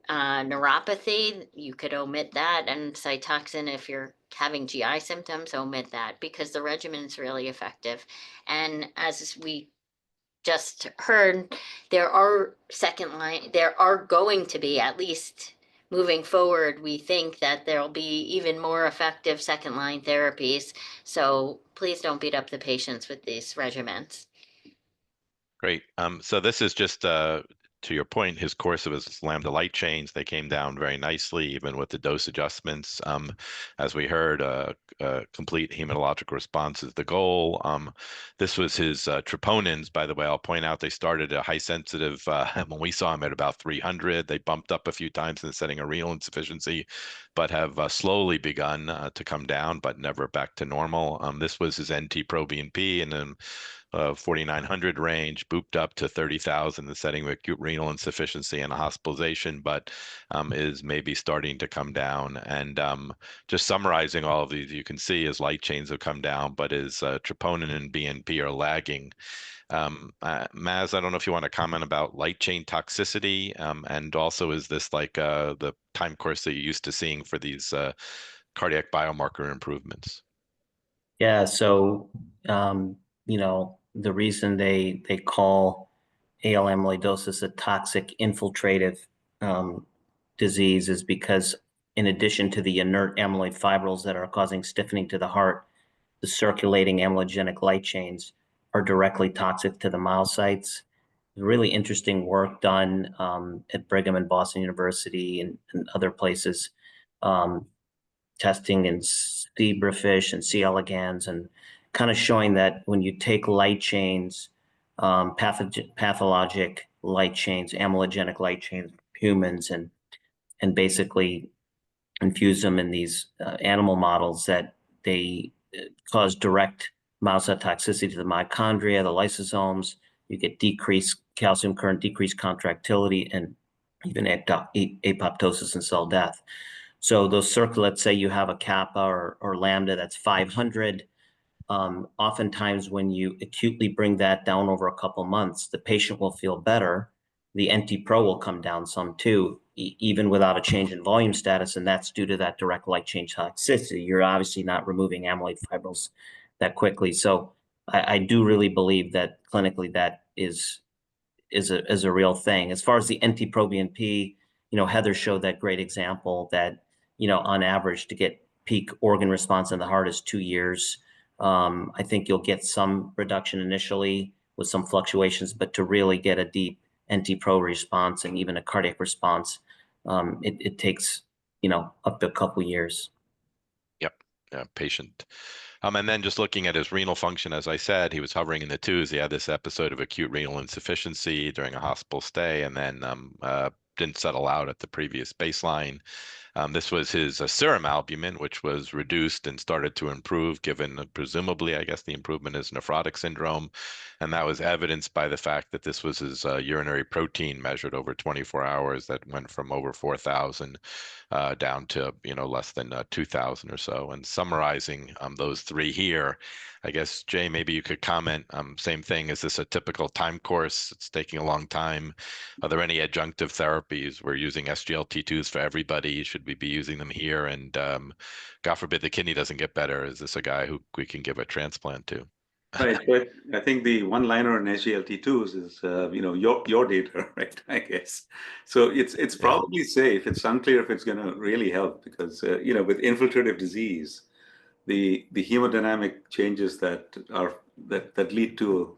neuropathy, you could omit that. And Cytoxan, if you're having GI symptoms, omit that, because the regimen is really effective. And as we just heard, there are going to be, at least moving forward, we think that there'll be even more effective second-line therapies. So please don't beat up the patients with these regimens. Great. So this is just to your point, his course of his lambda light chains, they came down very nicely, even with the dose adjustments. As we heard, complete hematologic response is the goal. This was his troponins, by the way. I'll point out they started at high sensitive when we saw him at about 300. They bumped up a few times in the setting of renal insufficiency, but have slowly begun to come down, but never back to normal. This was his NT-proBNP, and then 4,900 range, booped up to 30,000 in the setting of acute renal insufficiency and hospitalization, but is maybe starting to come down. And just summarizing all of these, you can see his light chains have come down, but his troponin and BNP are lagging. Maz, I don't know if you want to comment about light chain toxicity, and also is this like the time course that you're used to seeing for these cardiac biomarker improvements? Yeah, so the reason they call AL-amyloidosis a toxic infiltrative disease is because, in addition to the inert amyloid fibrils that are causing stiffening to the heart, the circulating amyloidogenic light chains are directly toxic to the myocytes. Really interesting work done at Brigham and Boston University and other places, testing in zebrafish and C. elegans, and kind of showing that when you take light chains, pathologic light chains, amyloidogenic light chains, humans, and basically infuse them in these animal models, that they cause direct myocyte toxicity to the mitochondria, the lysosomes. You get decreased calcium current, decreased contractility, and even apoptosis and cell death. So those let's say you have a kappa or lambda that's 500. Oftentimes when you acutely bring that down over a couple months, the patient will feel better. The NT-pro will come down some too, even without a change in volume status, and that's due to that direct light chain toxicity. You're obviously not removing amyloid fibrils that quickly. So I do really believe that clinically that is a real thing. As far as the NT-proBNP, Heather showed that great example that, on average to get peak organ response in the heart is 2 years. I think you'll get some reduction initially with some fluctuations, but to really get a deep NT-pro response and even a cardiac response, it takes, up to a couple years. Yep. Yeah, patient. And then just looking at his renal function, as I said, he was hovering in the 2s. He had this episode of acute renal insufficiency during a hospital stay, and then didn't settle out at the previous baseline. This was his serum albumin, which was reduced and started to improve, given presumably, I guess, the improvement is nephrotic syndrome. And that was evidenced by the fact that this was his urinary protein measured over 24 hours that went from over 4,000 down to, less than 2,000 or so. And summarizing those three here, I guess, Jay, maybe you could comment. Same thing. Is this a typical time course? It's taking a long time. Are there any adjunctive therapies? We're using SGLT2s for everybody. Should we be using them here? And God forbid the kidney doesn't get better. Is this a guy who we can give a transplant to? Right, but I think the one-liner on SGLT2s is, your data, right? I guess. So it's probably safe. It's unclear if it's going to really help because, with infiltrative disease, the hemodynamic changes that lead to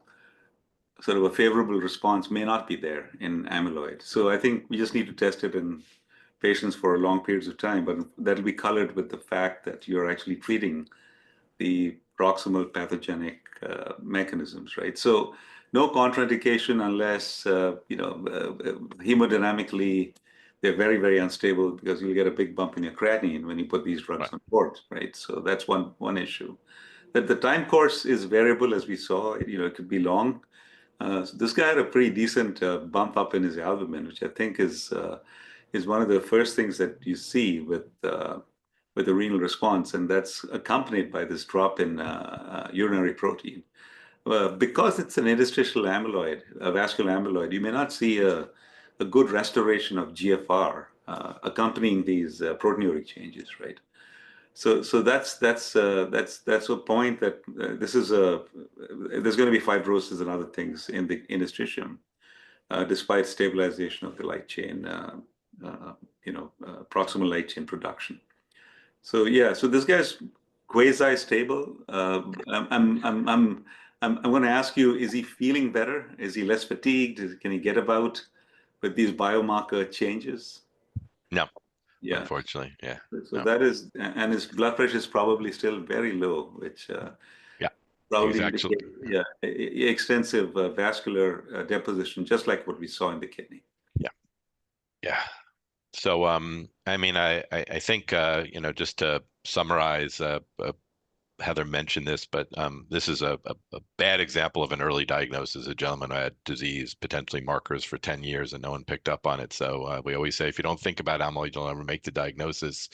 sort of a favorable response may not be there in amyloid. So I think we just need to test it in patients for long periods of time, but that'll be colored with the fact that you're actually treating the proximal pathogenic mechanisms, right? So no contraindication unless, hemodynamically, they're very, very unstable because you'll get a big bump in your creatinine when you put these drugs on board, right? So that's one issue. That the time course is variable, as we saw, it could be long. So this guy had a pretty decent bump up in his albumin, which I think is one of the first things that you see with the renal response, and that's accompanied by this drop in urinary protein. Because it's an interstitial amyloid, a vascular amyloid, you may not see a good restoration of GFR accompanying these proteinuria changes, right? So that's a point that there's going to be fibrosis and other things in the interstitium, despite stabilization of the light chain, proximal light chain production. So so this guy's quasi-stable. I'm going to ask you: is he feeling better? Is he less fatigued? Can he get about with these biomarker changes? No. Yeah. Unfortunately, yeah. So that is, and his blood pressure is probably still very low, which probably indicates extensive vascular deposition, just like what we saw in the kidney. Yeah. So, I mean, I think, just to summarize, Heather mentioned this, but this is a bad example of an early diagnosis. A gentleman who had disease, potentially markers for 10 years, and no one picked up on it. So we always say, if you don't think about amyloid, you'll never make the diagnosis.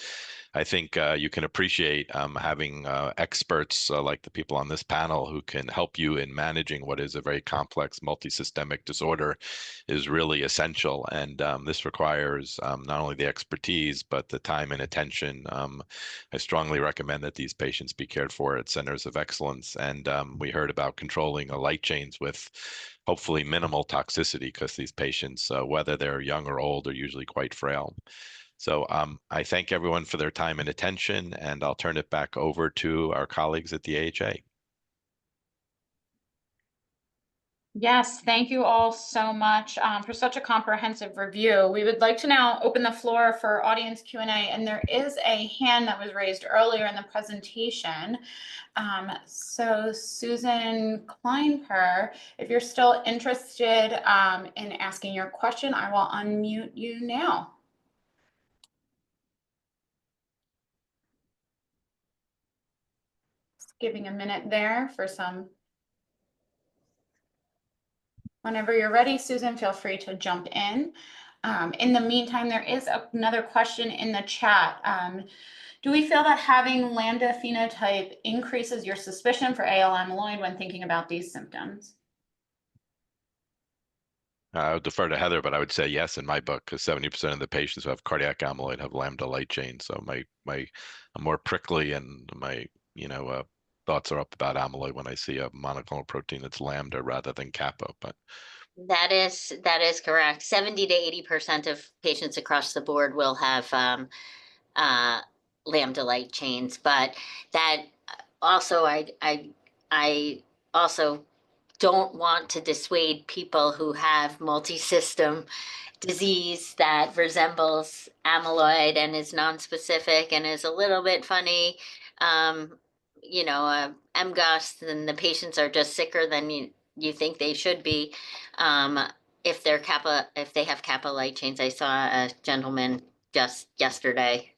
I think you can appreciate having experts like the people on this panel who can help you in managing what is a very complex multisystemic disorder is really essential. And this requires not only the expertise, but the time and attention. I strongly recommend that these patients be cared for at centers of excellence. And we heard about controlling the light chains with hopefully minimal toxicity, because these patients, whether they're young or old, are usually quite frail. So I thank everyone for their time and attention, and I'll turn it back over to our colleagues at the AHA. Yes, thank you all so much for such a comprehensive review. We would like to now open the floor for audience Q&A, and there is a hand that was raised earlier in the presentation. So Susan Kleinper, if you're still interested in asking your question, I will unmute you now. Just giving a minute there for some. Whenever you're ready, Susan, feel free to jump in. In the meantime, there is another question in the chat. Do we feel that having lambda phenotype increases your suspicion for AL amyloid when thinking about these symptoms? I would defer to Heather, but I would say yes in my book, because 70% of the patients who have cardiac amyloid have lambda light chain. So I'm more prickly, and my thoughts are up about amyloid when I see a monoclonal protein that's lambda rather than kappa. But That is correct. 70 to 80% of patients across the board will have lambda light chains, but that also I also don't want to dissuade people who have multi-system disease that resembles amyloid and is nonspecific and is a little bit funny. MGUS, then the patients are just sicker than you think they should be. If they have kappa light chains. I saw a gentleman just yesterday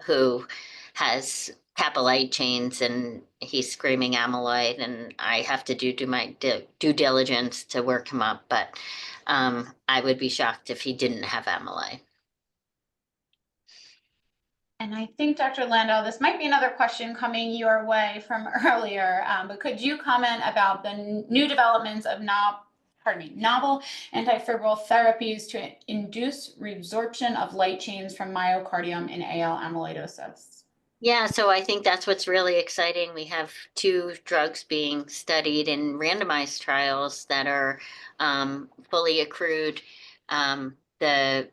who has kappa light chains, and he's screaming amyloid, and I have to do my due diligence to work him up, but I would be shocked if he didn't have amyloid. And I think, Dr. Landau, this might be another question coming your way from earlier, but could you comment about the new developments of novel antifibril therapies to induce resorption of light chains from myocardium in AL amyloidosis? Yeah, so I think that's what's really exciting. We have 2 drugs being studied in randomized trials that are fully accrued. The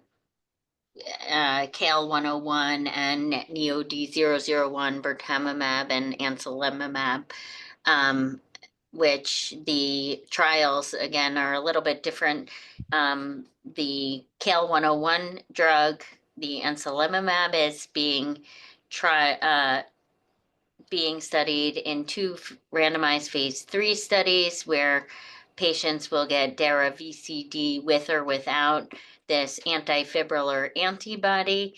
KL-101 and NEOD-001, bertamimab and anselamimab, which the trials, again, are a little bit different. The KL-101 drug, the anselamimab, is being studied in 2 randomized phase 3 studies where patients will get dara-VCD with or without this antifibrillar antibody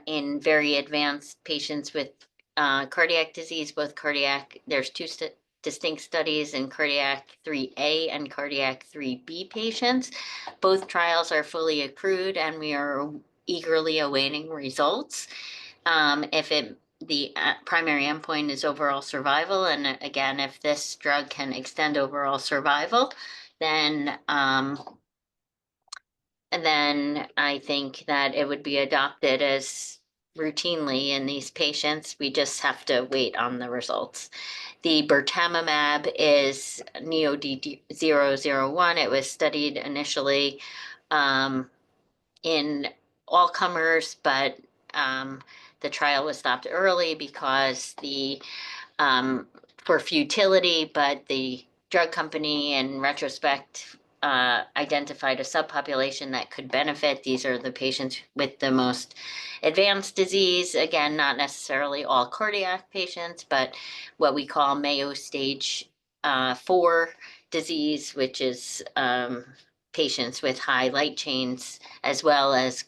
in very advanced patients with cardiac disease, there's 2 distinct studies in cardiac 3A and cardiac 3B patients. Both trials are fully accrued, and we are eagerly awaiting results. The primary endpoint is overall survival, and again, if this drug can extend overall survival, then I think that it would be adopted as routinely in these patients. We just have to wait on the results. The bertamimab is NEOD-001. It was studied initially in all comers, but the trial was stopped early because for futility, but the drug company in retrospect identified a subpopulation that could benefit. These are the patients with the most advanced disease. Again, not necessarily all cardiac patients, but what we call Mayo stage 4 disease, which is patients with high light chains, as well as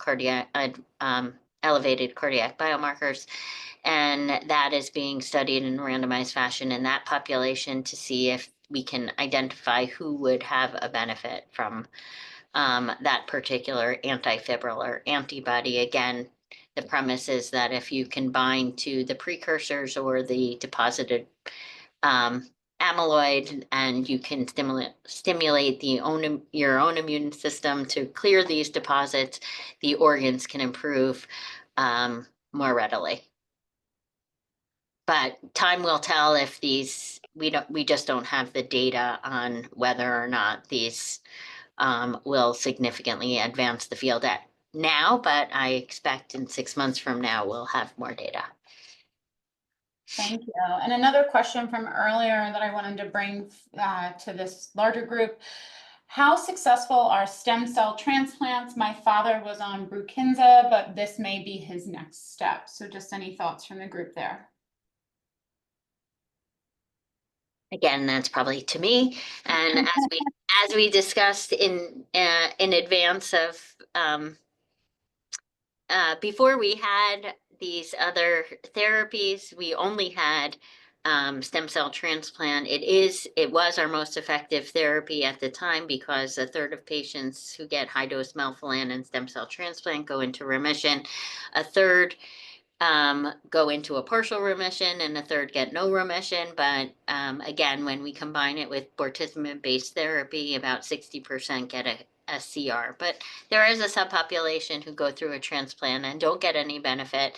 elevated cardiac biomarkers. And that is being studied in randomized fashion in that population to see if we can identify who would have a benefit from that particular antifibrillar antibody. Again, the premise is that if you can bind to the precursors or the deposited amyloid, and you can stimulate your own immune system to clear these deposits, the organs can improve more readily. But time will tell if we just don't have the data on whether or not these will significantly advance the field now, but I expect in 6 months from now, we'll have more data. Thank you. And another question from earlier that I wanted to bring to this larger group. How successful are stem cell transplants? My father was on Brukinsa, but this may be his next step. So just any thoughts from the group there? Again, that's probably to me. And as we discussed in advance of before we had these other therapies, we only had stem cell transplant. It was our most effective therapy at the time because a third of patients who get high dose melphalan and stem cell transplant go into remission. A third go into a partial remission and a third get no remission. But again, when we combine it with bortezomib-based therapy, about 60% get a CR. But there is a subpopulation who go through a transplant and don't get any benefit.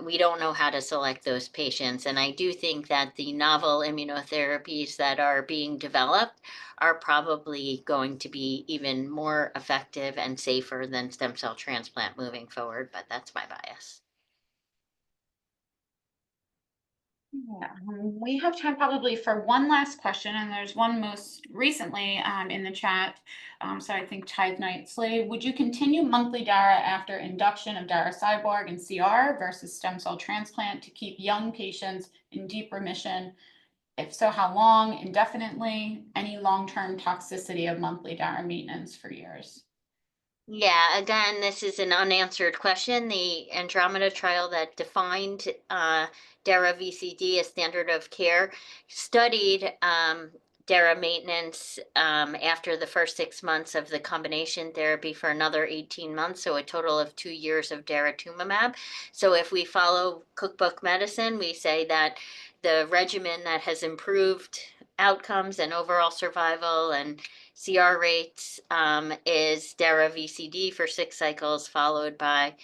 We don't know how to select those patients. And I do think that the novel immunotherapies that are being developed are probably going to be even more effective and safer than stem cell transplant moving forward, but that's my bias. Yeah, we have time probably for one last question, and there's one most recently in the chat. So I think Tide Night Slave, would you continue monthly DARA after induction of DARA Cyborg and CR versus stem cell transplant to keep young patients in deep remission? If so, how long? Indefinitely? Any long-term toxicity of monthly DARA maintenance for years? Yeah, again, this is an unanswered question. The Andromeda trial that defined DARA VCD as standard of care studied DARA maintenance after the first 6 months of the combination therapy for another 18 months, so a total of 2 years of daratumumab. So if we follow cookbook medicine, we say that the regimen that has improved outcomes and overall survival and CR rates is DARA VCD for 6 cycles, followed by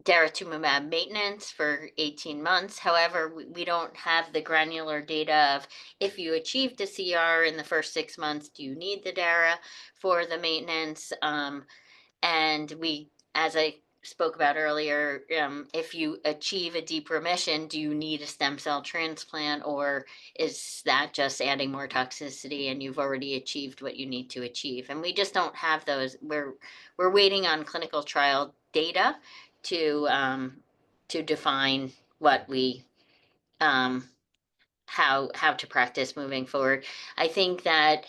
daratumumab maintenance for 18 months. However, we don't have the granular data of if you achieved a CR in the first 6 months, do you need the DARA for the maintenance? And we, as I spoke about earlier, if you achieve a deep remission, do you need a stem cell transplant, or is that just adding more toxicity and you've already achieved what you need to achieve? And we just don't have those. We're waiting on clinical trial data to define what we how to practice moving forward. I think that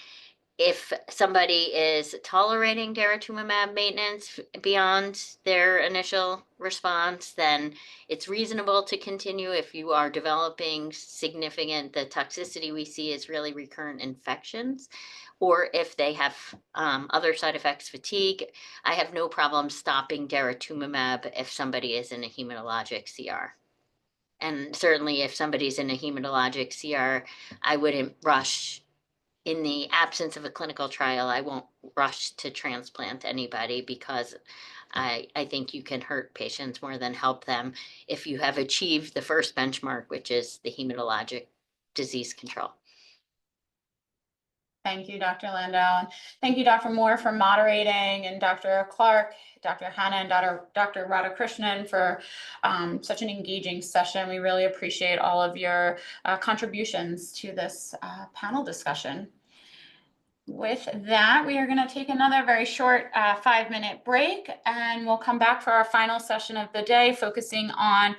if somebody is tolerating daratumumab maintenance beyond their initial response, then it's reasonable to continue. If you are developing significant, the toxicity we see is really recurrent infections, or if they have other side effects, fatigue, I have no problem stopping daratumumab if somebody is in a hematologic CR. And certainly if somebody's in a hematologic CR, I wouldn't rush. In the absence of a clinical trial, I won't rush to transplant anybody because I think you can hurt patients more than help them if you have achieved the first benchmark, which is the hematologic disease control. Thank you, Dr. Landau. And thank you, Dr. Moore, for moderating, and Dr. Clark, Dr. Hanna, and Dr. Radhakrishnan for such an engaging session. We really appreciate all of your contributions to this panel discussion. With that, we are going to take another very short 5-minute break, and we'll come back for our final session of the day, focusing on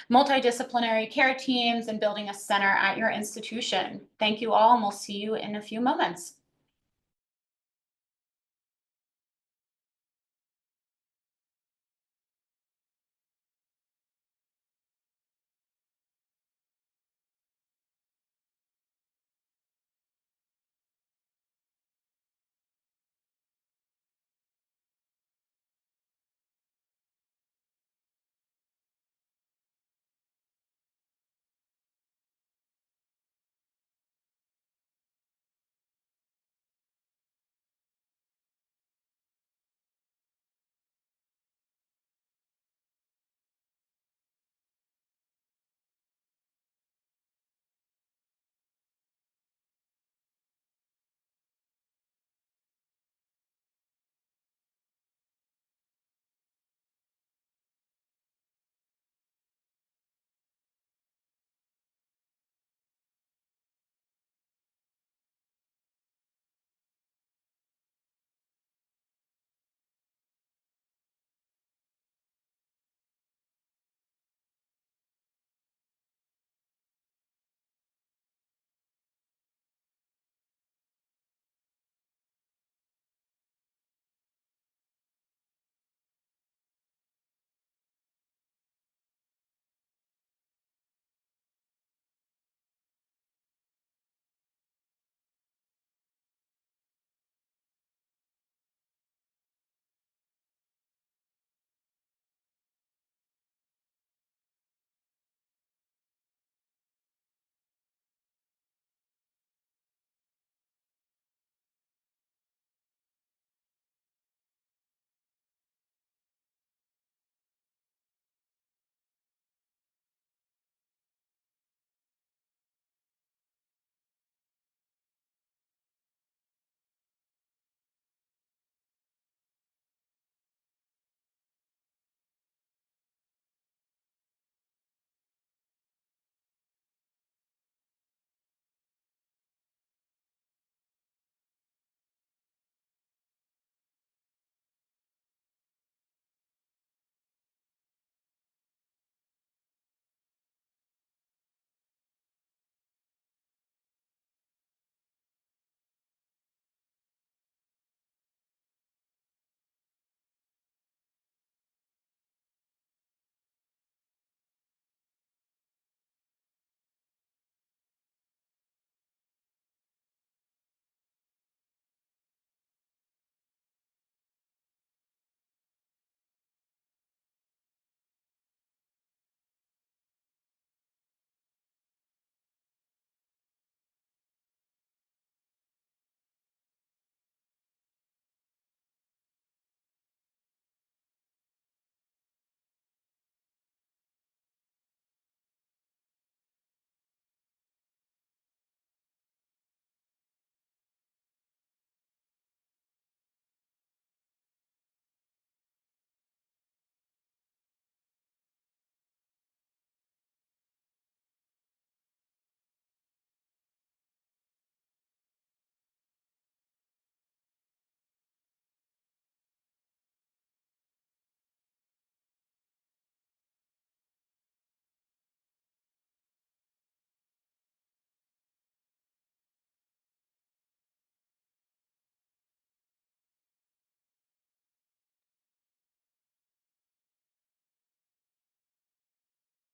multidisciplinary care teams and building a center at your institution. Thank you all, and we'll see you in a few moments.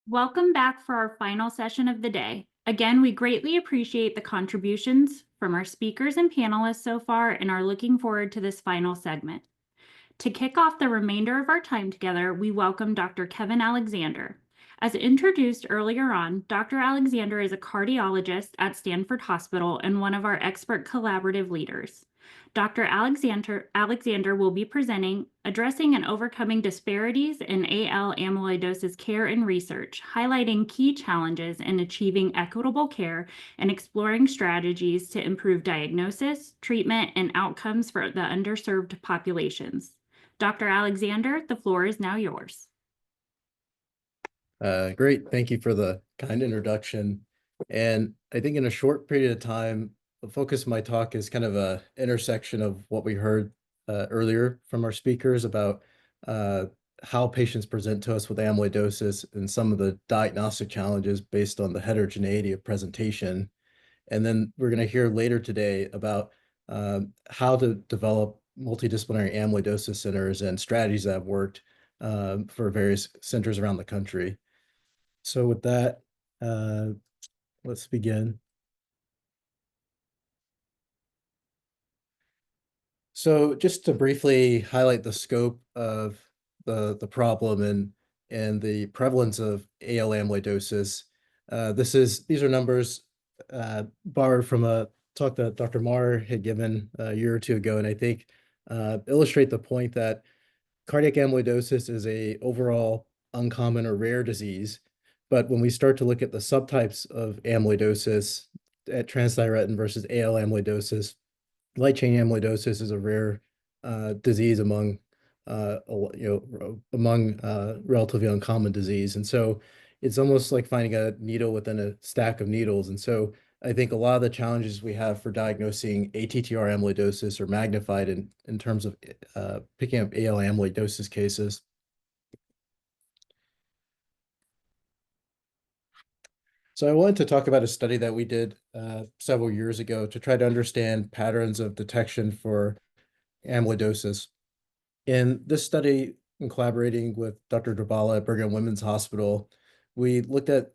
Welcome back for our final session of the day. Again, we greatly appreciate the contributions from our speakers and panelists so far and are looking forward to this final segment. To kick off the remainder of our time together, we welcome Dr. Kevin Alexander. As introduced earlier on, Dr. Alexander is a cardiologist at Stanford Hospital and one of our expert collaborative leaders. Dr. Alexander will be presenting, Addressing and Overcoming Disparities in AL Amyloidosis Care and Research, highlighting key challenges in achieving equitable care and exploring strategies to improve diagnosis, treatment, and outcomes for the underserved populations. Dr. Alexander, the floor is now yours. Great. Thank you for the kind introduction. And I think in a short period of time, the focus of my talk is kind of a intersection of what we heard earlier from our speakers about how patients present to us with amyloidosis and some of the diagnostic challenges based on the heterogeneity of presentation. And then we're going to hear later today about how to develop multidisciplinary amyloidosis centers and strategies that have worked for various centers around the country. So with that, let's begin. So just to briefly highlight the scope of the problem and the prevalence of AL amyloidosis, these are numbers borrowed from a talk that Dr. Marr had given a year or two ago, and I think illustrate the point that cardiac amyloidosis is a overall uncommon or rare disease. But when we start to look at the subtypes of amyloidosis at transthyretin versus AL amyloidosis, light chain amyloidosis is a rare disease among relatively uncommon disease. And so it's almost like finding a needle within a stack of needles. And so I think a lot of the challenges we have for diagnosing ATTR amyloidosis are magnified in terms of picking up AL amyloidosis cases. So I wanted to talk about a study that we did several years ago to try to understand patterns of detection for amyloidosis. In this study, in collaborating with Dr. Drabala at Brigham and Women's Hospital, we looked at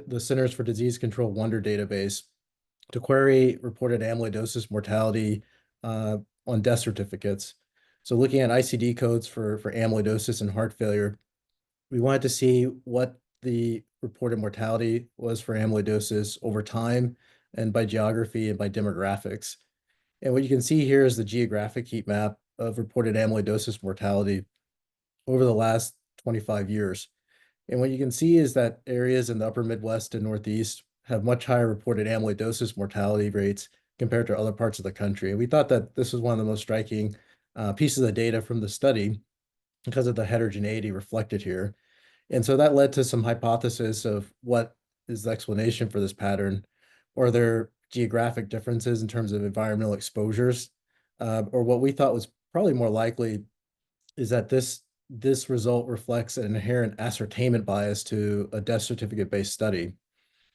the Centers for Disease Control Wonder database to query reported amyloidosis mortality on death certificates. So looking at ICD codes for amyloidosis and heart failure, we wanted to see what the reported mortality was for amyloidosis over time and by geography and by demographics. And what you can see here is the geographic heat map of reported amyloidosis mortality over the last 25 years. And what you can see is that areas in the upper Midwest and Northeast have much higher reported amyloidosis mortality rates compared to other parts of the country. And we thought that this was one of the most striking pieces of data from the study because of the heterogeneity reflected here. And so that led to some hypothesis of what is the explanation for this pattern. Are there geographic differences in terms of environmental exposures? Or what we thought was probably more likely is that this result reflects an inherent ascertainment bias to a death certificate-based study,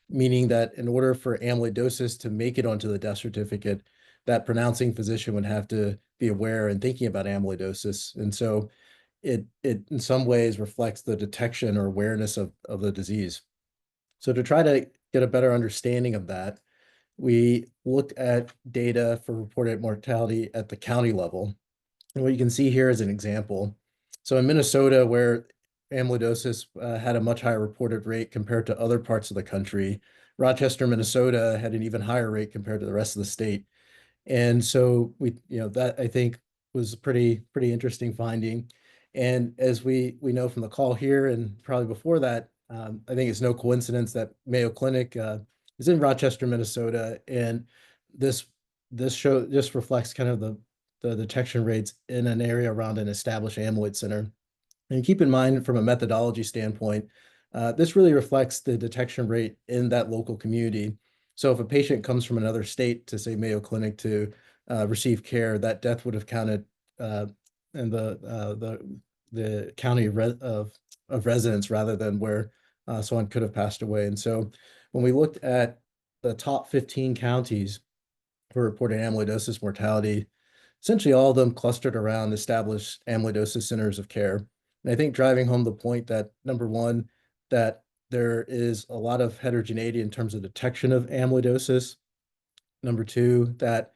meaning that in order for amyloidosis to make it onto the death certificate, that pronouncing physician would have to be aware and thinking about amyloidosis. And so it in some ways reflects the detection or awareness of the disease. So to try to get a better understanding of that, we looked at data for reported mortality at the county level. And what you can see here is an example. So in Minnesota, where amyloidosis had a much higher reported rate compared to other parts of the country, Rochester, Minnesota had an even higher rate compared to the rest of the state. And so that I think was a pretty interesting finding. And as we know from the call here and probably before that, I think it's no coincidence that Mayo Clinic is in Rochester, Minnesota, and this show just reflects kind of the detection rates in an area around an established amyloid center. And keep in mind, from a methodology standpoint, this really reflects the detection rate in that local community. So if a patient comes from another state to, say, Mayo Clinic to receive care, that death would have counted in the county of residence rather than where someone could have passed away. And so when we looked at the top 15 counties for reported amyloidosis mortality, essentially all of them clustered around established amyloidosis centers of care. And I think driving home the point that, number one, that there is a lot of heterogeneity in terms of detection of amyloidosis. Number two, that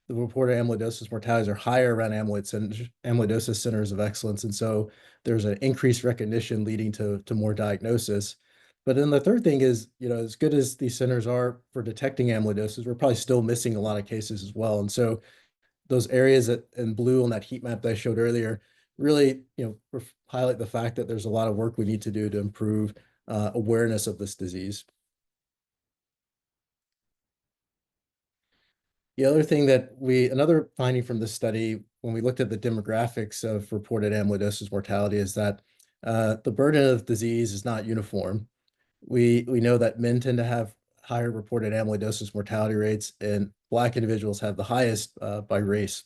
the reported amyloidosis mortalities are higher around amyloidosis centers of excellence. And so there's an increased recognition leading to more diagnosis. But then the third thing is, as good as these centers are for detecting amyloidosis, we're probably still missing a lot of cases as well. And so those areas in blue on that heat map that I showed earlier really, highlight the fact that there's a lot of work we need to do to improve awareness of this disease. The other thing another finding from this study, when we looked at the demographics of reported amyloidosis mortality, is that the burden of disease is not uniform. We know that men tend to have higher reported amyloidosis mortality rates, and Black individuals have the highest by race.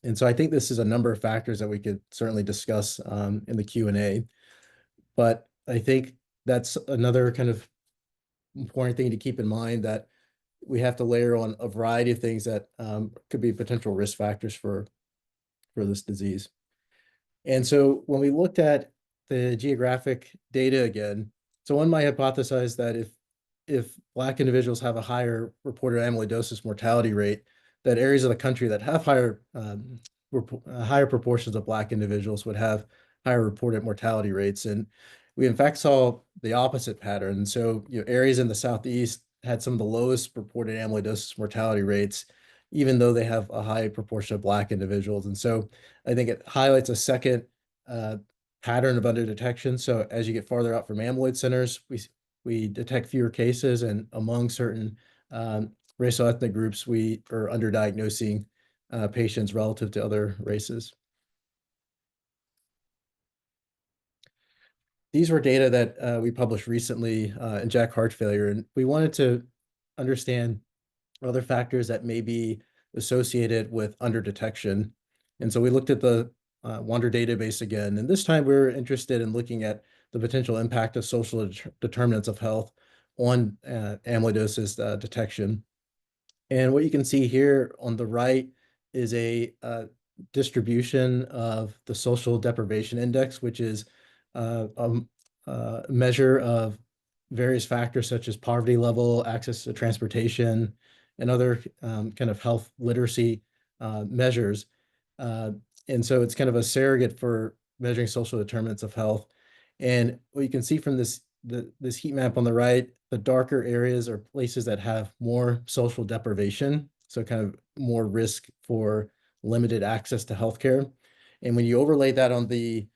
And so I think this is a number of factors that we could certainly discuss in the Q&A. But I think that's another kind of important thing to keep in mind, that we have to layer on a variety of things that could be potential risk factors for this disease. And so when we looked at the geographic data again, so one might hypothesize that if Black individuals have a higher reported amyloidosis mortality rate, that areas of the country that have higher proportions of Black individuals would have higher reported mortality rates. And we in fact saw the opposite pattern. So areas in the Southeast had some of the lowest reported amyloidosis mortality rates, even though they have a high proportion of Black individuals. And so I think it highlights a second pattern of underdetection. So as you get farther out from amyloid centers, we detect fewer cases, and among certain racial ethnic groups, we are underdiagnosing patients relative to other races. These were data that we published recently in JACC Heart Failure, and we wanted to understand other factors that may be associated with underdetection. And so we looked at the Wander database again, and this time we were interested in looking at the potential impact of social determinants of health on amyloidosis detection. And what you can see here on the right is a distribution of the social deprivation index, which is a measure of various factors such as poverty level, access to transportation, and other kind of health literacy measures. And so it's kind of a surrogate for measuring social determinants of health. And what you can see from this heat map on the right, the darker areas are places that have more social deprivation, so kind of more risk for limited access to healthcare. And when you overlay that on the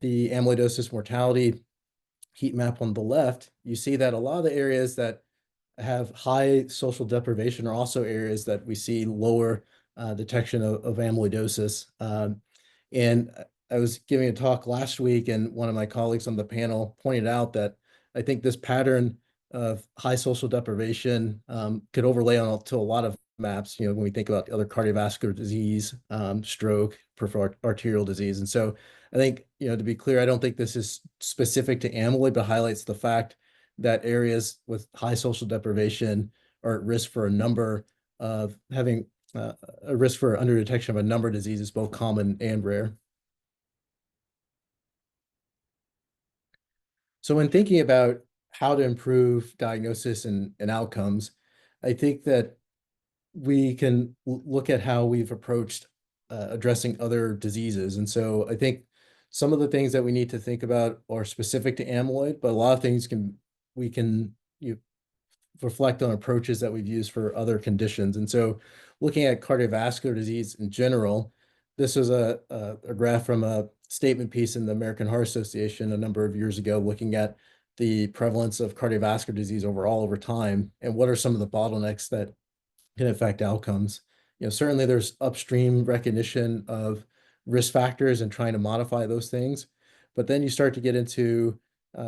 amyloidosis mortality heat map on the left, you see that a lot of the areas that have high social deprivation are also areas that we see lower detection of amyloidosis. And I was giving a talk last week, and one of my colleagues on the panel pointed out that I think this pattern of high social deprivation could overlay to a lot of maps, when we think about other cardiovascular disease, stroke, peripheral arterial disease. And so I think, to be clear, I don't think this is specific to amyloid, but highlights the fact that areas with high social deprivation are at risk for a number of having a risk for underdetection of a number of diseases, both common and rare. So when thinking about how to improve diagnosis and outcomes, I think that we can look at how we've approached addressing other diseases. And so I think some of the things that we need to think about are specific to amyloid, but a lot of things we can reflect on approaches that we've used for other conditions. And so looking at cardiovascular disease in general, this was a graph from a statement piece in the American Heart Association a number of years ago, looking at the prevalence of cardiovascular disease overall over time, and what are some of the bottlenecks that can affect outcomes. Certainly there's upstream recognition of risk factors and trying to modify those things, but then you start to get into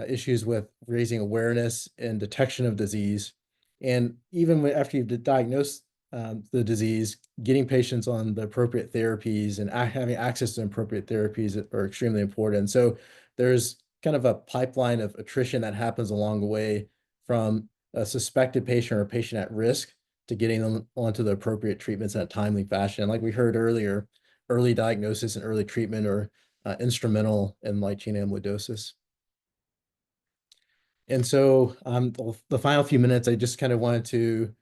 issues with raising awareness and detection of disease. And even after you've diagnosed the disease, getting patients on the appropriate therapies and having access to appropriate therapies are extremely important. So there's kind of a pipeline of attrition that happens along the way from a suspected patient or a patient at risk to getting them onto the appropriate treatments in a timely fashion. And like we heard earlier, early diagnosis and early treatment are instrumental in light chain amyloidosis. And so the final few minutes, I just kind of wanted to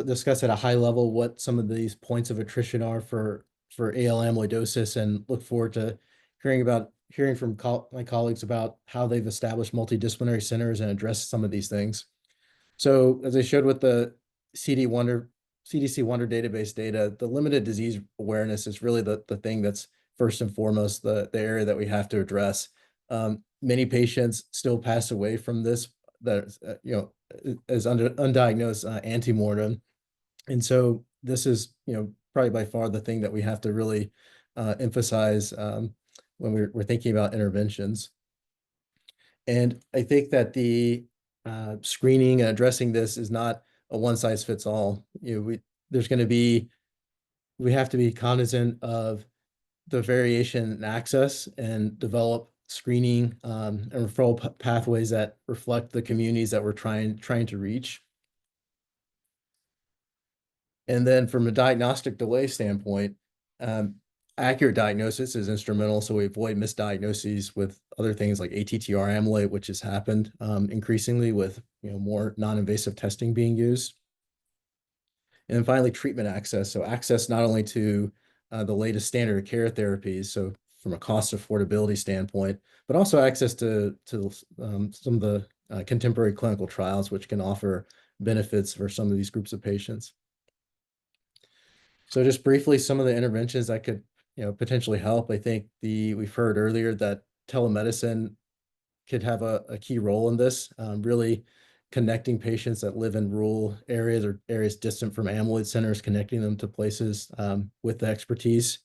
discuss at a high level what some of these points of attrition are for AL amyloidosis, and look forward to hearing from my colleagues about how they've established multidisciplinary centers and addressed some of these things. So as I showed with the CDC Wonder database data, the limited disease awareness is really the thing that's first and foremost the area that we have to address. Many patients still pass away from this, that as undiagnosed antemortem. And so this is, probably by far the thing that we have to really emphasize when we're thinking about interventions. And I think that the screening and addressing this is not a one size fits all. We have to be cognizant of the variation in access and develop screening and referral pathways that reflect the communities that we're trying to reach. And then from a diagnostic delay standpoint, accurate diagnosis is instrumental, so we avoid misdiagnoses with other things like ATTR amyloid, which has happened increasingly with more non-invasive testing being used. And then finally, treatment access. So access not only to the latest standard of care therapies, so from a cost affordability standpoint, but also access to some of the contemporary clinical trials, which can offer benefits for some of these groups of patients. So just briefly, some of the interventions that could potentially help. I think we've heard earlier that telemedicine could have a key role in this, really connecting patients that live in rural areas or areas distant from amyloid centers, connecting them to places with the expertise,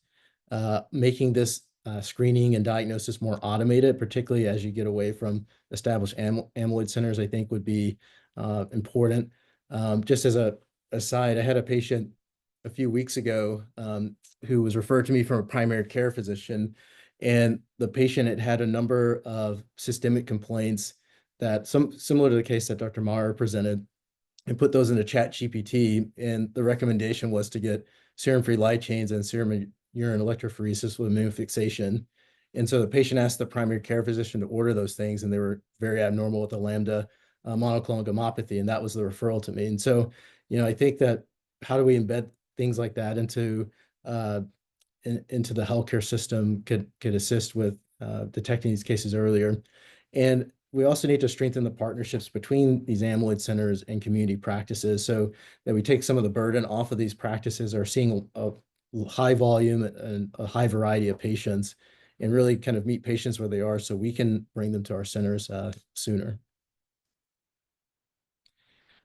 making this screening and diagnosis more automated, particularly as you get away from established amyloid centers, I think would be important. Just as a aside, I had a patient a few weeks ago who was referred to me from a primary care physician, and the patient had a number of systemic complaints that similar to the case that Dr. Maurer presented, and put those into ChatGPT. And the recommendation was to get serum-free light chains and serum urine electrophoresis with immunofixation. And so the patient asked the primary care physician to order those things, and they were very abnormal with the lambda monoclonal gammopathy, and that was the referral to me. And so, I think that how do we embed things like that into the healthcare system could assist with detecting these cases earlier. And we also need to strengthen the partnerships between these amyloid centers and community practices, so that we take some of the burden off of these practices or seeing a high volume and a high variety of patients, and really kind of meet patients where they are so we can bring them to our centers sooner.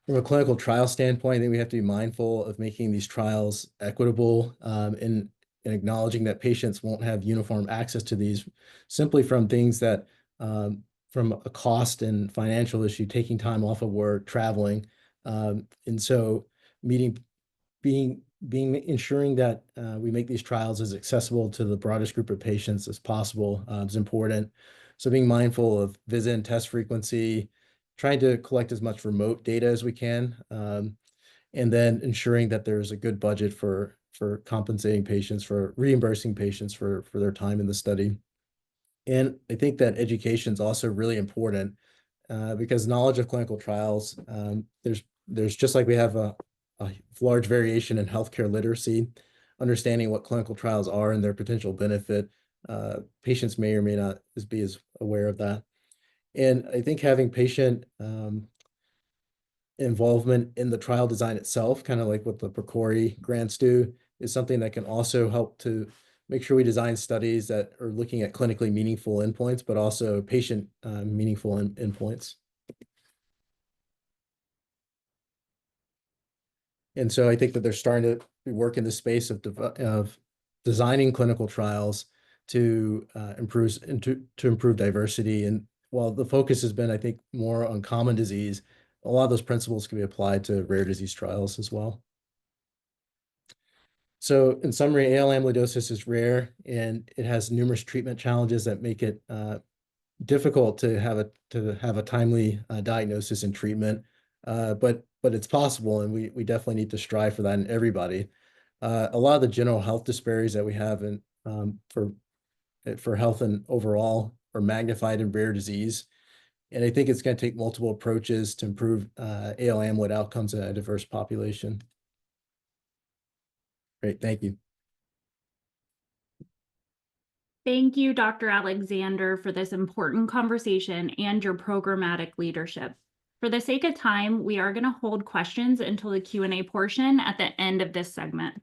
From a clinical trial standpoint, I think we have to be mindful of making these trials equitable and acknowledging that patients won't have uniform access to these simply from things that, from a cost and financial issue, taking time off of work, traveling. And so ensuring that we make these trials as accessible to the broadest group of patients as possible is important. So being mindful of visit and test frequency, trying to collect as much remote data as we can, and then ensuring that there's a good budget for compensating patients, for reimbursing patients for their time in the study. And I think that education is also really important because knowledge of clinical trials, there's just like we have a large variation in healthcare literacy, understanding what clinical trials are and their potential benefit. Patients may or may not be as aware of that. And I think having patient involvement in the trial design itself, kind of like what the PROCORI grants do, is something that can also help to make sure we design studies that are looking at clinically meaningful endpoints, but also patient meaningful endpoints. And so I think that they're starting to work in the space of designing clinical trials to improve diversity. And while the focus has been, I think, more on common disease, a lot of those principles can be applied to rare disease trials as well. So in summary, AL amyloidosis is rare, and it has numerous treatment challenges that make it difficult to have a timely diagnosis and treatment. But it's possible, and we definitely need to strive for that in everybody. A lot of the general health disparities that we have in for health and overall are magnified in rare disease. And I think it's going to take multiple approaches to improve AL amyloid outcomes in a diverse population. Great, thank you. Thank you, Dr. Alexander, for this important conversation and your programmatic leadership. For the sake of time, we are going to hold questions until the Q&A portion at the end of this segment.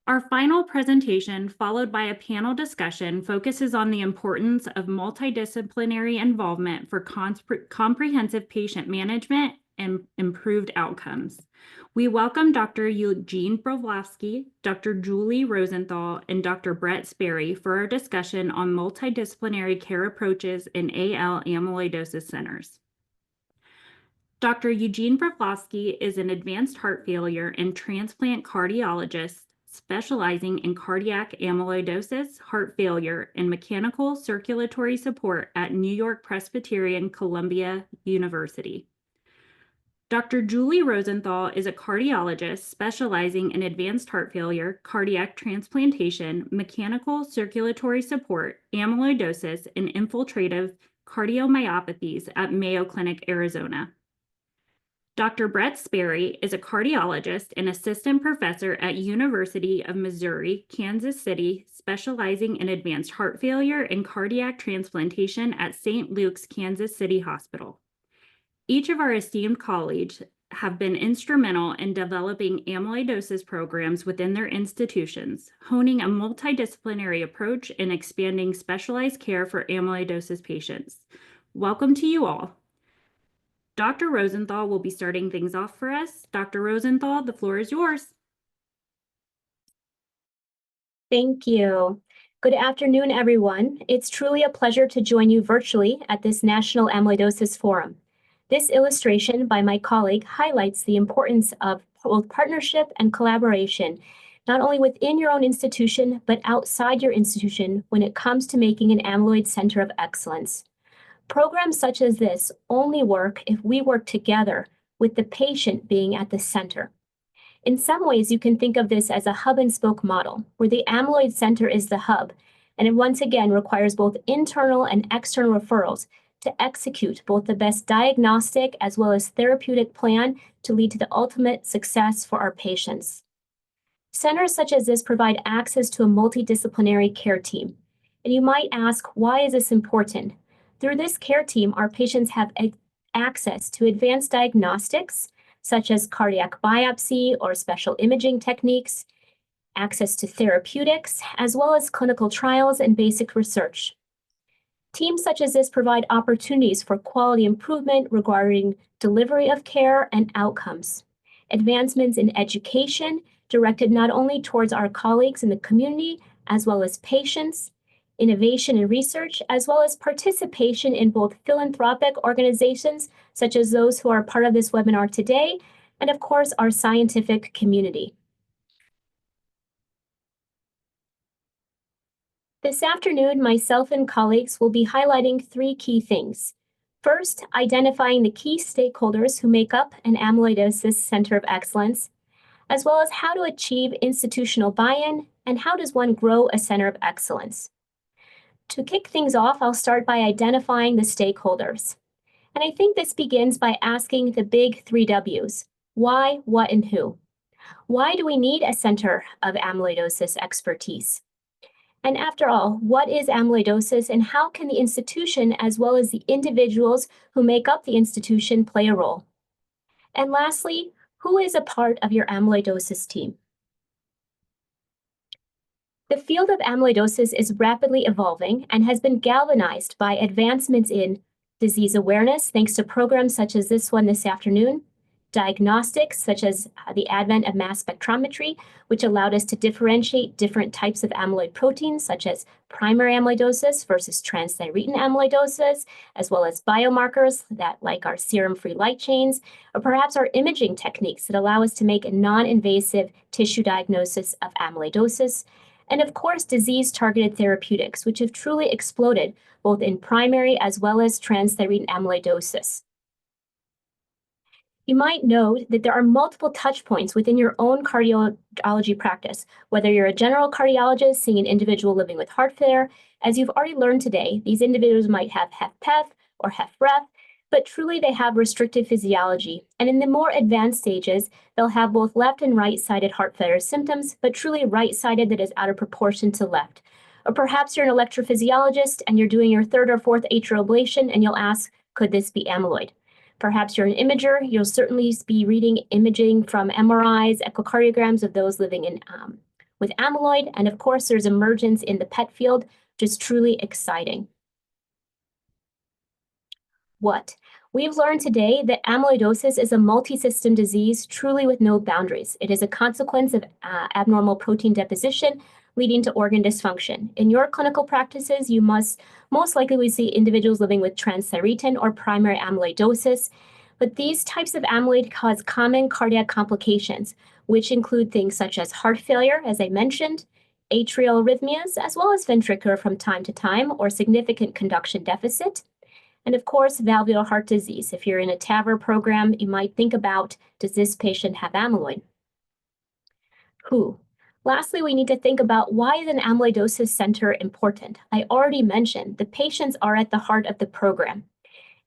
Our final presentation, followed by a panel discussion, focuses on the importance of multidisciplinary involvement for comprehensive patient management and improved outcomes. We welcome Dr. Eugene Brovlowski, Dr. Julie Rosenthal, and Dr. Brett Sperry for our discussion on multidisciplinary care approaches in AL amyloidosis centers. Dr. Eugene Brovlowski is an advanced heart failure and transplant cardiologist specializing in cardiac amyloidosis, heart failure, and mechanical circulatory support at New York Presbyterian Columbia University. Dr. Julie Rosenthal is a cardiologist specializing in advanced heart failure, cardiac transplantation, mechanical circulatory support, amyloidosis, and infiltrative cardiomyopathies at Mayo Clinic, Arizona. Dr. Brett Sperry is a cardiologist and assistant professor at University of Missouri, Kansas City, specializing in advanced heart failure and cardiac transplantation at St. Luke's Kansas City Hospital. Each of our esteemed colleagues have been instrumental in developing amyloidosis programs within their institutions, honing a multidisciplinary approach and expanding specialized care for amyloidosis patients. Welcome to you all. Dr. Rosenthal will be starting things off for us. Dr. Rosenthal, the floor is yours. Thank you. Good afternoon, everyone. It's truly a pleasure to join you virtually at this National Amyloidosis Forum. This illustration by my colleague highlights the importance of both partnership and collaboration, not only within your own institution, but outside your institution when it comes to making an amyloid center of excellence. Programs such as this only work if we work together, with the patient being at the center. In some ways, you can think of this as a hub and spoke model, where the amyloid center is the hub, and it once again requires both internal and external referrals to execute both the best diagnostic as well as therapeutic plan to lead to the ultimate success for our patients. Centers such as this provide access to a multidisciplinary care team. And you might ask, why is this important? Through this care team, our patients have access to advanced diagnostics, such as cardiac biopsy or special imaging techniques, access to therapeutics, as well as clinical trials and basic research. Teams such as this provide opportunities for quality improvement regarding delivery of care and outcomes. Advancements in education directed not only towards our colleagues in the community, as well as patients, innovation and research, as well as participation in both philanthropic organizations, such as those who are part of this webinar today, and of course, our scientific community. This afternoon, myself and colleagues will be highlighting three key things. First, identifying the key stakeholders who make up an amyloidosis center of excellence, as well as how to achieve institutional buy-in and how does one grow a center of excellence. To kick things off, I'll start by identifying the stakeholders. And I think this begins by asking the big three W's: why, what, and who. Why do we need a center of amyloidosis expertise? And after all, what is amyloidosis and how can the institution as well as the individuals who make up the institution play a role? And lastly, who is a part of your amyloidosis team? The field of amyloidosis is rapidly evolving and has been galvanized by advancements in disease awareness, thanks to programs such as this one this afternoon, diagnostics, such as the advent of mass spectrometry, which allowed us to differentiate different types of amyloid proteins, such as primary amyloidosis versus transthyretin amyloidosis, as well as biomarkers that like our serum-free light chains, or perhaps our imaging techniques that allow us to make a non-invasive tissue diagnosis of amyloidosis, and of course, disease-targeted therapeutics, which have truly exploded both in primary as well as transthyretin amyloidosis. You might note that there are multiple touch points within your own cardiology practice, whether you're a general cardiologist seeing an individual living with heart failure. As you've already learned today, these individuals might have HFpEF or HFrEF, but truly they have restricted physiology. And in the more advanced stages, they'll have both left and right-sided heart failure symptoms, but truly right-sided that is out of proportion to left. Or perhaps you're an electrophysiologist and you're doing your third or fourth atrial ablation and you'll ask, could this be amyloid? Perhaps you're an imager, you'll certainly be reading imaging from MRIs, echocardiograms of those living in with amyloid. And of course, there's emergence in the PET field, which is truly exciting. What? We've learned today that amyloidosis is a multi-system disease truly with no boundaries. It is a consequence of abnormal protein deposition leading to organ dysfunction. In your clinical practices, you most likely see individuals living with transthyretin or primary amyloidosis, but these types of amyloid cause common cardiac complications, which include things such as heart failure, as I mentioned, atrial arrhythmias, as well as ventricular from time to time, or significant conduction deficit. And of course, valvular heart disease. If you're in a TAVR program, you might think about, does this patient have amyloid? Who? Lastly, we need to think about, why is an amyloidosis center important? I already mentioned the patients are at the heart of the program.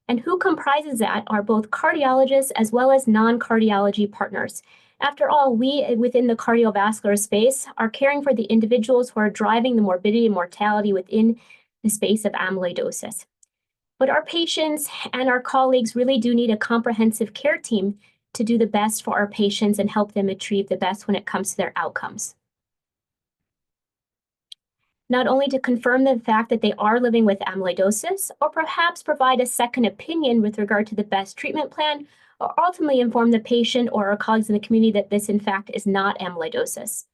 And who comprises that are both cardiologists as well as non-cardiology partners. After all, we within the cardiovascular space are caring for the individuals who are driving the morbidity and mortality within the space of amyloidosis. But our patients and our colleagues really do need a comprehensive care team to do the best for our patients and help them achieve the best when it comes to their outcomes. Not only to confirm the fact that they are living with amyloidosis, or perhaps provide a second opinion with regard to the best treatment plan, or ultimately inform the patient or our colleagues in the community that this in fact is not amyloidosis.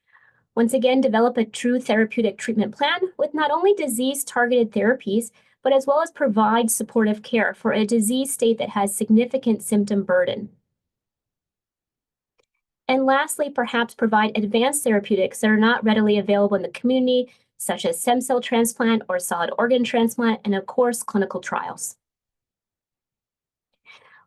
Once again, develop a true therapeutic treatment plan with not only disease-targeted therapies, but as well as provide supportive care for a disease state that has significant symptom burden. And lastly, perhaps provide advanced therapeutics that are not readily available in the community, such as stem cell transplant or solid organ transplant, and of course, clinical trials.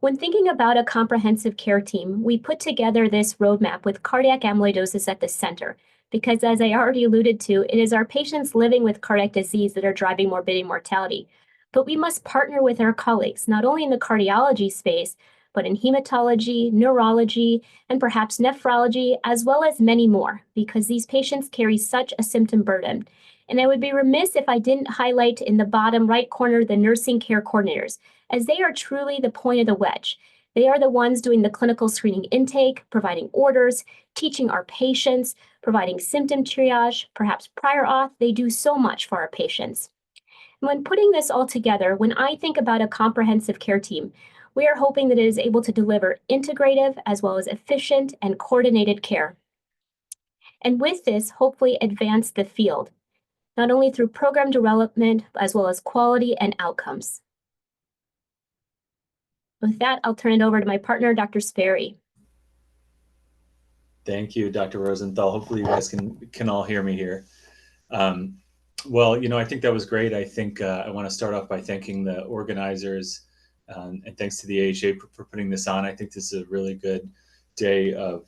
When thinking about a comprehensive care team, we put together this roadmap with cardiac amyloidosis at the center, because as I already alluded to, it is our patients living with cardiac disease that are driving morbidity and mortality. But we must partner with our colleagues, not only in the cardiology space, but in hematology, neurology, and perhaps nephrology, as well as many more, because these patients carry such a symptom burden. And I would be remiss if I didn't highlight in the bottom right corner the nursing care coordinators, as they are truly the point of the wedge. They are the ones doing the clinical screening intake, providing orders, teaching our patients, providing symptom triage, perhaps prior auth. They do so much for our patients. And when putting this all together, when I think about a comprehensive care team, we are hoping that it is able to deliver integrative as well as efficient and coordinated care. And with this, hopefully advance the field, not only through program development, as well as quality and outcomes. With that, I'll turn it over to my partner, Dr. Sperry. Thank you, Dr. Rosenthal. Hopefully you guys can all hear me here. Well, I think that was great. I think I want to start off by thanking the organizers and thanks to the AHA for putting this on. I think this is a really good day of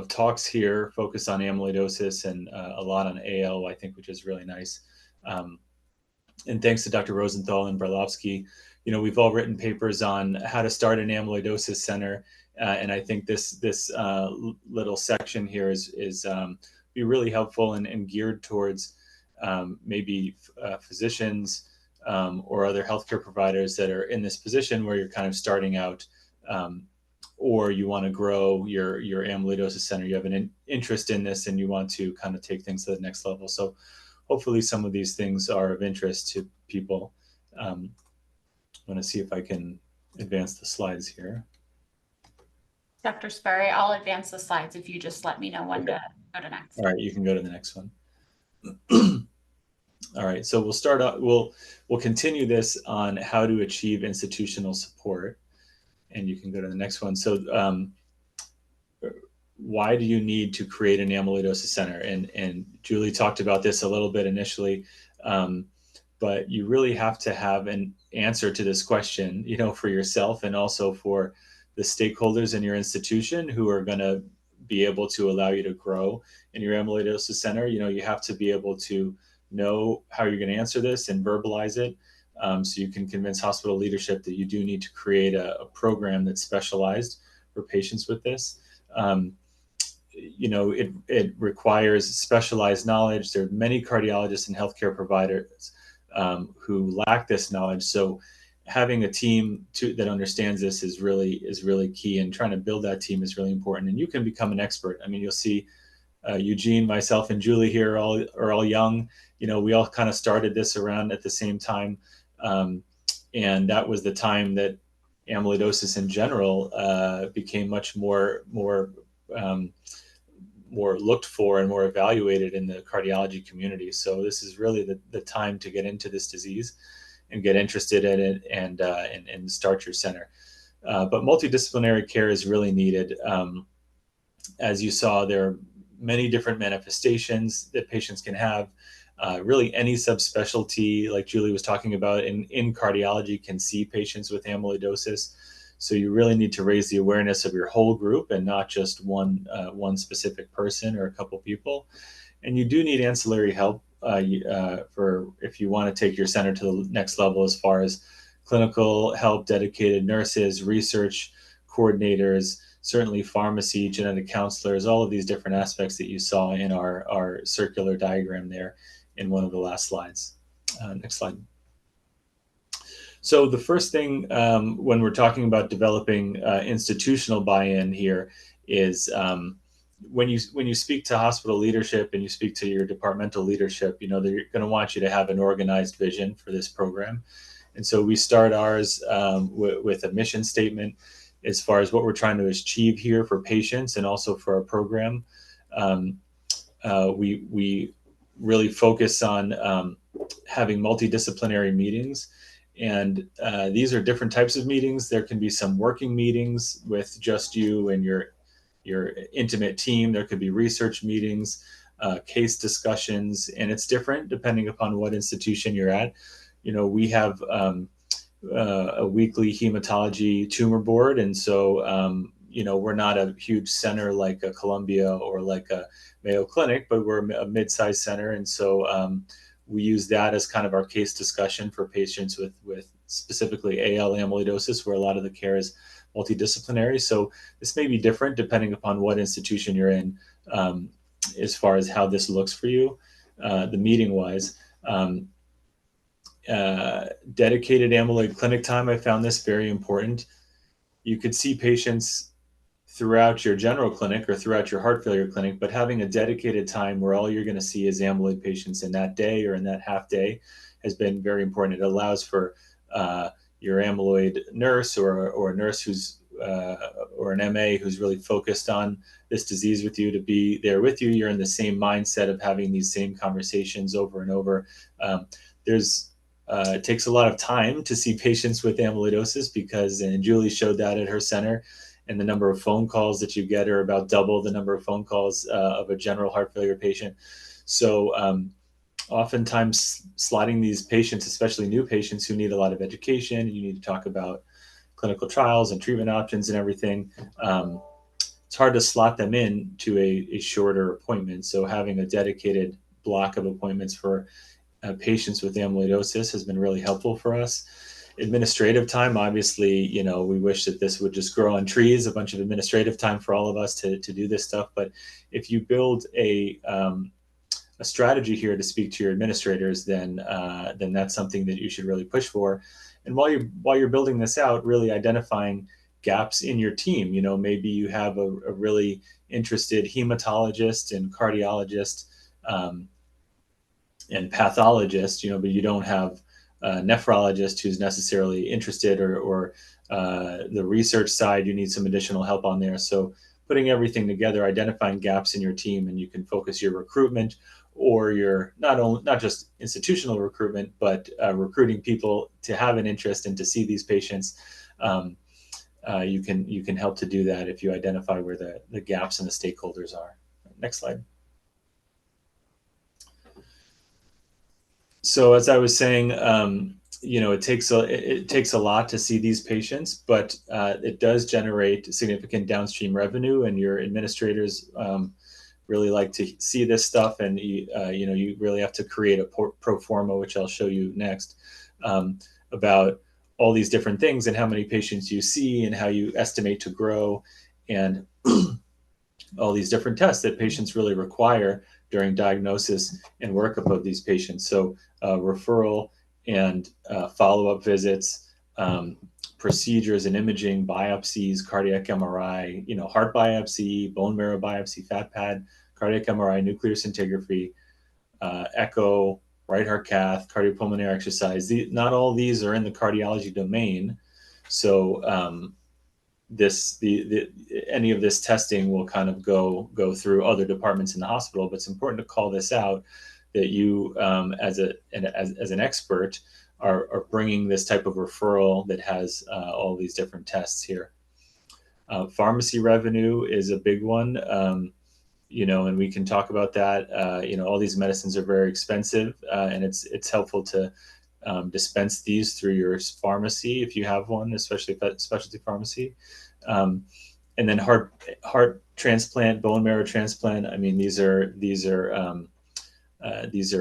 talks here, focus on amyloidosis and a lot on AL, I think, which is really nice. And thanks to Dr. Rosenthal and Barlovsky. We've all written papers on how to start an amyloidosis center. And I think this little section here is be really helpful and geared towards maybe physicians or other healthcare providers that are in this position where you're kind of starting out, or you want to grow your amyloidosis center. You have an interest in this and you want to kind of take things to the next level. So hopefully some of these things are of interest to people. I'm going to see if I can advance the slides here. Dr. Sperry, I'll advance the slides if you just let me know when to go to next. All right, you can go to the next one. All right, so we'll start out, we'll continue this on how to achieve institutional support, and you can go to the next one. So why do you need to create an amyloidosis center? And Julie talked about this a little bit initially, but you really have to have an answer to this question, for yourself and also for the stakeholders in your institution who are going to be able to allow you to grow in your amyloidosis center. You have to be able to know how you're going to answer this and verbalize it, so you can convince hospital leadership that you do need to create a program that's specialized for patients with this. It requires specialized knowledge. There are many cardiologists and healthcare providers who lack this knowledge. So having a team that understands this is really key, and trying to build that team is really important. And you can become an expert. I mean, you'll see Eugene, myself, and Julie here are all young. We all kind of started this around at the same time. And that was the time that amyloidosis in general became much more looked for and more evaluated in the cardiology community. So this is really the time to get into this disease and get interested in it and start your center. But multidisciplinary care is really needed. As you saw, there are many different manifestations that patients can have. Really any subspecialty, like Julie was talking about, in cardiology can see patients with amyloidosis. So you really need to raise the awareness of your whole group and not just one specific person or a couple people. And you do need ancillary help for if you want to take your center to the next level, as far as clinical help, dedicated nurses, research coordinators, certainly pharmacy, genetic counselors, all of these different aspects that you saw in our circular diagram there in one of the last slides. Next slide. So the first thing when we're talking about developing institutional buy-in here is when you speak to hospital leadership and you speak to your departmental leadership, they're going to want you to have an organized vision for this program. And so we start ours with a mission statement as far as what we're trying to achieve here for patients and also for our program. We really focus on having multidisciplinary meetings. And these are different types of meetings. There can be some working meetings with just you and your intimate team. There could be research meetings, case discussions, and it's different depending upon what institution you're at. We have a weekly hematology tumor board, and so we're not a huge center like a Columbia or like a Mayo Clinic, but we're a mid-sized center, and so we use that as kind of our case discussion for patients with specifically AL amyloidosis, where a lot of the care is multidisciplinary. So this may be different depending upon what institution you're in, as far as how this looks for you, the meeting wise. Dedicated amyloid clinic time, I found this very important. You could see patients throughout your general clinic or throughout your heart failure clinic, but having a dedicated time where all you're going to see is amyloid patients in that day or in that half day has been very important. It allows for your amyloid nurse or a nurse who's or an MA who's really focused on this disease with you to be there with you. You're in the same mindset of having these same conversations over and over. It takes a lot of time to see patients with amyloidosis because, and Julie showed that at her center, and the number of phone calls that you get are about double the number of phone calls of a general heart failure patient. So oftentimes slotting these patients, especially new patients who need a lot of education, you need to talk about clinical trials and treatment options and everything. It's hard to slot them in to a shorter appointment. So having a dedicated block of appointments for patients with amyloidosis has been really helpful for us. Administrative time, obviously, we wish that this would just grow on trees, a bunch of administrative time for all of us to do this stuff. But if you build a strategy here to speak to your administrators, then that's something that you should really push for. And while you're building this out, really identifying gaps in your team. Maybe you have a really interested hematologist and cardiologist and pathologist, but you don't have a nephrologist who's necessarily interested, or the research side, you need some additional help on there. So putting everything together, identifying gaps in your team, and you can focus your recruitment or your not just institutional recruitment, but recruiting people to have an interest and to see these patients. You can help to do that if you identify where the gaps and the stakeholders are. Next slide. So as I was saying, it takes a lot to see these patients, but it does generate significant downstream revenue, and your administrators really like to see this stuff, and you really have to create a pro forma, which I'll show you next, about all these different things and how many patients you see and how you estimate to grow, and all these different tests that patients really require during diagnosis and workup of these patients. So referral and follow-up visits, procedures and imaging, biopsies, cardiac MRI, heart biopsy, bone marrow biopsy, fat pad, cardiac MRI, nuclear scintigraphy, echo, right heart cath, cardiopulmonary exercise. Not all these are in the cardiology domain. So any of this testing will kind of go through other departments in the hospital, but it's important to call this out, that you as an expert are bringing this type of referral that has all these different tests here. Pharmacy revenue is a big one, and we can talk about that. All these medicines are very expensive, and it's helpful to dispense these through your pharmacy if you have one, especially specialty pharmacy. And then heart transplant, bone marrow transplant. I mean, these are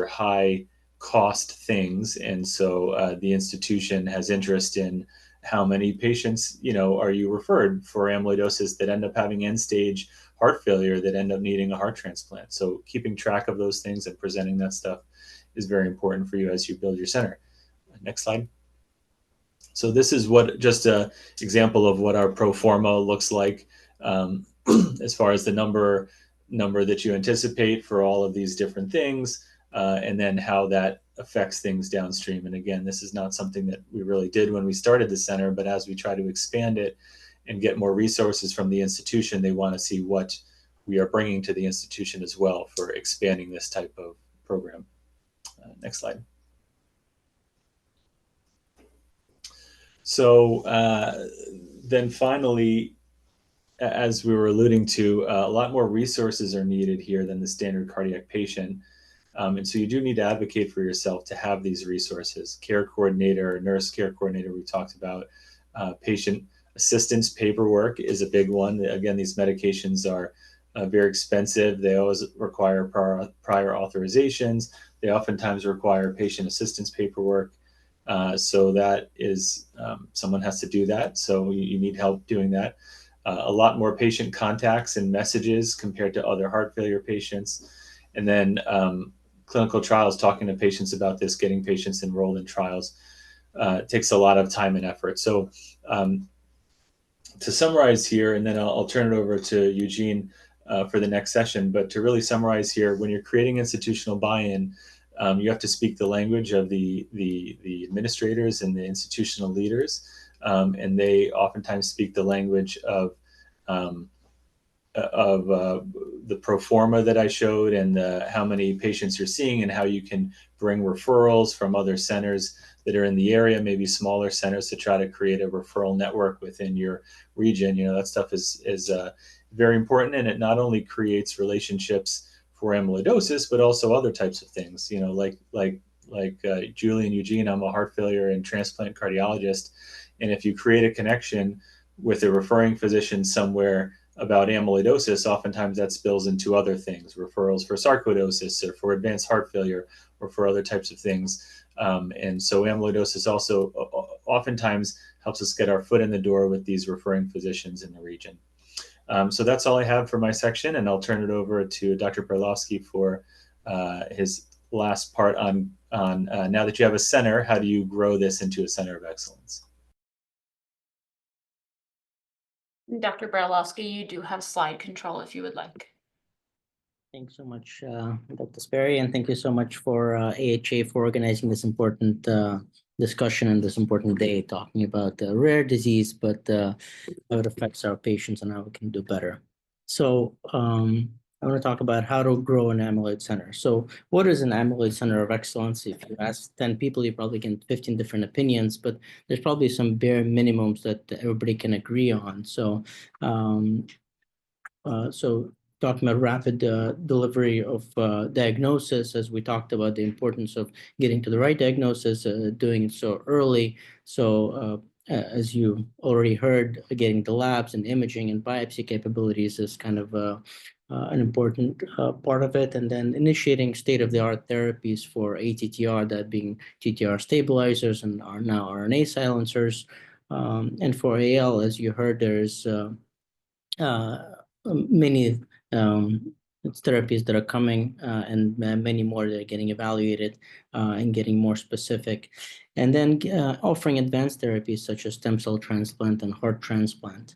high cost things, and so the institution has interest in how many patients are you referred for amyloidosis that end up having end stage heart failure that end up needing a heart transplant. So keeping track of those things and presenting that stuff is very important for you as you build your center. Next slide. So this is just an example of what our pro forma looks like, as far as the number that you anticipate for all of these different things, and then how that affects things downstream. And again, this is not something that we really did when we started the center, but as we try to expand it and get more resources from the institution, they want to see what we are bringing to the institution as well for expanding this type of program. Next slide. So then finally, as we were alluding to, a lot more resources are needed here than the standard cardiac patient. And so you do need to advocate for yourself to have these resources. Care coordinator, nurse care coordinator, we talked about. Patient assistance paperwork is a big one. Again, these medications are very expensive. They always require prior authorizations. They oftentimes require patient assistance paperwork. So that is, someone has to do that. So you need help doing that. A lot more patient contacts and messages compared to other heart failure patients. And then clinical trials, talking to patients about this, getting patients enrolled in trials, takes a lot of time and effort. So to summarize here, and then I'll turn it over to Eugene for the next session, but to really summarize here, when you're creating institutional buy-in, you have to speak the language of the administrators and the institutional leaders, and they oftentimes speak the language of the pro forma that I showed, and how many patients you're seeing, and how you can bring referrals from other centers that are in the area, maybe smaller centers, to try to create a referral network within your region. That stuff is very important, and it not only creates relationships for amyloidosis, but also other types of things. Like Julie and Eugene, I'm a heart failure and transplant cardiologist, and if you create a connection with a referring physician somewhere about amyloidosis, oftentimes that spills into other things, referrals for sarcoidosis or for advanced heart failure or for other types of things. And so amyloidosis also oftentimes helps us get our foot in the door with these referring physicians in the region. So that's all I have for my section, and I'll turn it over to Dr. Berlovsky for his last part on now that you have a center, how do you grow this into a center of excellence? Dr. Berlovsky, you do have slide control if you would like. Thanks so much, Dr. Sperry, and thank you so much for AHA for organizing this important discussion and this important day, talking about rare disease, but how it affects our patients and how we can do better. So I want to talk about how to grow an amyloid center. So what is an amyloid center of excellence? If you ask 10 people, you probably get 15 different opinions, but there's probably some bare minimums that everybody can agree on. So talking about rapid delivery of diagnosis, as we talked about the importance of getting to the right diagnosis, doing it so early. So as you already heard, getting the labs and imaging and biopsy capabilities is kind of an important part of it. And then initiating state-of-the-art therapies for ATTR, that being TTR stabilizers and are now RNA silencers. And for AL, as you heard, there's many therapies that are coming and many more that are getting evaluated and getting more specific. And then offering advanced therapies such as stem cell transplant and heart transplant.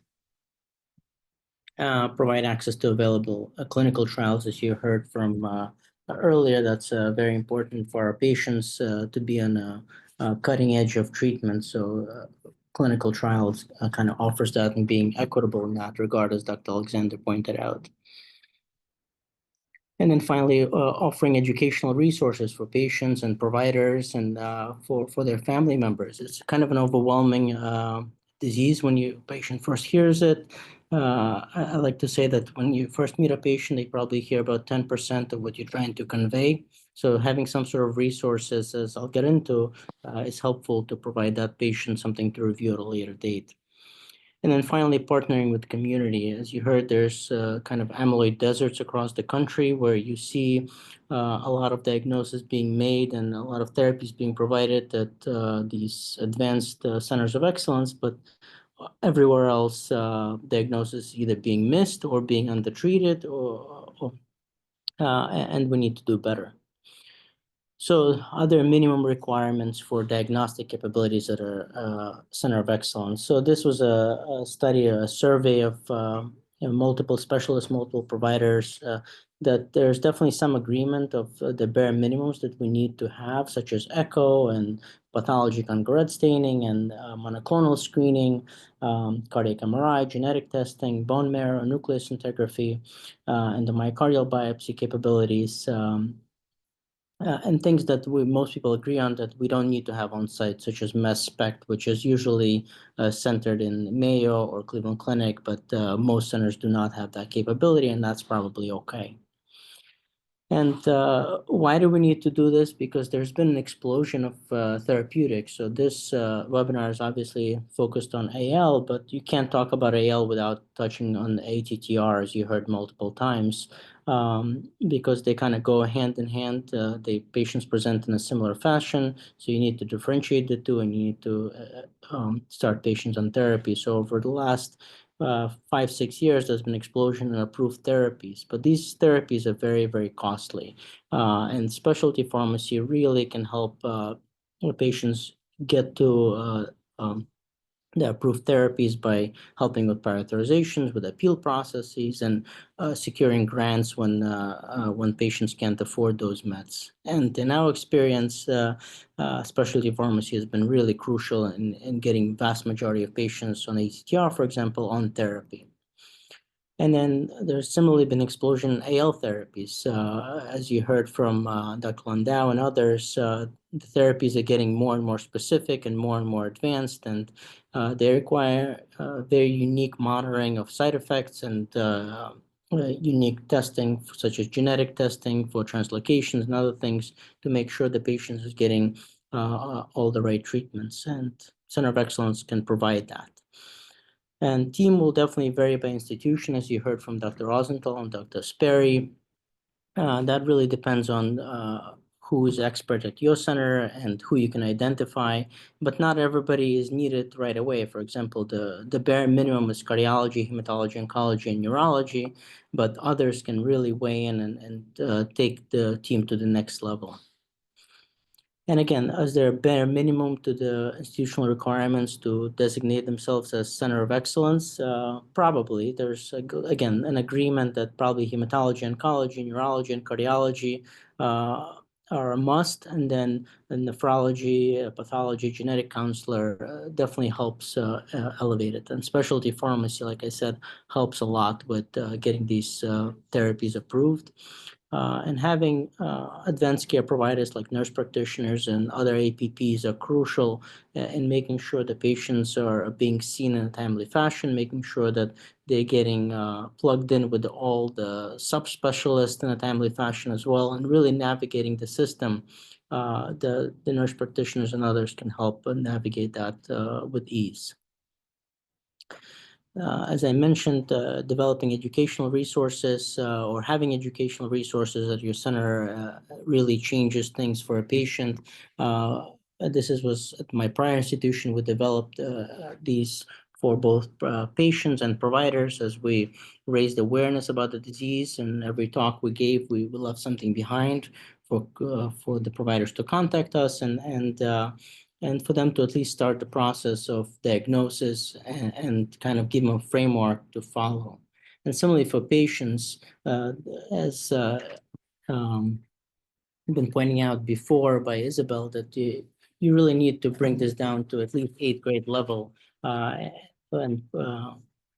Provide access to available clinical trials, as you heard from earlier. That's very important for our patients to be on a cutting edge of treatment. So clinical trials kind of offers that and being equitable in that regard, as Dr. Alexander pointed out. And then finally, offering educational resources for patients and providers and for their family members. It's kind of an overwhelming disease when your patient first hears it. I like to say that when you first meet a patient, they probably hear about 10% of what you're trying to convey. So having some sort of resources, as I'll get into, is helpful to provide that patient something to review at a later date. And then finally, partnering with the community. As you heard, there's kind of amyloid deserts across the country where you see a lot of diagnosis being made and a lot of therapies being provided at these advanced centers of excellence, but everywhere else, diagnosis either being missed or being undertreated, and we need to do better. So are there minimum requirements for diagnostic capabilities at a center of excellence? So this was a study, a survey of multiple specialists, multiple providers, that there's definitely some agreement of the bare minimums that we need to have, such as echo and pathology congruent staining and monoclonal screening, cardiac MRI, genetic testing, bone marrow, nucleus integrity, and the myocardial biopsy capabilities. And things that most people agree on that we don't need to have on site, such as mass spec, which is usually centered in Mayo or Cleveland Clinic, but most centers do not have that capability, and that's probably okay. And why do we need to do this? Because there's been an explosion of therapeutics. So this webinar is obviously focused on AL, but you can't talk about AL without touching on ATTR, as you heard multiple times, because they kind of go hand in hand. The patients present in a similar fashion, so you need to differentiate the two, and you need to start patients on therapy. So over the last 5-6 years, there's been an explosion in approved therapies, but these therapies are very, very costly. And specialty pharmacy really can help patients get to the approved therapies by helping with prioritizations, with appeal processes, and securing grants when patients can't afford those meds. And in our experience, specialty pharmacy has been really crucial in getting vast majority of patients on ATTR, for example, on therapy. And then there's similarly been explosion in AL therapies. As you heard from Dr. Landau and others, the therapies are getting more and more specific and more advanced, and they require very unique monitoring of side effects and unique testing, such as genetic testing for translocations and other things, to make sure the patient is getting all the right treatments. And Center of Excellence can provide that. And team will definitely vary by institution, as you heard from Dr. Rosenthal and Dr. Sperry. That really depends on who is expert at your center and who you can identify, but not everybody is needed right away. For example, the bare minimum is cardiology, hematology, oncology, and neurology, but others can really weigh in and take the team to the next level. And again, is there a bare minimum to the institutional requirements to designate themselves as center of excellence? Probably. There's, again, an agreement that probably hematology, oncology, neurology, and cardiology are a must. And then the nephrology, pathology, genetic counselor definitely helps elevate it. And specialty pharmacy, like I said, helps a lot with getting these therapies approved. And having advanced care providers like nurse practitioners and other APPs are crucial in making sure the patients are being seen in a timely fashion, making sure that they're getting plugged in with all the subspecialists in a timely fashion as well, and really navigating the system. The nurse practitioners and others can help navigate that with ease. As I mentioned, developing educational resources or having educational resources at your center really changes things for a patient. Was at my prior institution. We developed these for both patients and providers as we raised awareness about the disease. And every talk we gave, we left something behind for the providers to contact us and for them to at least start the process of diagnosis and kind of give them a framework to follow. And similarly for patients, as been pointing out before by Isabel, that you really need to bring this down to at least 8th grade level and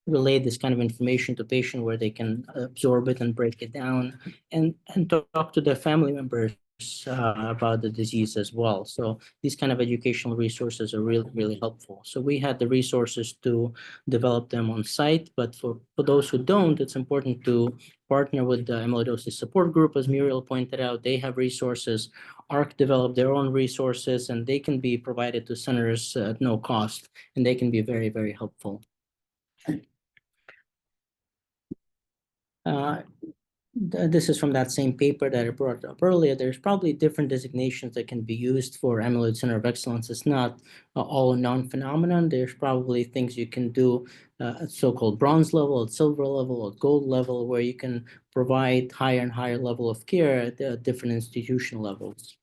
relay this kind of information to patient where they can absorb it and break it down and talk to their family members about the disease as well. So these kind of educational resources are really, really helpful. So we had the resources to develop them on site, but for those who don't, it's important to partner with the amyloidosis support group. As Muriel pointed out, they have resources. ARC developed their own resources, and they can be provided to centers at no cost, and they can be very, very helpful. This is from that same paper that I brought up earlier. There's probably different designations that can be used for Amyloid Center of Excellence. It's not all a non-phenomenon. There's probably things you can do at so-called bronze level, at silver level, at gold level, where you can provide higher and higher level of care at different institution levels.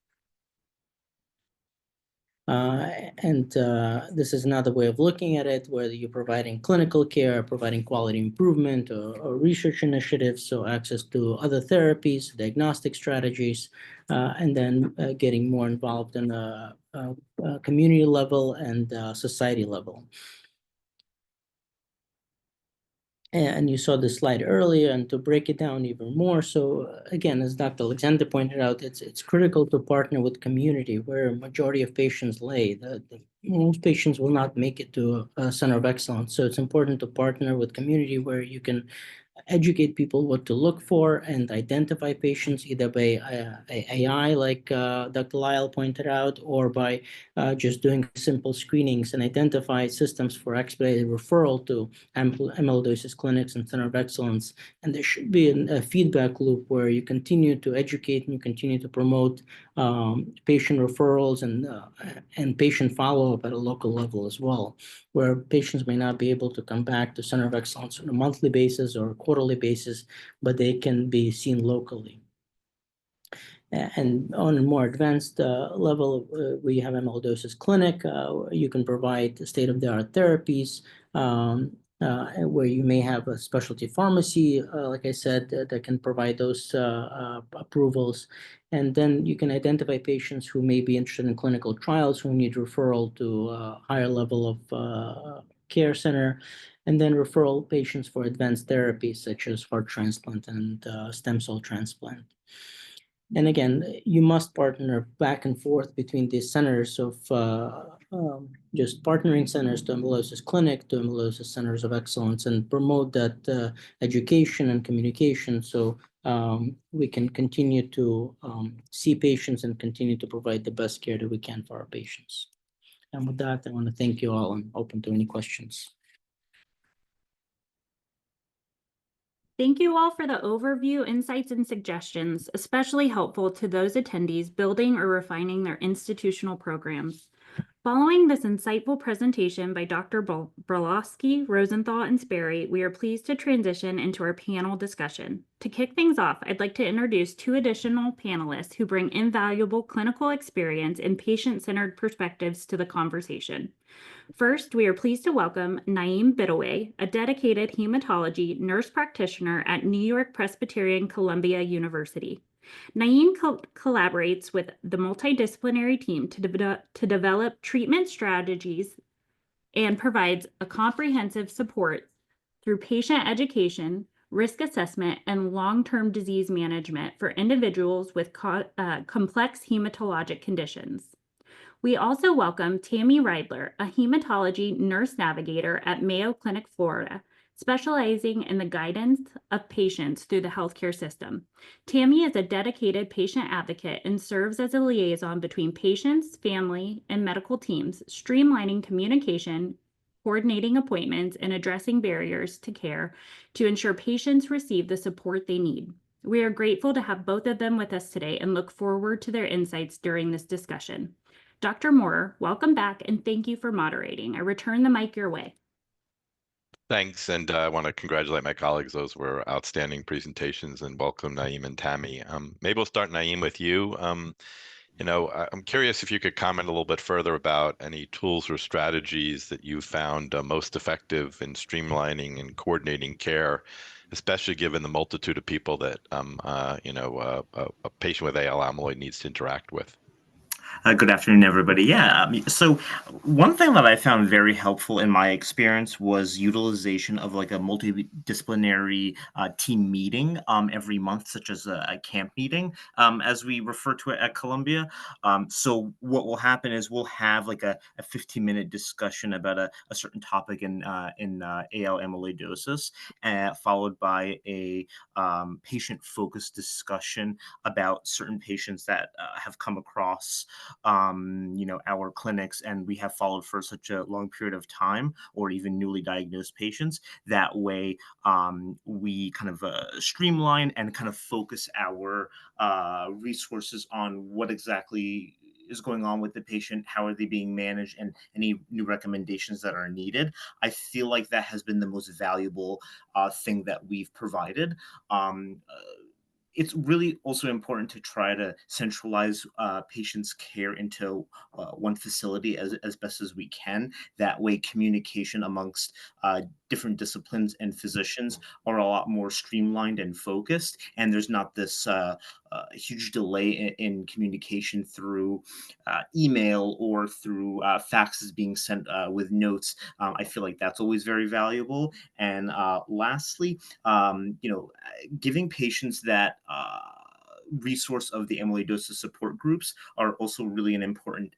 This is another way of looking at it, whether you're providing clinical care, providing quality improvement, or research initiatives, so access to other therapies, diagnostic strategies, and then getting more involved in a community level and society level. And you saw this slide earlier, and to break it down even more. So again, as Dr. Alexander pointed out, it's critical to partner with community where a majority of patients lay. Most patients will not make it to a center of excellence. So it's important to partner with community where you can educate people what to look for and identify patients either by AI, like Dr. Lyle pointed out, or by just doing simple screenings and identify systems for expedited referral to amyloidosis clinics and center of excellence. And there should be a feedback loop where you continue to educate and you continue to promote patient referrals and patient follow-up at a local level as well, where patients may not be able to come back to center of excellence on a monthly basis or a quarterly basis, but they can be seen locally. And on a more advanced level, we have amyloidosis clinic. You can provide state-of-the-art therapies where you may have a specialty pharmacy, like I said, that can provide those approvals. And then you can identify patients who may be interested in clinical trials who need referral to a higher level of care center, and then referral patients for advanced therapies such as heart transplant and stem cell transplant. And again, you must partner back and forth between these centers of just partnering centers to amyloidosis clinic, to amyloidosis centers of excellence, and promote that education and communication so we can continue to see patients and continue to provide the best care that we can for our patients. And with that, I want to thank you all and open to any questions. Thank you all for the overview, insights, and suggestions, especially helpful to those attendees building or refining their institutional programs. Following this insightful presentation by Dr. Brolowski, Rosenthal, and Sperry, we are pleased to transition into our panel discussion. To kick things off, I'd like to introduce two additional panelists who bring invaluable clinical experience and patient-centered perspectives to the conversation. First, we are pleased to welcome Naeem Bidaway, a dedicated hematology nurse practitioner at New York Presbyterian Columbia University. Naeem collaborates with the multidisciplinary team to develop treatment strategies and provides a comprehensive support through patient education, risk assessment, and long-term disease management for individuals with complex hematologic conditions. We also welcome Tammy Reidler, a hematology nurse navigator at Mayo Clinic, Florida, specializing in the guidance of patients through the healthcare system. Tammy is a dedicated patient advocate and serves as a liaison between patients, family, and medical teams, streamlining communication, coordinating appointments, and addressing barriers to care to ensure patients receive the support they need. We are grateful to have both of them with us today and look forward to their insights during this discussion. Dr. Moore, welcome back and thank you for moderating. I return the mic your way. Thanks, and I want to congratulate my colleagues. Those were outstanding presentations, and welcome Naeem and Tammy. Maybe we'll start, Naeem, with you. I'm curious if you could comment a little bit further about any tools or strategies that you found most effective in streamlining and coordinating care, especially given the multitude of people that a patient with AL amyloid needs to interact with. Good afternoon, everybody. Yeah, so one thing that I found very helpful in my experience was utilization of like a multidisciplinary team meeting every month, such as a camp meeting, as we refer to it at Columbia. So what will happen is we'll have like a 15-minute discussion about a certain topic in AL amyloidosis, followed by a patient-focused discussion about certain patients that have come across our clinics, and we have followed for such a long period of time, or even newly diagnosed patients. That way, we kind of streamline and kind of focus our resources on what exactly is going on with the patient, how are they being managed, and any new recommendations that are needed. I feel like that has been the most valuable thing that we've provided. It's really also important to try to centralize patients' care into one facility as best as we can. That way, communication amongst different disciplines and physicians are a lot more streamlined and focused, and there's not this huge delay in communication through email or through faxes being sent with notes. I feel like that's always very valuable. And lastly, giving patients that resource of the amyloidosis support groups are also really an important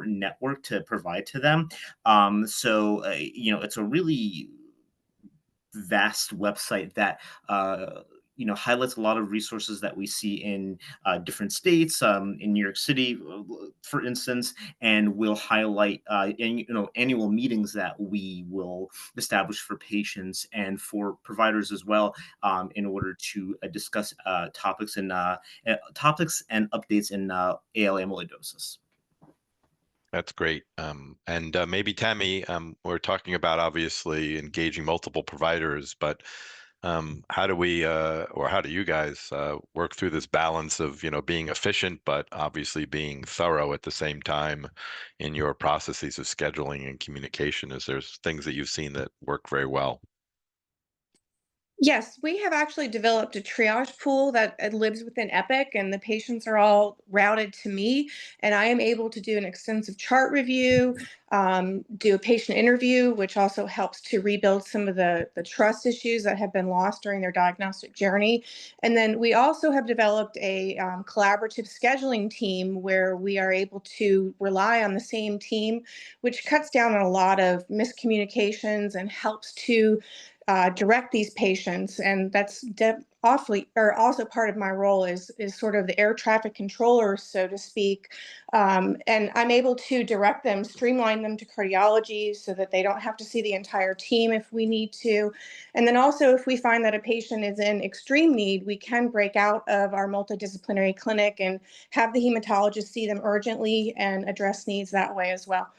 network to provide to them. It's a really vast website that highlights a lot of resources that we see in different states, in New York City, for instance, and we'll highlight annual meetings that we will establish for patients and for providers as well, in order to discuss topics and updates in AL amyloidosis. That's great. And maybe Tammy, we're talking about obviously engaging multiple providers, but how do we or how do you guys work through this balance of being efficient but obviously being thorough at the same time in your processes of scheduling and communication? Is there things that you've seen that work very well? Yes, we have actually developed a triage pool that lives within Epic, and the patients are all routed to me, and I am able to do an extensive chart review, do a patient interview, which also helps to rebuild some of the trust issues that have been lost during their diagnostic journey. And then we also have developed a collaborative scheduling team where we are able to rely on the same team, which cuts down on a lot of miscommunications and helps to direct these patients. And that's also part of my role is sort of the air traffic controller, so to speak. And I'm able to direct them, streamline them to cardiology so that they don't have to see the entire team if we need to. And then also, if we find that a patient is in extreme need, we can break out of our multidisciplinary clinic and have the hematologist see them urgently and address needs that way as well.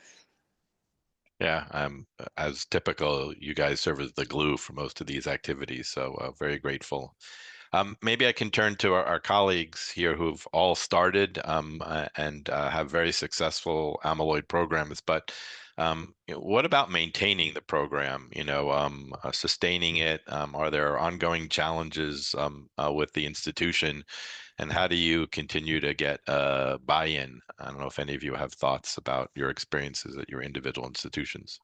Yeah, as typical, you guys serve as the glue for most of these activities, so very grateful. Maybe I can turn to our colleagues here who've all started and have very successful amyloid programs, but what about maintaining the program, sustaining it? Are there ongoing challenges with the institution? And how do you continue to get buy-in? I don't know if any of you have thoughts about your experiences at your individual institutions.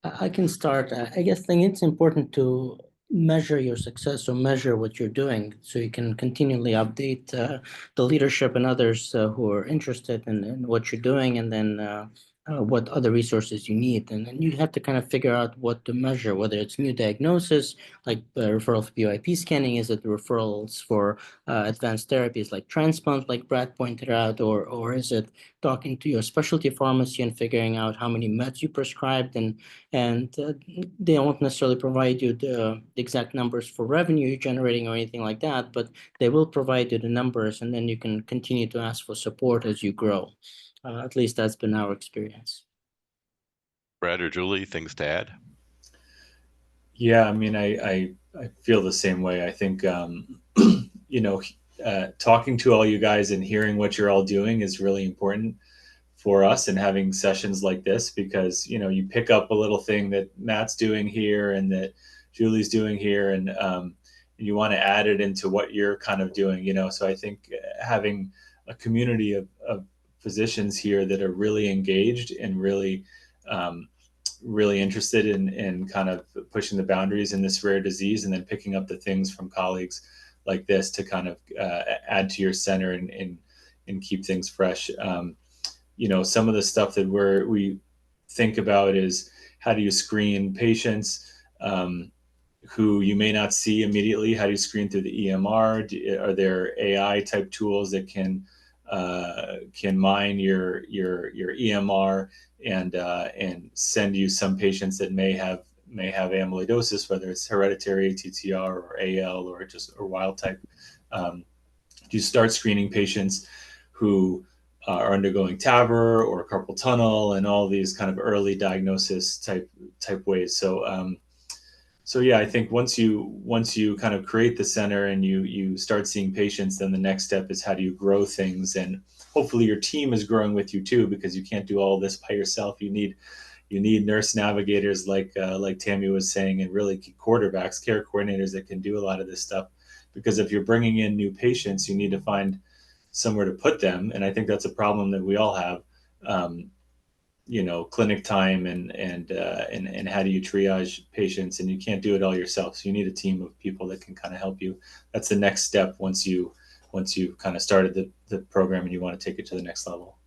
I can start. I guess think it's important to measure your success or measure what you're doing so you can continually update the leadership and others who are interested in what you're doing, and then what other resources you need. And then you have to kind of figure out what to measure, whether it's new diagnosis, like referral for PYP scanning, is it referrals for advanced therapies like transplant, like Brad pointed out, or is it talking to your specialty pharmacy and figuring out how many meds you prescribed, and they won't necessarily provide you the exact numbers for revenue you're generating or anything like that, but they will provide you the numbers, and then you can continue to ask for support as you grow. At least that's been our experience. Brad or Julie, things to add? Yeah, I mean, I feel the same way. I think, you know, talking to all you guys and hearing what you're all doing is really important for us, and having sessions like this, because, you know, you pick up a little thing that Matt's doing here and that Julie's doing here, and you want to add it into what you're kind of doing, you know. So I think having a community of physicians here that are really engaged and really really interested in kind of pushing the boundaries in this rare disease, and then picking up the things from colleagues like this to kind of add to your center and keep things fresh. You know, some of the stuff that we think about is, how do you screen patients who you may not see immediately? How do you screen through the EMR? Are there AI type tools that can mine your EMR and send you some patients that may have amyloidosis, whether it's hereditary, TTR, or AL, or wild type? Do you start screening patients who are undergoing TAVR or carpal tunnel, and all these kind of early diagnosis type ways? So yeah, I think once you kind of create the center and you start seeing patients, then the next step is, how do you grow things? And hopefully your team is growing with you too, because you can't do all this by yourself. You need nurse navigators, like Tammy was saying, and really quarterbacks, care coordinators that can do a lot of this stuff. Because if you're bringing in new patients, you need to find somewhere to put them, and I think that's a problem that we all have. You know, clinic time and how do you triage patients, and you can't do it all yourself. So you need a team of people that can kind of help you. That's the next step once you kind of started the program and you want to take it to the next level.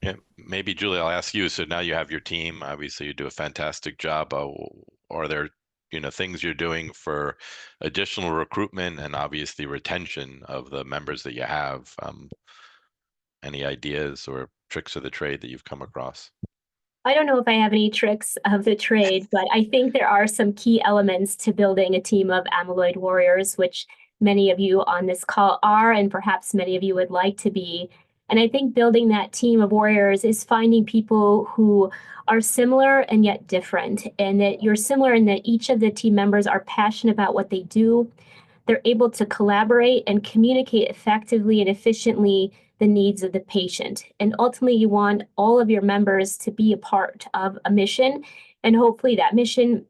Yeah, maybe Julie, I'll ask you. So now you have your team. Obviously, you do a fantastic job. Are there, you know, things you're doing for additional recruitment and obviously retention of the members that you have? Any ideas or tricks of the trade that you've come across? I don't know if I have any tricks of the trade, but I think there are some key elements to building a team of amyloid warriors, which many of you on this call are, and perhaps many of you would like to be. And I think building that team of warriors is finding people who are similar and yet different, and that you're similar in that each of the team members are passionate about what they do. They're able to collaborate and communicate effectively and efficiently the needs of the patient. And ultimately, you want all of your members to be a part of a mission. And hopefully that mission,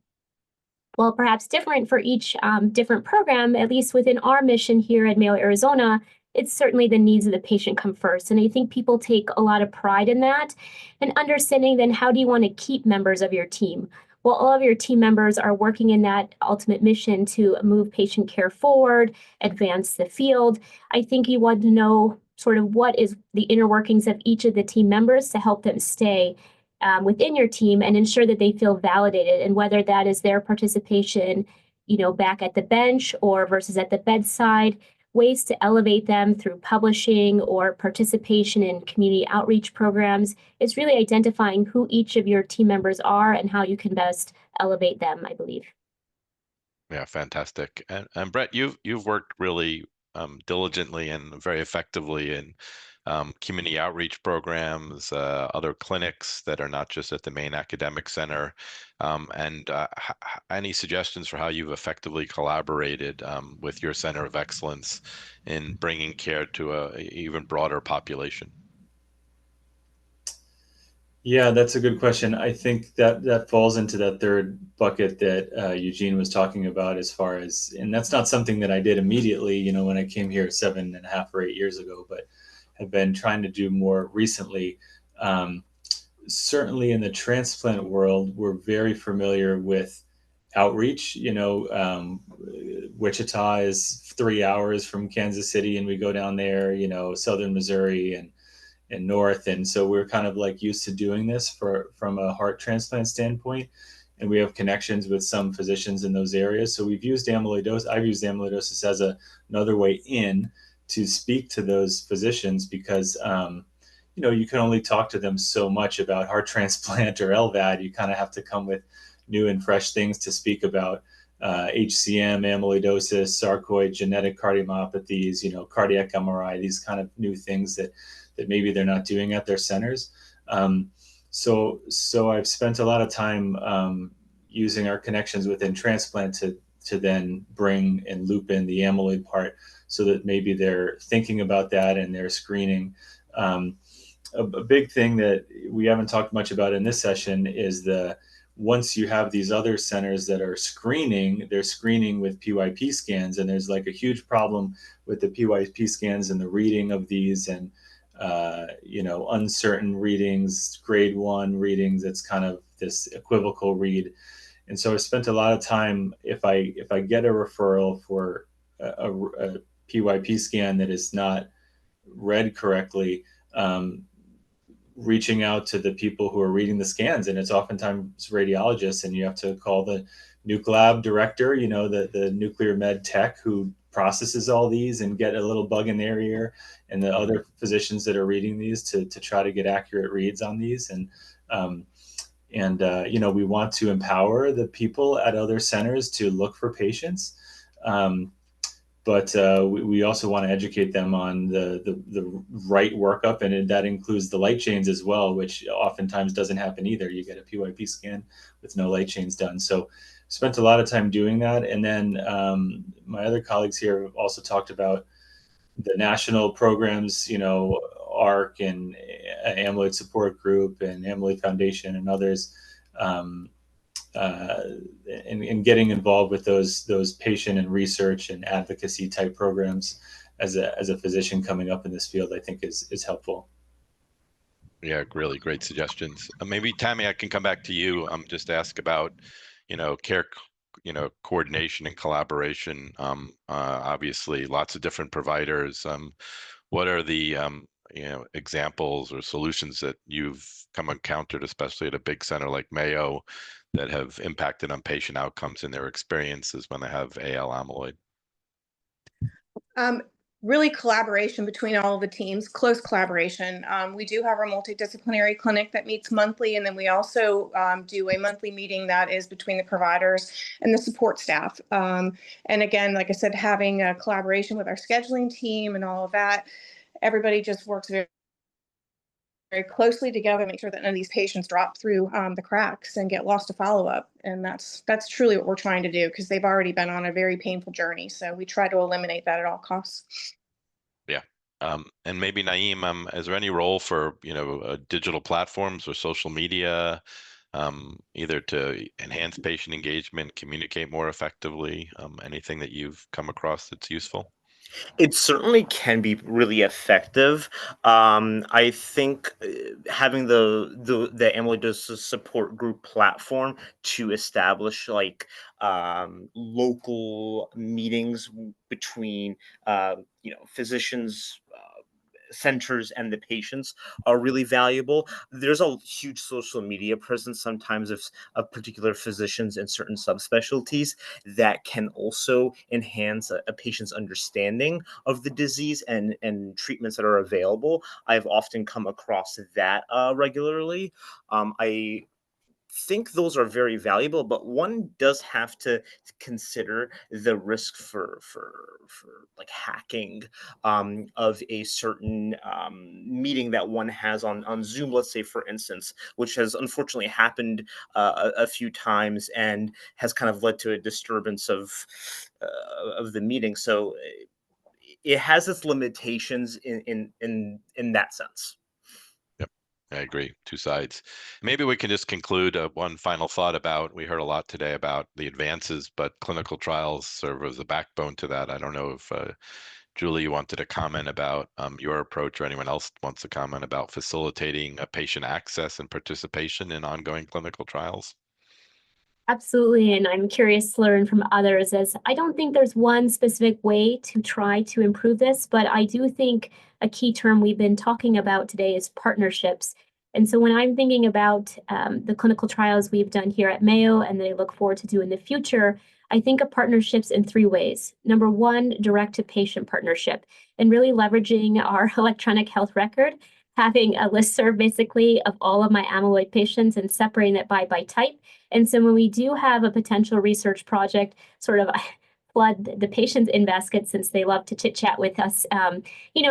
well, perhaps different for each different program, at least within our mission here at Mayo, Arizona, it's certainly the needs of the patient come first. And I think people take a lot of pride in that, and understanding then, how do you want to keep members of your team? Well, all of your team members are working in that ultimate mission to move patient care forward, advance the field. I think you want to know sort of what is the inner workings of each of the team members to help them stay within your team and ensure that they feel validated, and whether that is their participation, you know, back at the bench or versus at the bedside, ways to elevate them through publishing or participation in community outreach programs. It's really identifying who each of your team members are and how you can best elevate them, I believe. Yeah, fantastic. And Brett, you've worked really diligently and very effectively in community outreach programs, other clinics that are not just at the main academic center. Any suggestions for how you've effectively collaborated with your Center of Excellence in bringing care to a even broader population? Yeah, that's a good question. I think that falls into that third bucket that Eugene was talking about, as far as, and that's not something that I did immediately, you know, when I came here 7.5 or 8 years ago, but have been trying to do more recently. certainly in the transplant world, we're very familiar with outreach. Wichita is 3 hours from Kansas City, and we go down there, southern Missouri and north. And so we're kind of like used to doing this from a heart transplant standpoint. And we have connections with some physicians in those areas. So we've used amyloidosis. I've used amyloidosis as another way in to speak to those physicians, because you can only talk to them so much about heart transplant or LVAD. You kind of have to come with new and fresh things to speak about HCM, amyloidosis, sarcoid, genetic cardiomyopathies, cardiac MRI, these kind of new things that maybe they're not doing at their centers. So I've spent a lot of time using our connections within transplant to then bring and loop in the amyloid part, so that maybe they're thinking about that and they're screening. A big thing that we haven't talked much about in this session is once you have these other centers that are screening, they're screening with PYP scans, and there's like a huge problem with the PYP scans and the reading of these, and uncertain readings, grade 1 readings. It's kind of this equivocal read. And so I spent a lot of time, if I get a referral for a PYP scan that is not read correctly, reaching out to the people who are reading the scans. And it's oftentimes radiologists, and you have to call the nuke lab director, the nuclear med tech who processes all these, and get a little bug in their ear, and the other physicians that are reading these to try to get accurate reads on these. And we want to empower the people at other centers to look for patients. But we also want to educate them on the right workup, and that includes the light chains as well, which oftentimes doesn't happen either. You get a PYP scan with no light chains done. So spent a lot of time doing that. And then my other colleagues here have also talked about the national programs, ARC and Amyloid Support Group and Amyloid Foundation and others. And getting involved with those patient and research and advocacy type programs as a physician coming up in this field, I think is helpful. Yeah, really great suggestions. Maybe Tammy, I can come back to you. Just ask about, care, coordination and collaboration. Obviously, lots of different providers. What are the examples or solutions that you've encountered, especially at a big center like Mayo, that have impacted on patient outcomes in their experiences when they have AL amyloid? Really collaboration between all of the teams, close collaboration. We do have our multidisciplinary clinic that meets monthly, and then we also do a monthly meeting that is between the providers and the support staff. And again, like I said, having a collaboration with our scheduling team and all of that, everybody just works very, very closely together, make sure that none of these patients drop through the cracks and get lost to follow-up. And that's truly what we're trying to do, because they've already been on a very painful journey. So we try to eliminate that at all costs. Yeah. And maybe Naeem, is there any role for, digital platforms or social media, either to enhance patient engagement, communicate more effectively? Anything that you've come across that's useful? It certainly can be really effective. I think having the amyloidosis support group platform to establish local meetings between physicians, centers and the patients are really valuable. There's a huge social media presence sometimes of particular physicians in certain subspecialties that can also enhance a patient's understanding of the disease and treatments that are available. I've often come across that regularly. I think those are very valuable, but one does have to consider the risk for like hacking of a certain meeting that one has on Zoom, let's say, for instance, which has unfortunately happened a few times and has kind of led to a disturbance of the meeting. So it has its limitations in that sense. I agree. Two sides. Maybe we can just conclude one final thought about, we heard a lot today about the advances, but clinical trials serve as a backbone to that. I don't know if Julie, you wanted to comment about your approach, or anyone else wants to comment about facilitating patient access and participation in ongoing clinical trials? Absolutely, and I'm curious to learn from others, as I don't think there's one specific way to try to improve this, but I do think a key term we've been talking about today is partnerships. And so when I'm thinking about the clinical trials we've done here at Mayo and that I look forward to do in the future, I think of partnerships in three ways. Number one, direct-to-patient partnership, and really leveraging our electronic health record, having a listserv basically of all of my amyloid patients and separating it by type. And so when we do have a potential research project, sort of flood the patients in basket, since they love to chit chat with us,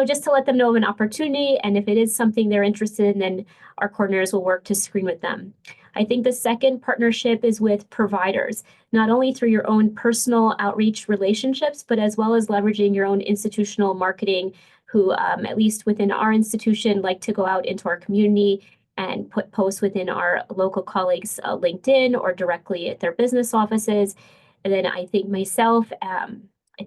just to let them know of an opportunity. And if it is something they're interested in, then our coordinators will work to screen with them. I think the second partnership is with providers, not only through your own personal outreach relationships, but as well as leveraging your own institutional marketing, who, at least within our institution, like to go out into our community and put posts within our local colleagues' LinkedIn or directly at their business offices. And then I think myself, I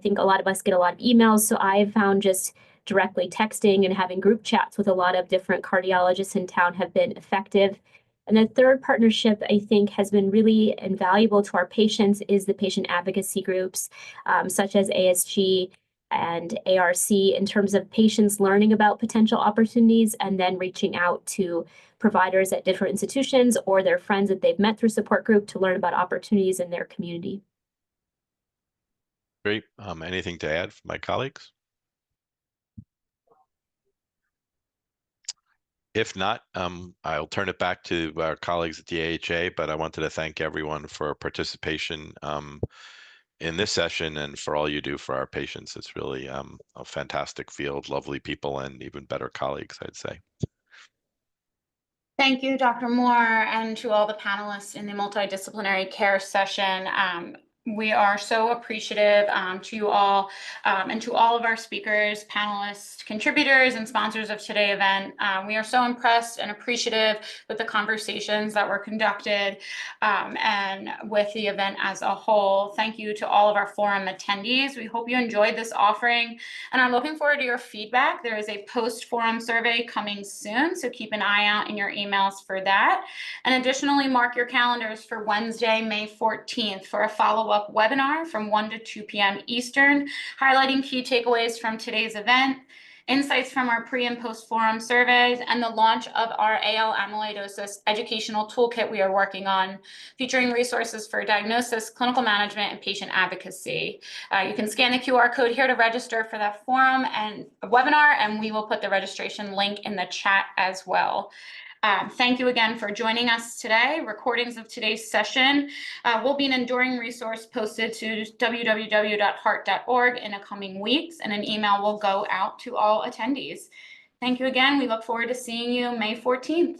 think a lot of us get a lot of emails. So I've found just directly texting and having group chats with a lot of different cardiologists in town have been effective. And the third partnership I think has been really invaluable to our patients is the patient advocacy groups, such as ASG and ARC, in terms of patients learning about potential opportunities and then reaching out to providers at different institutions or their friends that they've met through support group to learn about opportunities in their community. Great. Anything to add from my colleagues? If not, I'll turn it back to our colleagues at the AHA, but I wanted to thank everyone for participation in this session and for all you do for our patients. It's really a fantastic field, lovely people, and even better colleagues, I'd say. Thank you, Dr. Moore, and to all the panelists in the multidisciplinary care session. We are so appreciative to you all and to all of our speakers, panelists, contributors, and sponsors of today's event. We are so impressed and appreciative with the conversations that were conducted and with the event as a whole. Thank you to all of our forum attendees. We hope you enjoyed this offering, and I'm looking forward to your feedback. There is a post-forum survey coming soon, so keep an eye out in your emails for that. And additionally, mark your calendars for Wednesday, May 14th for a follow-up webinar from 1 to 2 p.m. Eastern, highlighting key takeaways from today's event, insights from our pre and post forum surveys, and the launch of our AL-Amyloidosis educational toolkit we are working on, featuring resources for diagnosis, clinical management, and patient advocacy. You can scan the QR code here to register for that forum and webinar, and we will put the registration link in the chat as well. Thank you again for joining us today. Recordings of today's session will be an enduring resource posted to www.heart.org in the coming weeks, and an email will go out to all attendees. Thank you again. We look forward to seeing you May 14th.